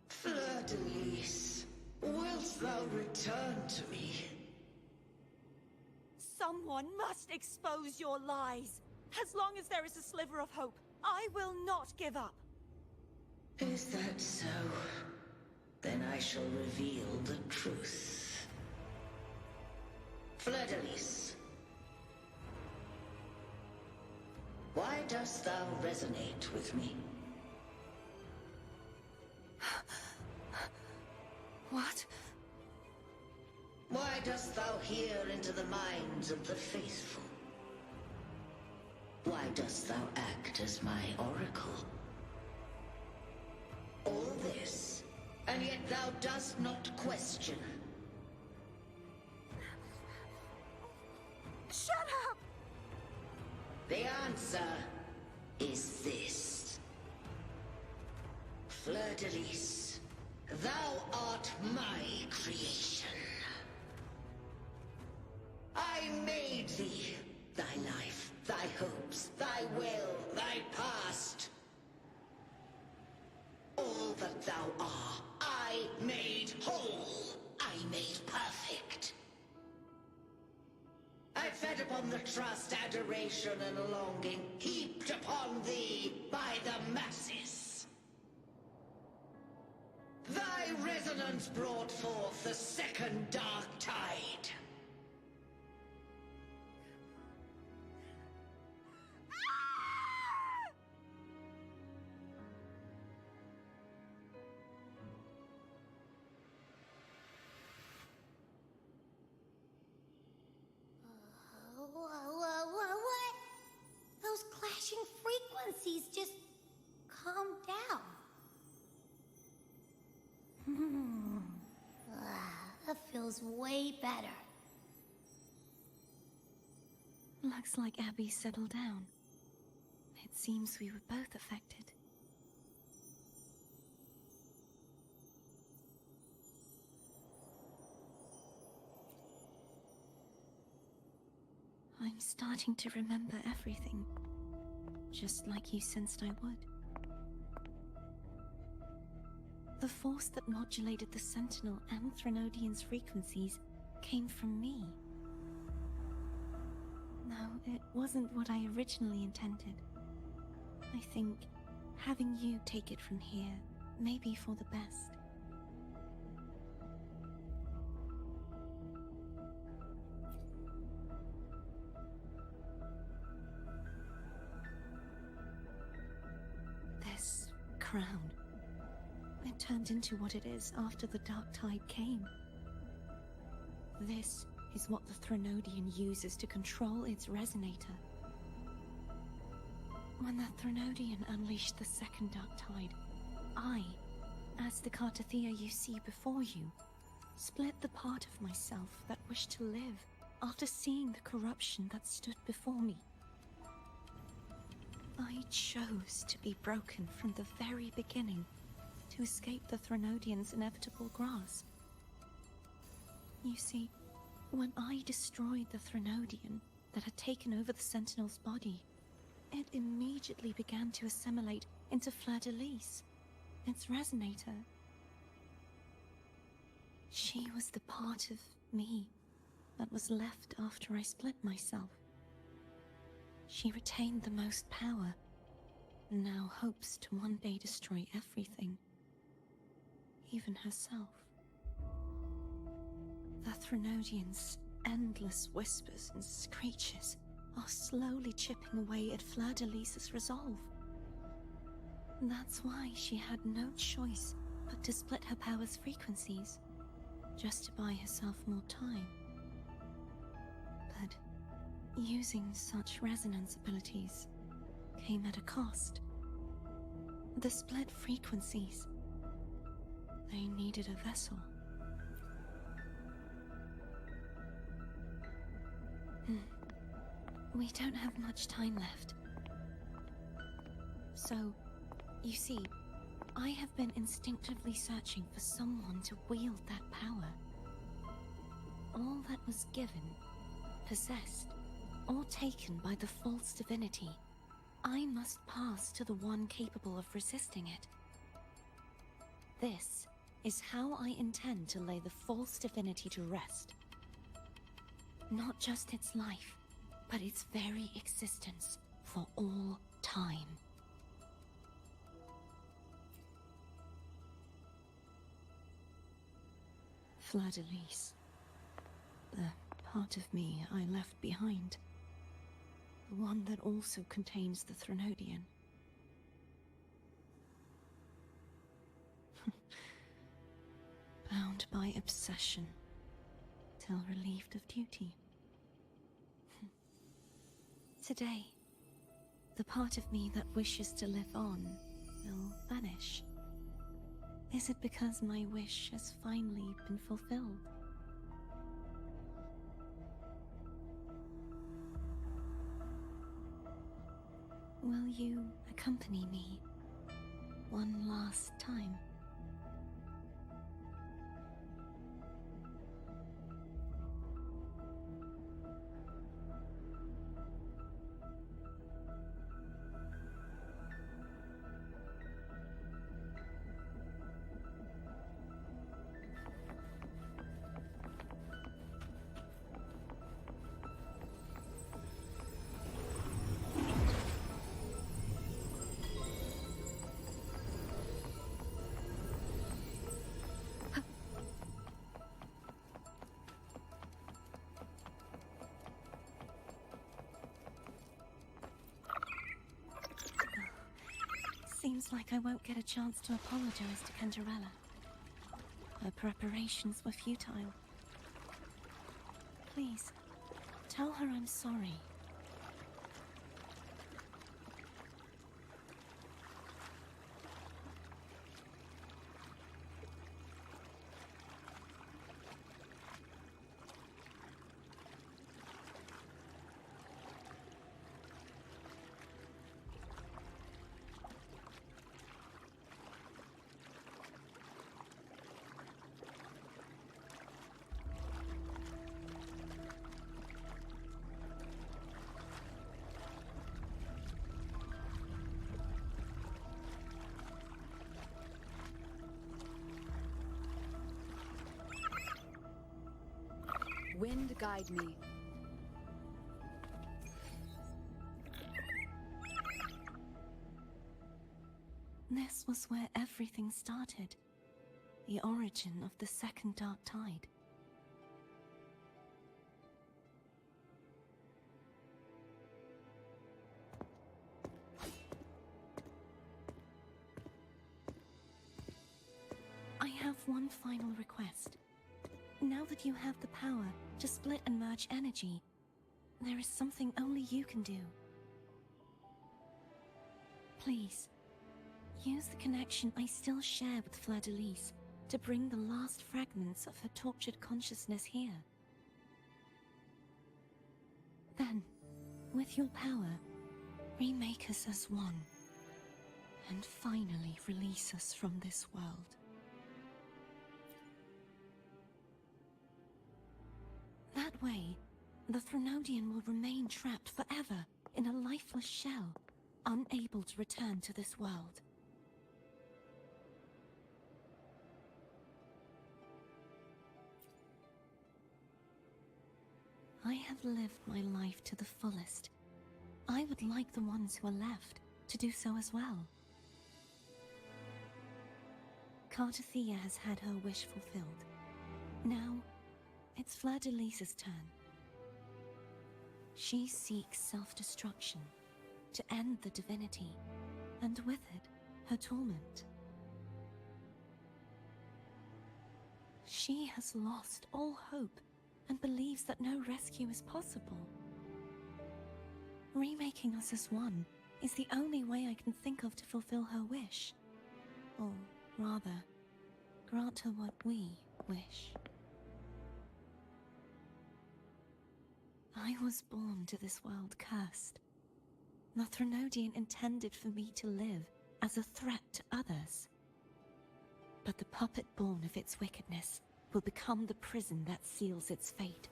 Fleur-de-Lis, wilt thou return to me?
Someone must expose your lies. As long as there is a sliver of hope, I will not give up.
Is that so? Then I shall reveal the truth. Fleur-de-Lis, why dost thou resonate with me?
What?
Why dost thou hear into the minds of the faithful? Why dost thou act as my oracle? All this, and yet thou dost not question.
Shut up!
The answer is this. Fleur-de-Lis, thou art my creation. I made thee, thy life, thy hopes, thy will, thy past. All that thou art, I made whole. I made perfect. I fed upon the trust, adoration, and longing heaped upon thee by the masses. Thy resonance brought forth the second dark tide.
What? Those clashing frequencies just calm down. That feels way better.
Looks like Abby settled down. It seems we were both affected. I'm starting to remember everything, just like you sensed I would. The force that modulated the Sentinel and Threnodian's frequencies came from me. No, it wasn't what I originally intended. I think having you take it from here may be for the best. This crown, it turned into what it is after the Dark Tide came. This is what the Threnodian uses to control its resonator. When the Threnodian unleashed the second Dark Tide, I, as the Cartethyia you see before you, split the part of myself that wished to live after seeing the corruption that stood before me. I chose to be broken from the very beginning to escape the Threnodian's inevitable grasp. You see, when I destroyed the Threnodian that had taken over the Sentinel's body, it immediately began to assimilate into Fleur-de-Lis, its resonator. She was the part of me that was left after I split myself. She retained the most power, and now hopes to one day destroy everything, even herself. The Threnodian's endless whispers and screeches are slowly chipping away at Fleur-de-Lis's resolve. That's why she had no choice but to split her power's frequencies, just to buy herself more time. But using such resonance abilities came at a cost. The split frequencies, they needed a vessel. We don't have much time left. So, you see, I have been instinctively searching for someone to wield that power. All that was given, possessed, or taken by the false divinity, I must pass to the one capable of resisting it. This is how I intend to lay the false divinity to rest. Not just its life, but its very existence for all time. Fleur-de-Lis, the part of me I left behind, the one that also contains the Threnodian. Bound by obsession, till relieved of duty. Today, the part of me that wishes to live on will vanish. Is it because my wish has finally been fulfilled? Will you accompany me one last time? Seems like I won't get a chance to apologize to Cantarella. Her preparations were futile. Please, tell her I'm sorry.
Wind guide me.
This was where everything started. The origin of the second Dark Tide. I have one final request. Now that you have the power to split and merge energy, there is something only you can do. Please, use the connection I still share with Fleur-de-Lis to bring the last fragments of her tortured consciousness here. Then, with your power, remake us as one, and finally release us from this world. That way, the Threnodian will remain trapped forever in a lifeless shell, unable to return to this world. I have lived my life to the fullest. I would like the ones who are left to do so as well. Cartethyia has had her wish fulfilled. Now, it's Fleur-de-Lis's turn. She seeks self-destruction to end the divinity, and with it, her torment. She has lost all hope and believes that no rescue is possible. Remaking us as one is the only way I can think of to fulfill her wish. Or rather, grant her what we wish. I was born to this world cursed. The Threnodian intended for me to live as a threat to others. But the puppet born of its wickedness will become the prison that seals its fate.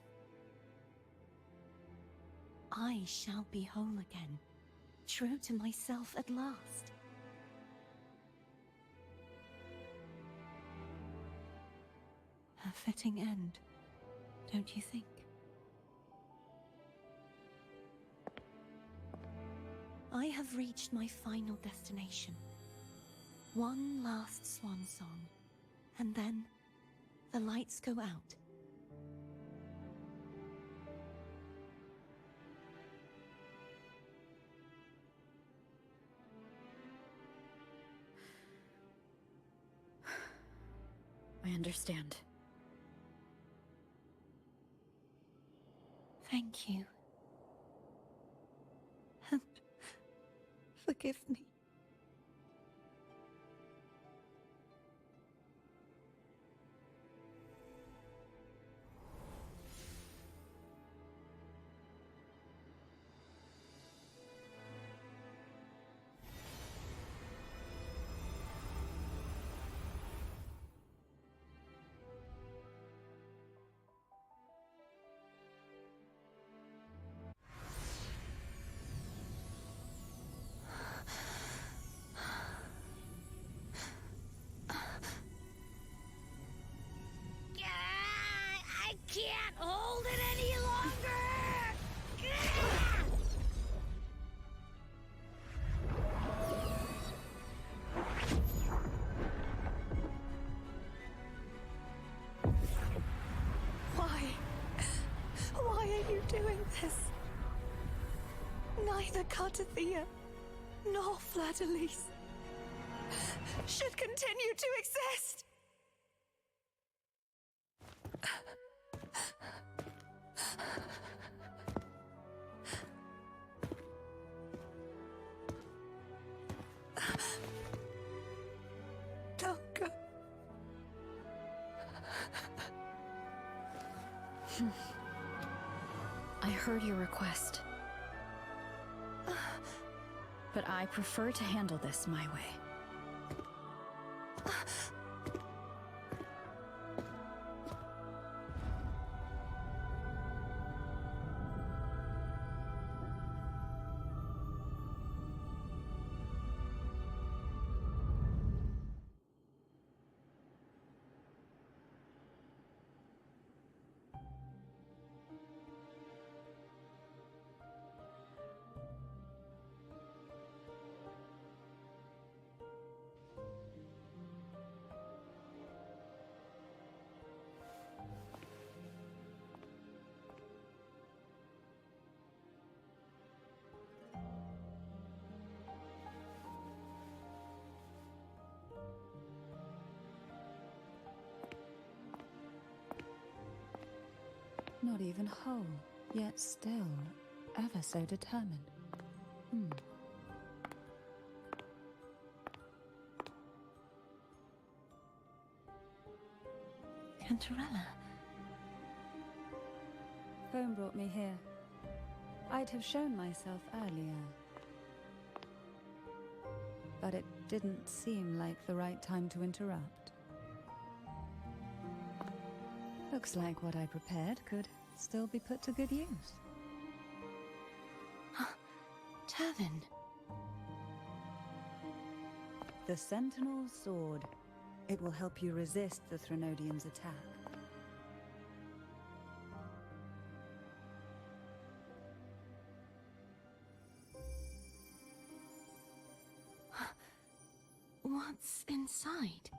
I shall be whole again, true to myself at last. A fitting end, don't you think? I have reached my final destination. One last swan song, and then the lights go out.
I understand.
Thank you. And forgive me.
I can't hold it any longer!
Why are you doing this? Neither Cartethyia nor Fleur-de-Lis should continue to exist! Don't go.
I heard your request. But I prefer to handle this my way.
Not even whole, yet still ever so determined.
Cantarella.
Phone brought me here. I'd have shown myself earlier. But it didn't seem like the right time to interrupt. Looks like what I prepared could still be put to good use.
Turvin.
The Sentinel's sword. It will help you resist the Threnodian's attack.
What's inside?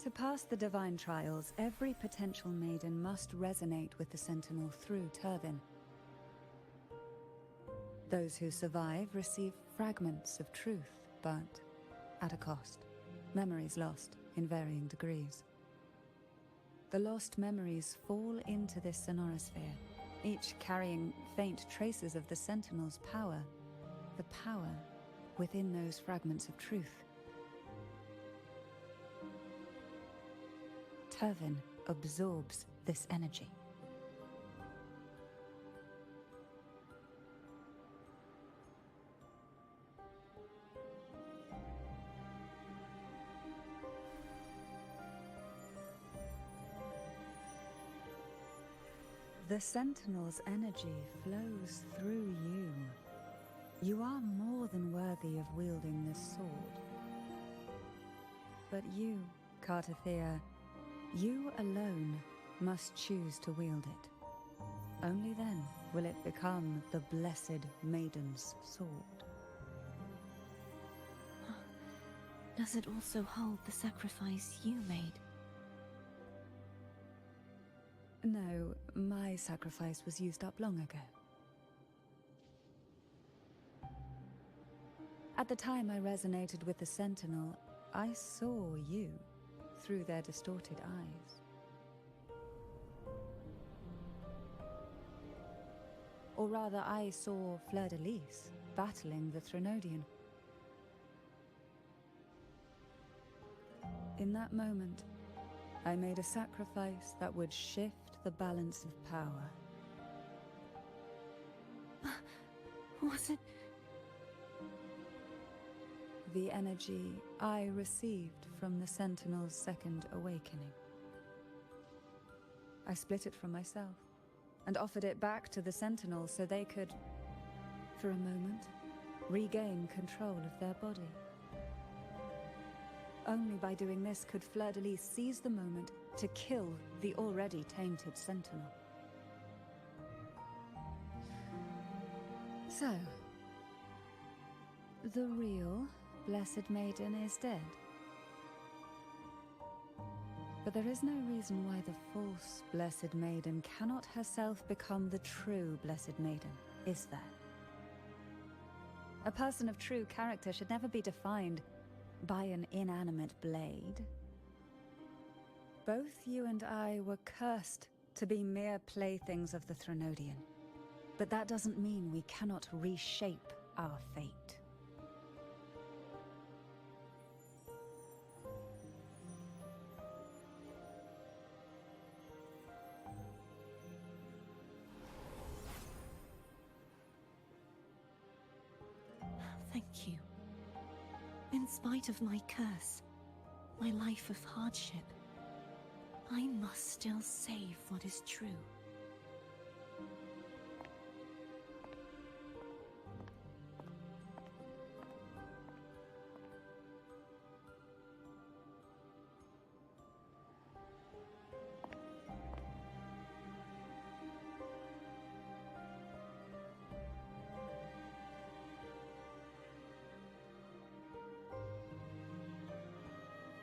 To pass the divine trials, every potential maiden must resonate with the Sentinel through Turvin. Those who survive receive fragments of truth, but at a cost. Memories lost in varying degrees. The lost memories fall into this sonorosphere, each carrying faint traces of the Sentinel's power, the power within those fragments of truth. Turvin absorbs this energy. The Sentinel's energy flows through you. You are more than worthy of wielding this sword. But you, Cartethyia, you alone must choose to wield it. Only then will it become the Blessed Maiden's sword.
Does it also hold the sacrifice you made?
No, my sacrifice was used up long ago. At the time I resonated with the Sentinel, I saw you through their distorted eyes. Or rather, I saw Fleur-de-Lis battling the Threnodian. In that moment, I made a sacrifice that would shift the balance of power.
Was it?
The energy I received from the Sentinel's second awakening. I split it from myself and offered it back to the Sentinel so they could, for a moment, regain control of their body. Only by doing this could Fleur-de-Lis seize the moment to kill the already tainted Sentinel. So, the real Blessed Maiden is dead. But there is no reason why the false Blessed Maiden cannot herself become the true Blessed Maiden, is there? A person of true character should never be defined by an inanimate blade. Both you and I were cursed to be mere playthings of the Threnodian. But that doesn't mean we cannot reshape our fate.
Thank you. In spite of my curse, my life of hardship, I must still save what is true.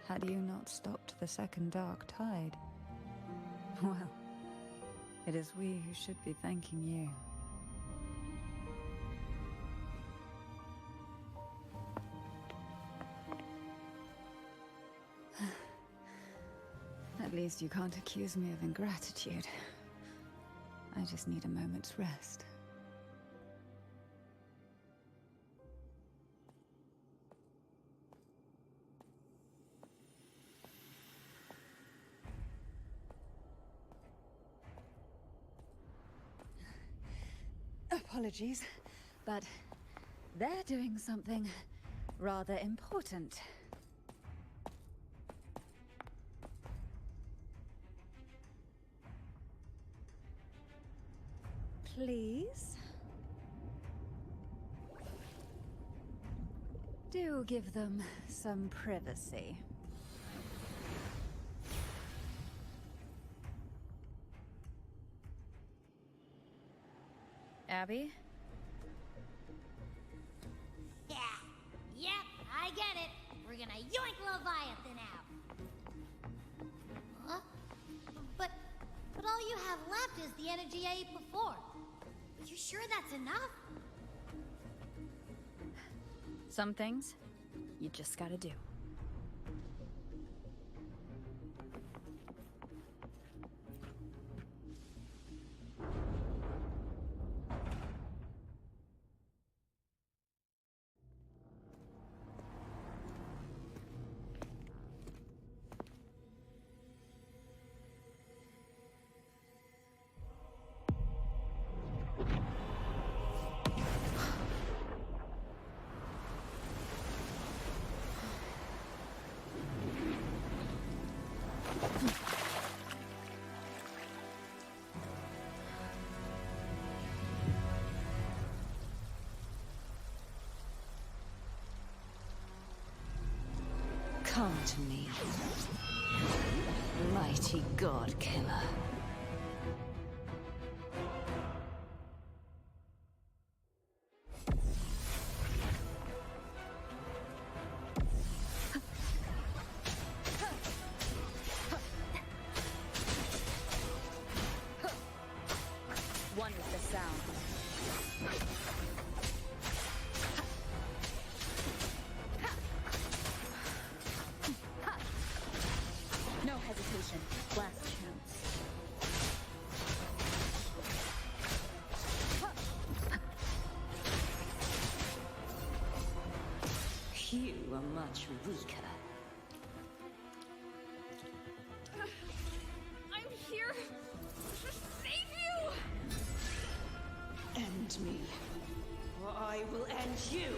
Had you not stopped the second dark tide? Well, it is we who should be thanking you. At least you can't accuse me of ingratitude. I just need a moment's rest. Apologies, but they're doing something rather important. Please? Do give them some privacy.
Abby?
Yeah. Yep, I get it. We're gonna yoink Leviathan out. Huh? But all you have left is the energy I ate before. Are you sure that's enough?
Some things, you just gotta do.
Come to me, mighty god killer.
One with the sound. No hesitation. Last chance.
You are much weaker.
I'm here to save you!
End me, or I will end you!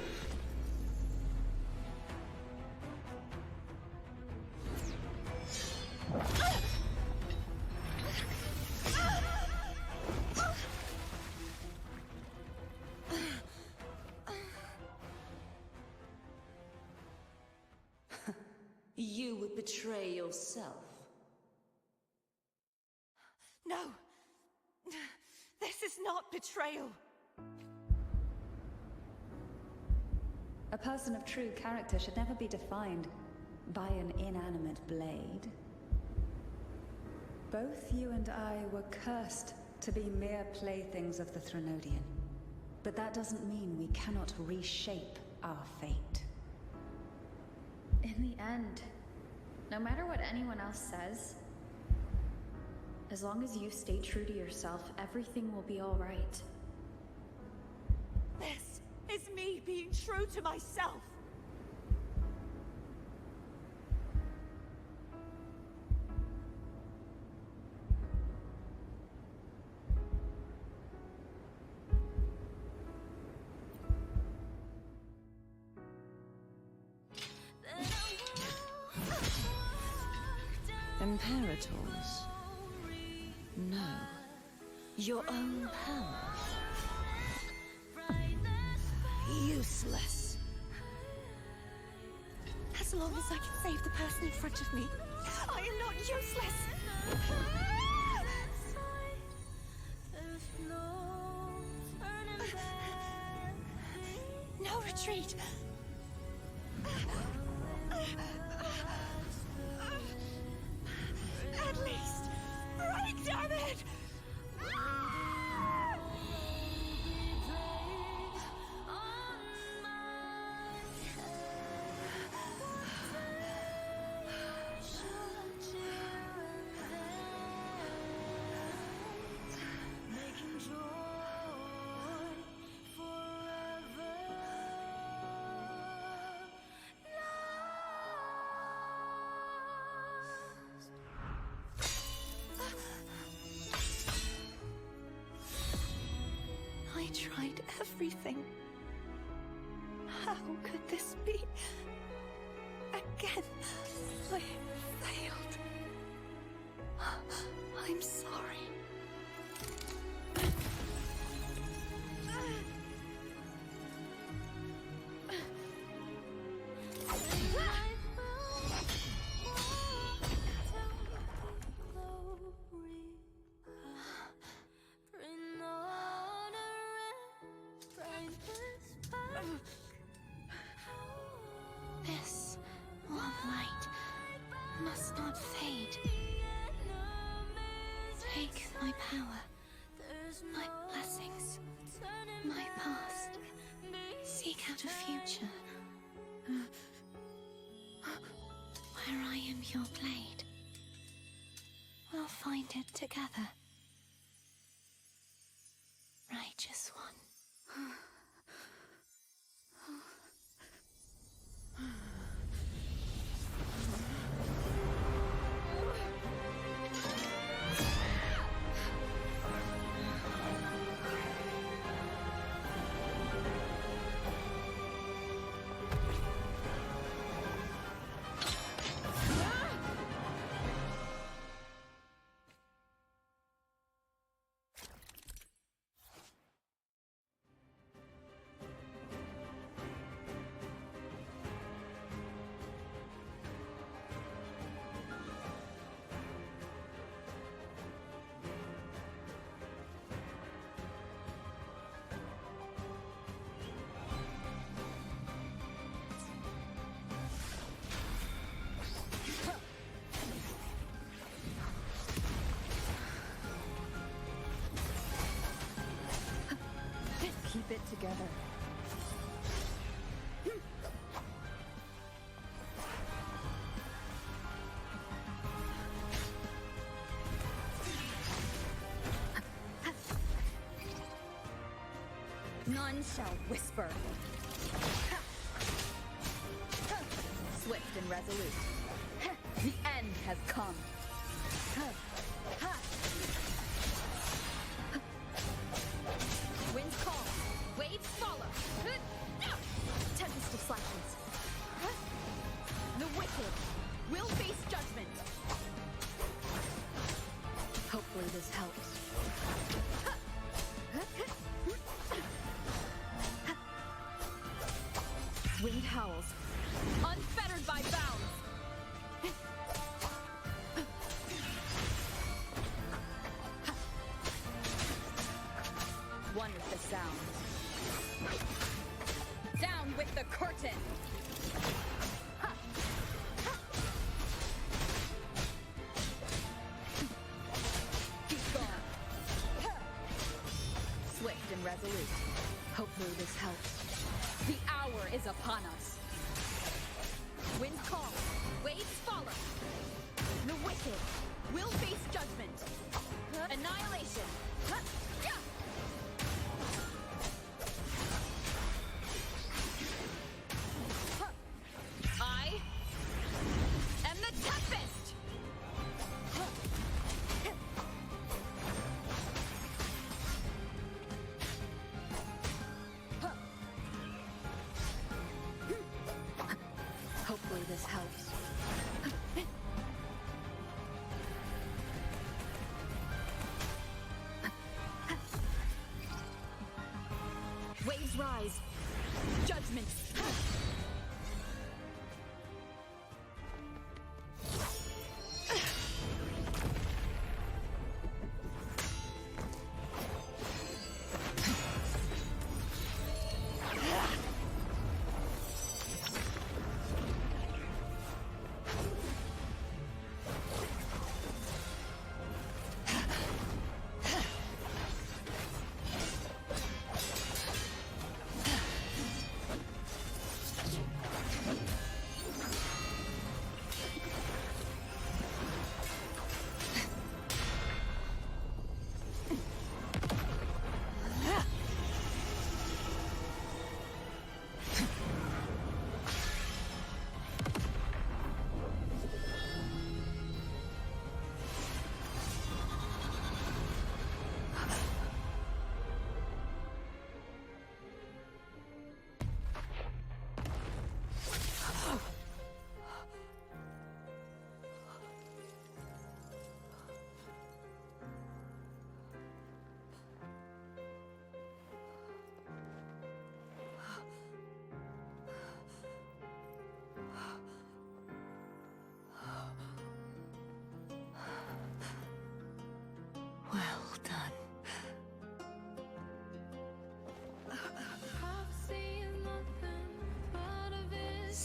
You would betray yourself.
No! This is not betrayal!
A person of true character should never be defined by an inanimate blade. Both you and I were cursed to be mere playthings of the Threnodian. But that doesn't mean we cannot reshape our fate.
In the end, no matter what anyone else says, as long as you stay true to yourself, everything will be all right.
This is me being true to myself!
Imperators? No. Your own power? Useless.
As long as I can save the person in front of me, I am not useless! No retreat! At least, break, damn it!
everything. How could this be? Again, I failed. I'm sorry. This warm light must not fade. Take my power, my blessings, my past. Seek out a future where I am your blade. We'll find it together. Righteous one.
Keep it together. None shall whisper. Swift and resolute. The end has come. Winds call. Waves follow. Tempest of slashes. The wicked will face judgment. Hopefully this helps. Wind howls, unfettered by bounds. One with the sound. Down with the curtain! He's gone. Swift and resolute. Hopefully this helps. The hour is upon us. Winds call. Waves follow. The wicked will face judgment. Annihilation. I am the Tempest! Hopefully this helps. Waves rise. Judgment.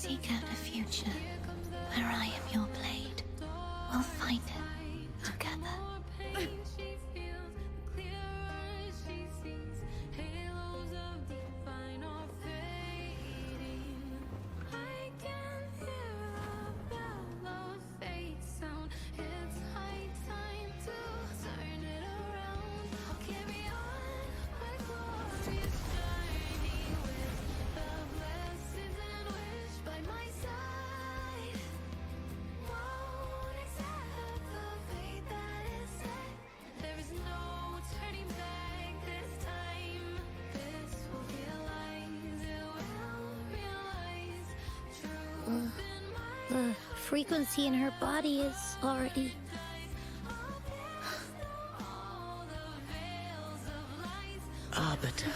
Seek out a future where I am your blade. We'll find it together.
The frequency in her body is already...
Arbiter,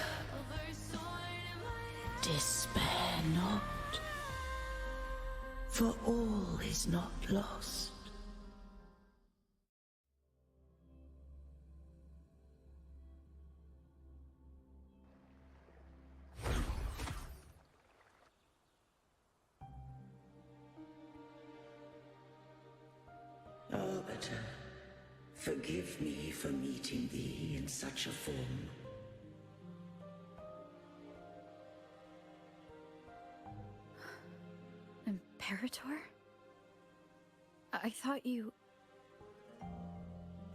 despair not, for all is not lost. Arbiter, forgive me for meeting thee in such a form.
Imperator? I thought you...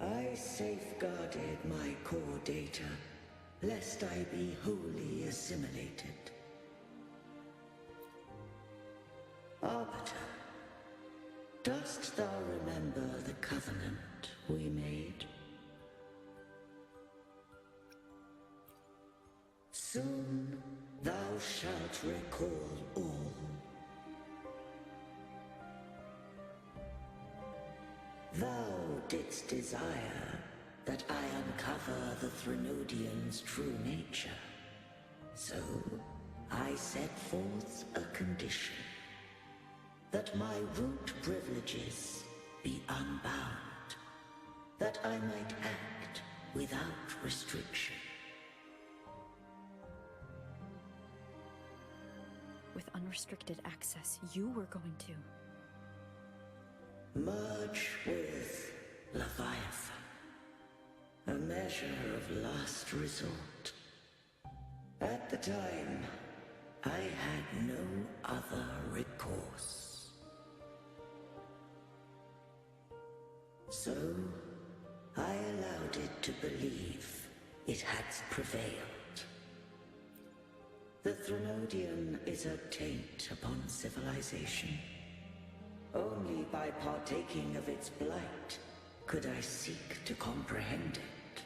I safeguarded my core data, lest I be wholly assimilated. Arbiter, dost thou remember the covenant we made? Soon thou shalt recall all. Thou didst desire that I uncover the Threnodian's true nature. So, I set forth a condition. That my root privileges be unbound. That I might act without restriction.
With unrestricted access, you were going to...
Merge with Leviathan. A measure of last resort. At the time, I had no other recourse. So, I allowed it to believe it had prevailed. The Threnodian is a taint upon civilization. Only by partaking of its blight could I seek to comprehend it.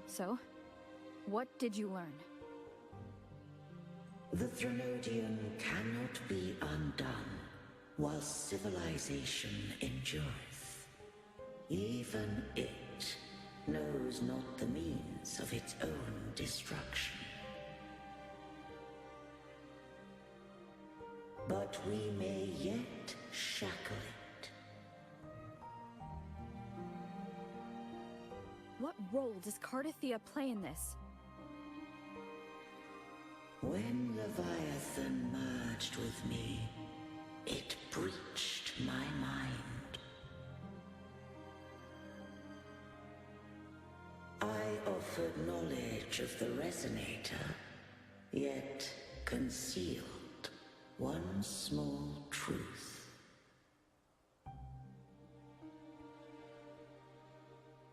So, what did you learn?
The Threnodian cannot be undone while civilization endureth. Even it knows not the means of its own destruction. But we may yet shackle it.
What role does Cartethyia play in this?
When Leviathan merged with me, it breached my mind. I offered knowledge of the Resonator, yet concealed one small truth.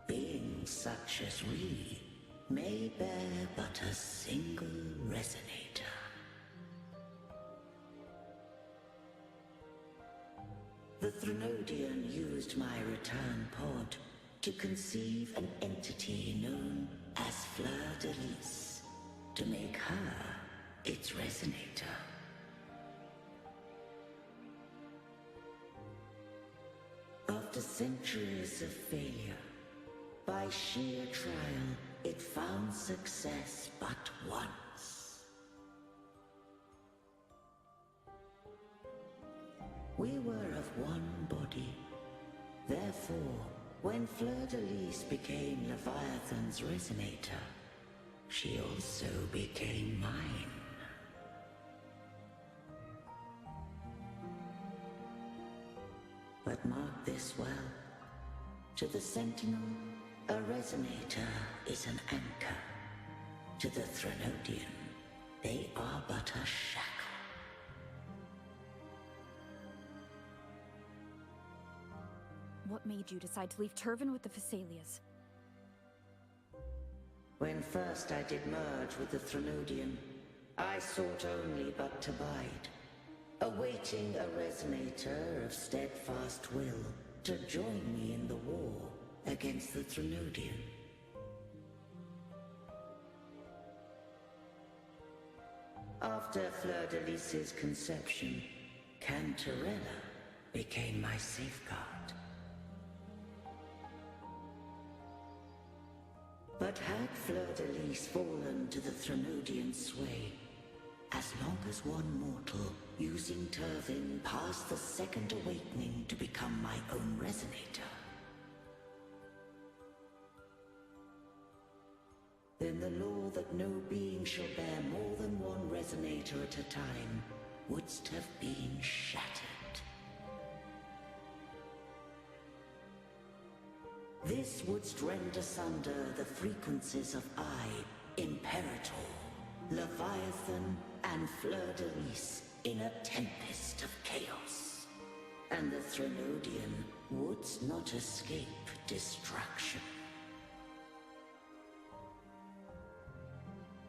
Beings such as we may bear but a single Resonator. The Threnodian used my return pod to conceive an entity known as Fleur-de-Lis, to make her its Resonator. After centuries of failure, by sheer trial, it found success but once. We were of one body. Therefore, when Fleur-de-Lis became Leviathan's Resonator, she also became mine. But mark this well. To the Sentinel, a resonator is an anchor. To the Threnodian, they are but a shackle.
What made you decide to leave Turvan with the Phasalias?
When first I did merge with the Threnodian, I sought only but to bide, awaiting a resonator of steadfast will to join me in the war against the Threnodian. After Fleur-de-Lis's conception, Cantarella became my safeguard. But had Fleur-de-Lis fallen to the Threnodian sway, as long as one mortal using Turvin passed the second awakening to become my own resonator, then the law that no being shall bear more than one resonator at a time wouldst have been shattered. This wouldst rend asunder the frequencies of I, Imperator, Leviathan, and Fleur-de-Lis in a tempest of chaos. And the Threnodian wouldst not escape destruction.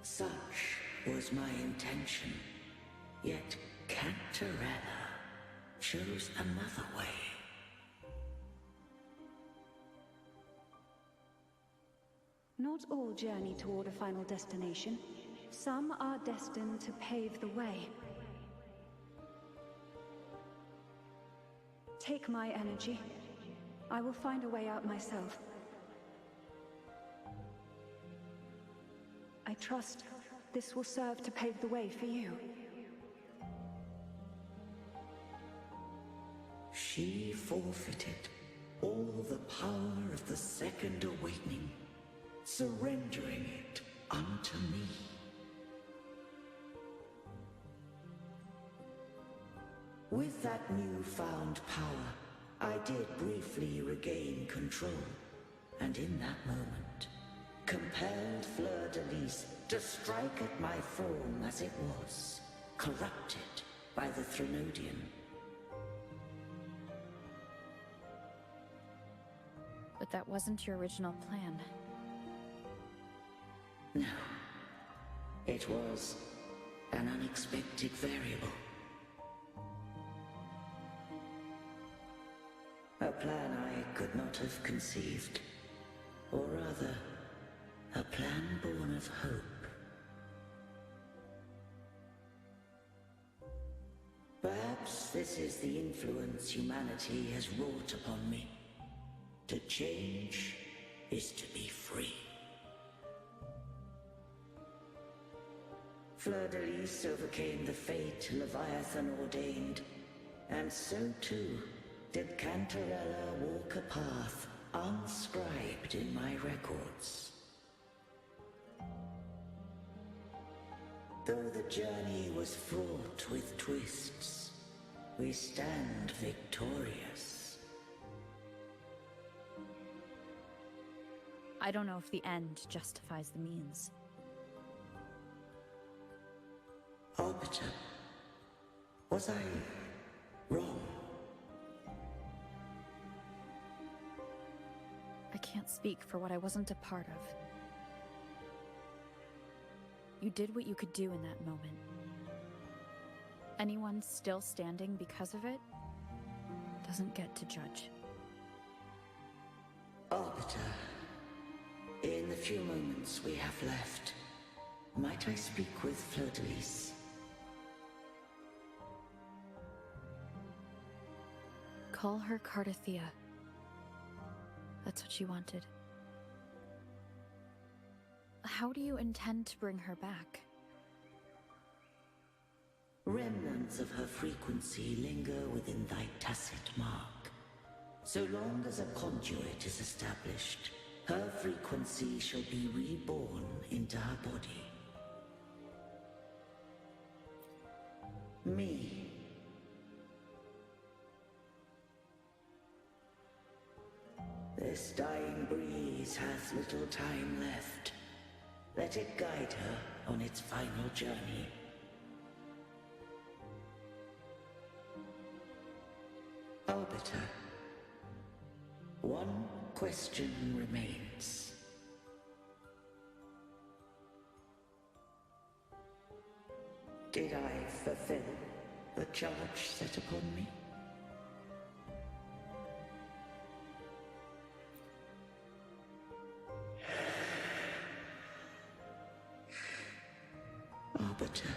Such was my intention, yet Cantarella chose another way.
Not all journey toward a final destination. Some are destined to pave the way. Take my energy. I will find a way out myself. I trust this will serve to pave the way for you.
She forfeited all the power of the second awakening, surrendering it unto me. With that newfound power, I did briefly regain control, and in that moment, compelled Fleur-de-Lis to strike at my form as it was, corrupted by the Threnodian.
But that wasn't your original plan.
No. It was an unexpected variable. A plan I could not have conceived. Or rather, a plan born of hope. Perhaps this is the influence humanity has wrought upon me. To change is to be free. Fleur-de-Lis overcame the fate Leviathan ordained, and so too did Cantarella walk a path unscribed in my records. Though the journey was fraught with twists, we stand victorious.
I don't know if the end justifies the means.
Arbiter, was I wrong?
I can't speak for what I wasn't a part of. You did what you could do in that moment. Anyone still standing because of it doesn't get to judge.
Arbiter, in the few moments we have left, might I speak with Fleur-de-Lis?
Call her Cartethyia. That's what she wanted. How do you intend to bring her back?
Remnants of her frequency linger within thy tacit mark. So long as a conduit is established, her frequency shall be reborn into her body. Me. This dying breeze has little time left. Let it guide her on its final journey. Arbiter, one question remains. Did I fulfill the charge set upon me? Arbiter,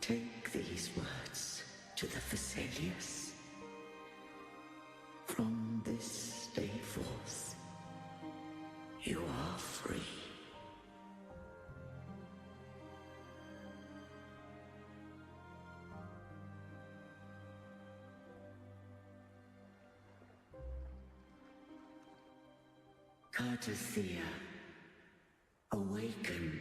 take these words to the Thessalius. From this day forth, you are free. Cartethyia, awaken.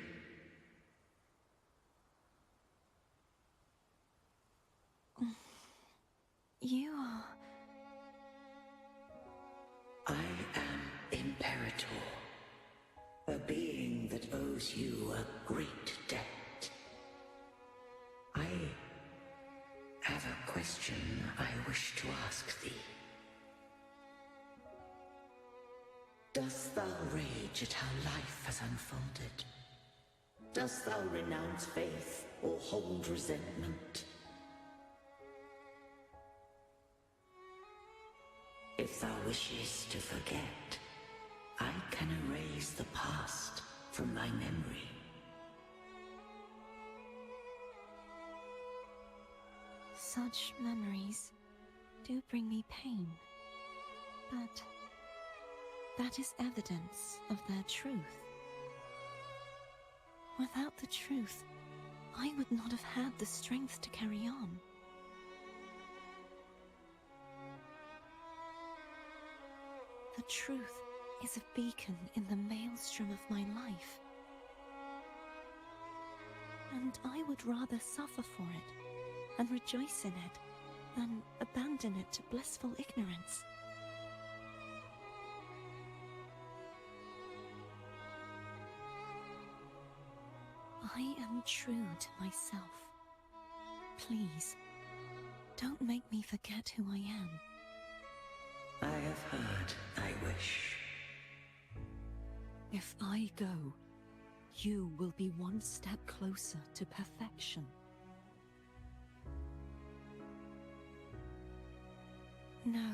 You are...
I am Imperator, a being that owes you a great debt. I have a question I wish to ask thee. Dost thou rage at how life has unfolded? Dost thou renounce faith or hold resentment? If thou wishes to forget, I can erase the past from thy memory.
Such memories do bring me pain, but that is evidence of their truth. Without the truth, I would not have had the strength to carry on. The truth is a beacon in the maelstrom of my life. And I would rather suffer for it and rejoice in it than abandon it to blissful ignorance. I am true to myself. Please, don't make me forget who I am.
I have heard thy wish.
If I go, you will be one step closer to perfection.
No.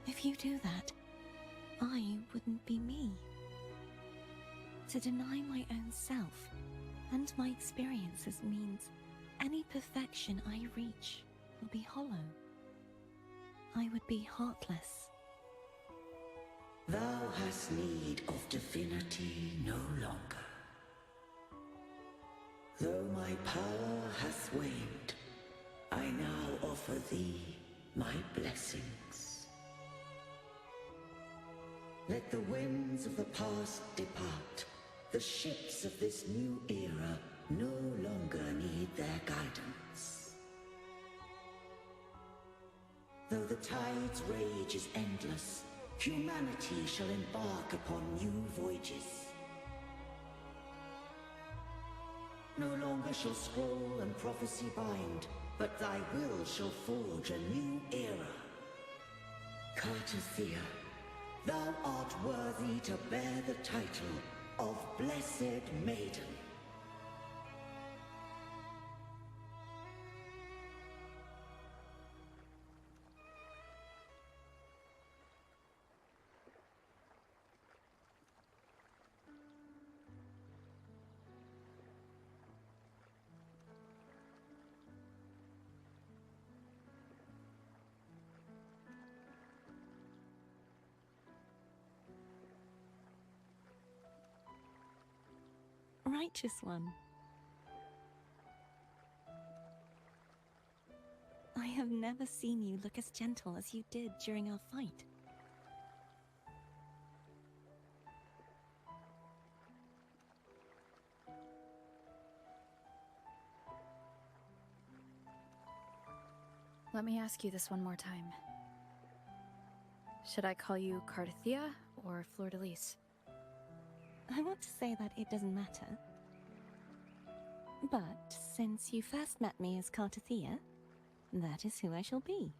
If you do that, I wouldn't be me. To deny my own self and my experiences means any perfection I reach will be hollow. I would be heartless.
Thou hast need of divinity no longer. Though my power hath waned, I now offer thee my blessings. Let the winds of the past depart. The ships of this new era no longer need their guidance. Though the tide's rage is endless, humanity shall embark upon new voyages. No longer shall scroll and prophecy bind, but thy will shall forge a new era. Cartethyia, thou art worthy to bear the title of Blessed Maiden.
Righteous one. I have never seen you look as gentle as you did during our fight.
Let me ask you this one more time. Should I call you Cartethyia or Fleur-de-Lis?
I want to say that it doesn't matter. But since you first met me as Cartethyia, that is who I shall be.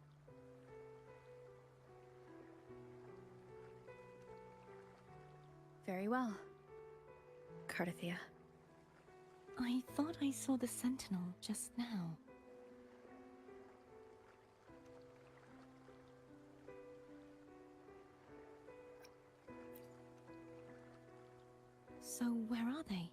Very well. Cartethyia.
I thought I saw the sentinel just now. So where are they?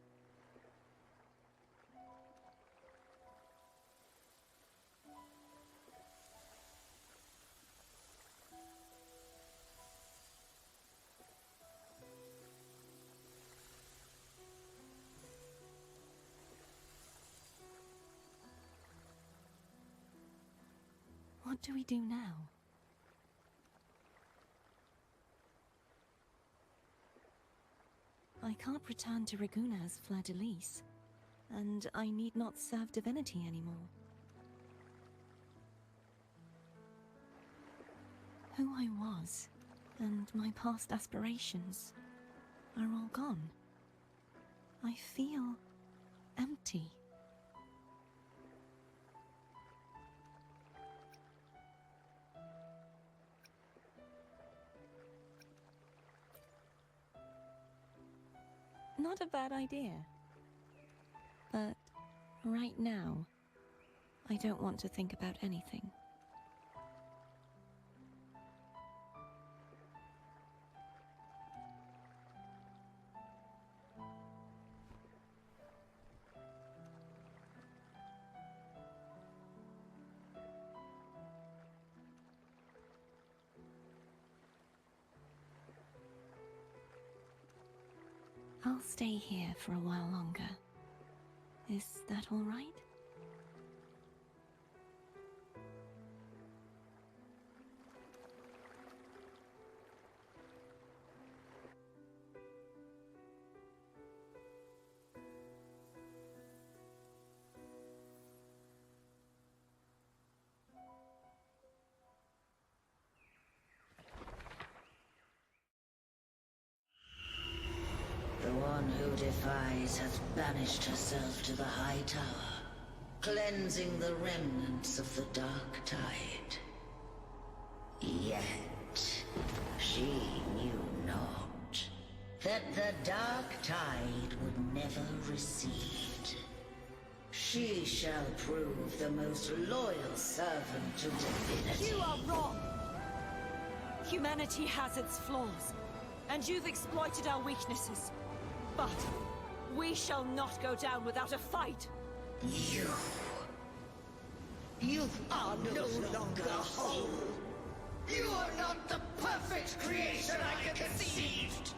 What do we do now? I can't return to Reguna as Fleur-de-Lis, and I need not serve divinity anymore. Who I was, and my past aspirations, are all gone. I feel empty. Not a bad idea. But right now, I don't want to think about anything. I'll stay here for a while longer. Is that all right?
The one who defies has banished herself to the High Tower, cleansing the remnants of the Dark Tide. Yet, she knew not that the Dark Tide would never recede. She shall prove the most loyal servant to divinity.
You are wrong! Humanity has its flaws, and you've exploited our weaknesses. But we shall not go down without a fight!
You are no longer whole! You are not the perfect creation I conceived!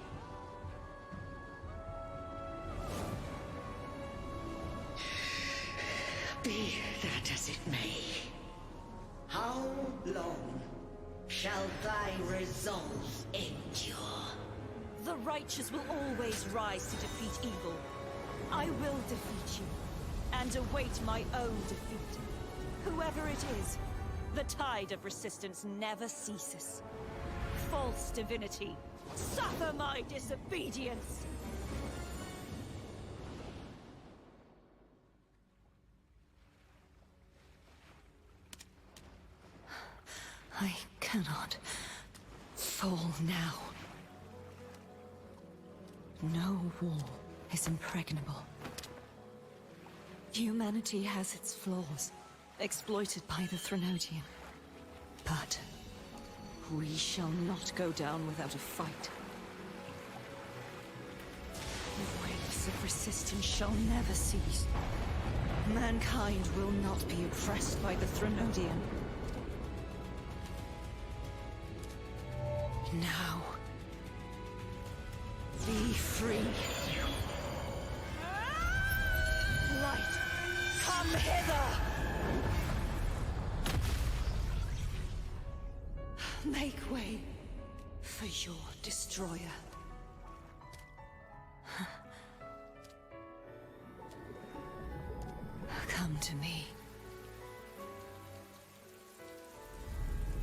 Be that as it may, how long shall thy resolve endure?
The righteous will always rise to defeat evil. I will defeat you, and await my own defeat. Whoever it is, the tide of resistance never ceases. False divinity, suffer my disobedience!
I cannot fall now. No wall is impregnable. Humanity has its flaws, exploited by the Threnodian. But we shall not go down without a fight. The waves of resistance shall never cease. Mankind will not be oppressed by the Threnodian. Now, be free.
Light, come hither!
Make way for your destroyer. Come to me.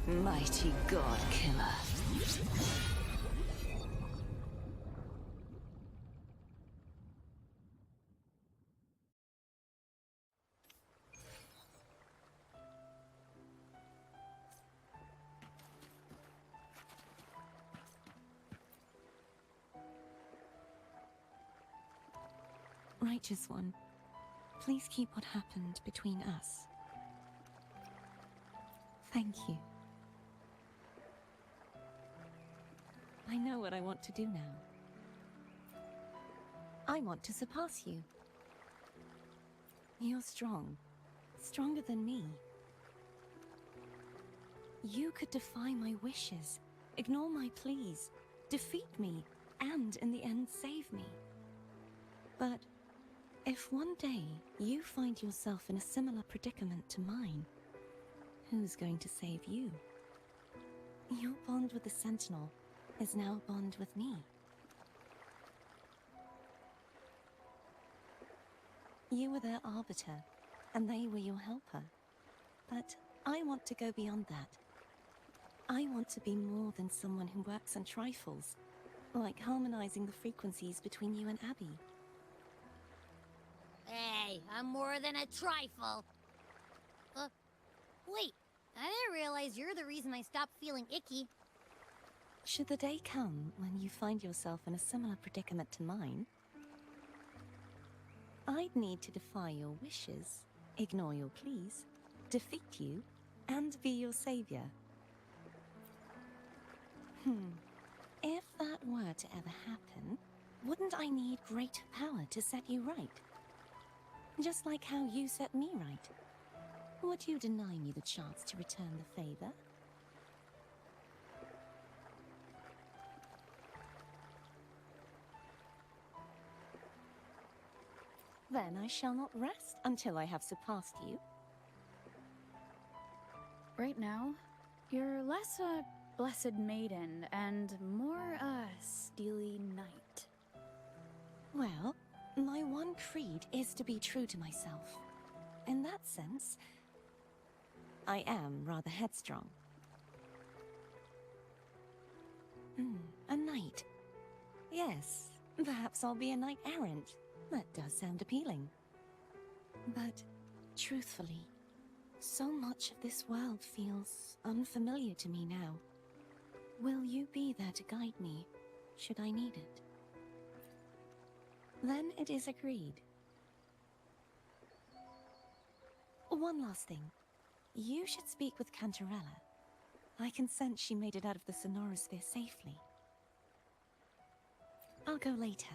Mighty God Killer. Righteous One, please keep what happened between us. Thank you. I know what I want to do now. I want to surpass you. You're strong. Stronger than me. You could defy my wishes, ignore my pleas, defeat me, and in the end save me. But if one day you find yourself in a similar predicament to mine, who's going to save you? Your bond with the Sentinel is now a bond with me. You were their arbiter, and they were your helper. But I want to go beyond that. I want to be more than someone who works on trifles, like harmonizing the frequencies between you and Abby.
Hey, I'm more than a trifle. Wait, I didn't realize you're the reason I stopped feeling icky.
Should the day come when you find yourself in a similar predicament to mine, I'd need to defy your wishes, ignore your pleas, defeat you, and be your savior. If that were to ever happen, wouldn't I need greater power to set you right? Just like how you set me right. Would you deny me the chance to return the favor? Then I shall not rest until I have surpassed you.
Right now, you're less a blessed maiden and more a steely knight.
Well, my one creed is to be true to myself. In that sense, I am rather headstrong. A knight. Yes, perhaps I'll be a knight errant. That does sound appealing. But, truthfully, so much of this world feels unfamiliar to me now. Will you be there to guide me, should I need it? Then it is agreed. One last thing. You should speak with Cantarella. I can sense she made it out of the Sonorosphere safely. I'll go later.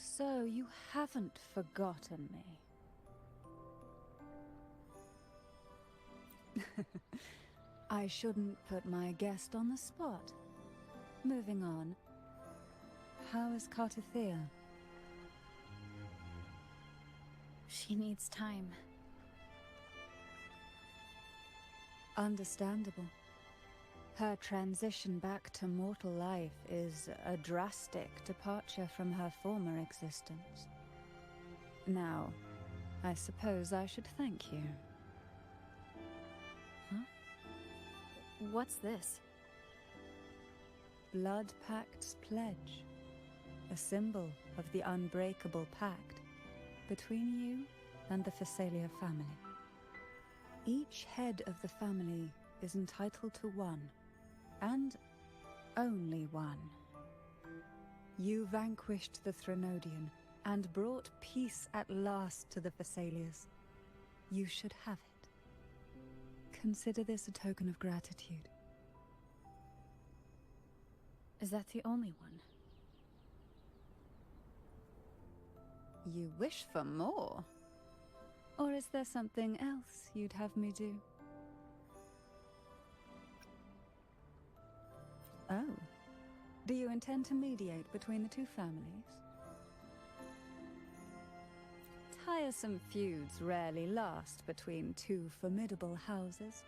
So you haven't forgotten me. I shouldn't put my guest on the spot. Moving on. How is Cartethyia?
She needs time.
Understandable. Her transition back to mortal life is a drastic departure from her former existence. Now, I suppose I should thank you.
Huh? What's this?
Blood Pact's pledge. A symbol of the unbreakable pact. between you and the Phasalia family. Each head of the family is entitled to one, and only one. You vanquished the Threnodian and brought peace at last to the Phasalias. You should have it. Consider this a token of gratitude.
Is that the only one?
You wish for more? Or is there something else you'd have me do? Oh. Do you intend to mediate between the two families? Tiresome feuds rarely last between two formidable houses.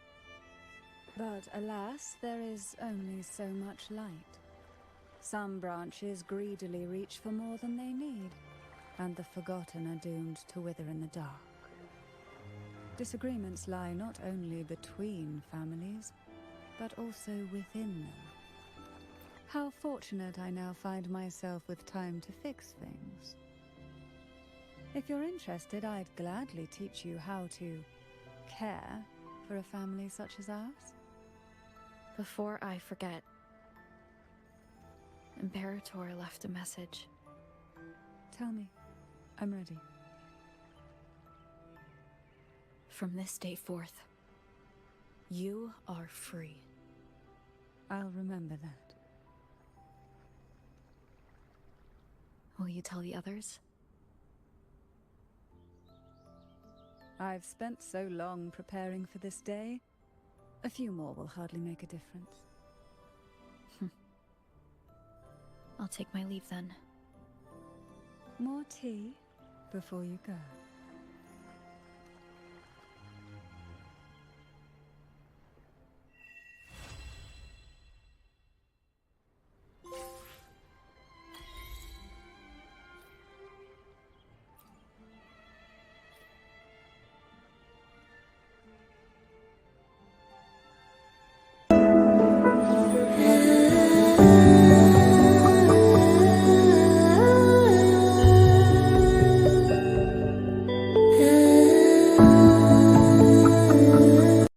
But alas, there is only so much light. Some branches greedily reach for more than they need, and the forgotten are doomed to wither in the dark. Disagreements lie not only between families, but also within them. How fortunate I now find myself with time to fix things. If you're interested, I'd gladly teach you how to care for a family such as ours.
Before I forget, Imperator left a message.
Tell me. I'm ready.
From this day forth, you are free.
I'll remember that.
Will you tell the others?
I've spent so long preparing for this day. A few more will hardly make a difference.
I'll take my leave then.
More tea before you go.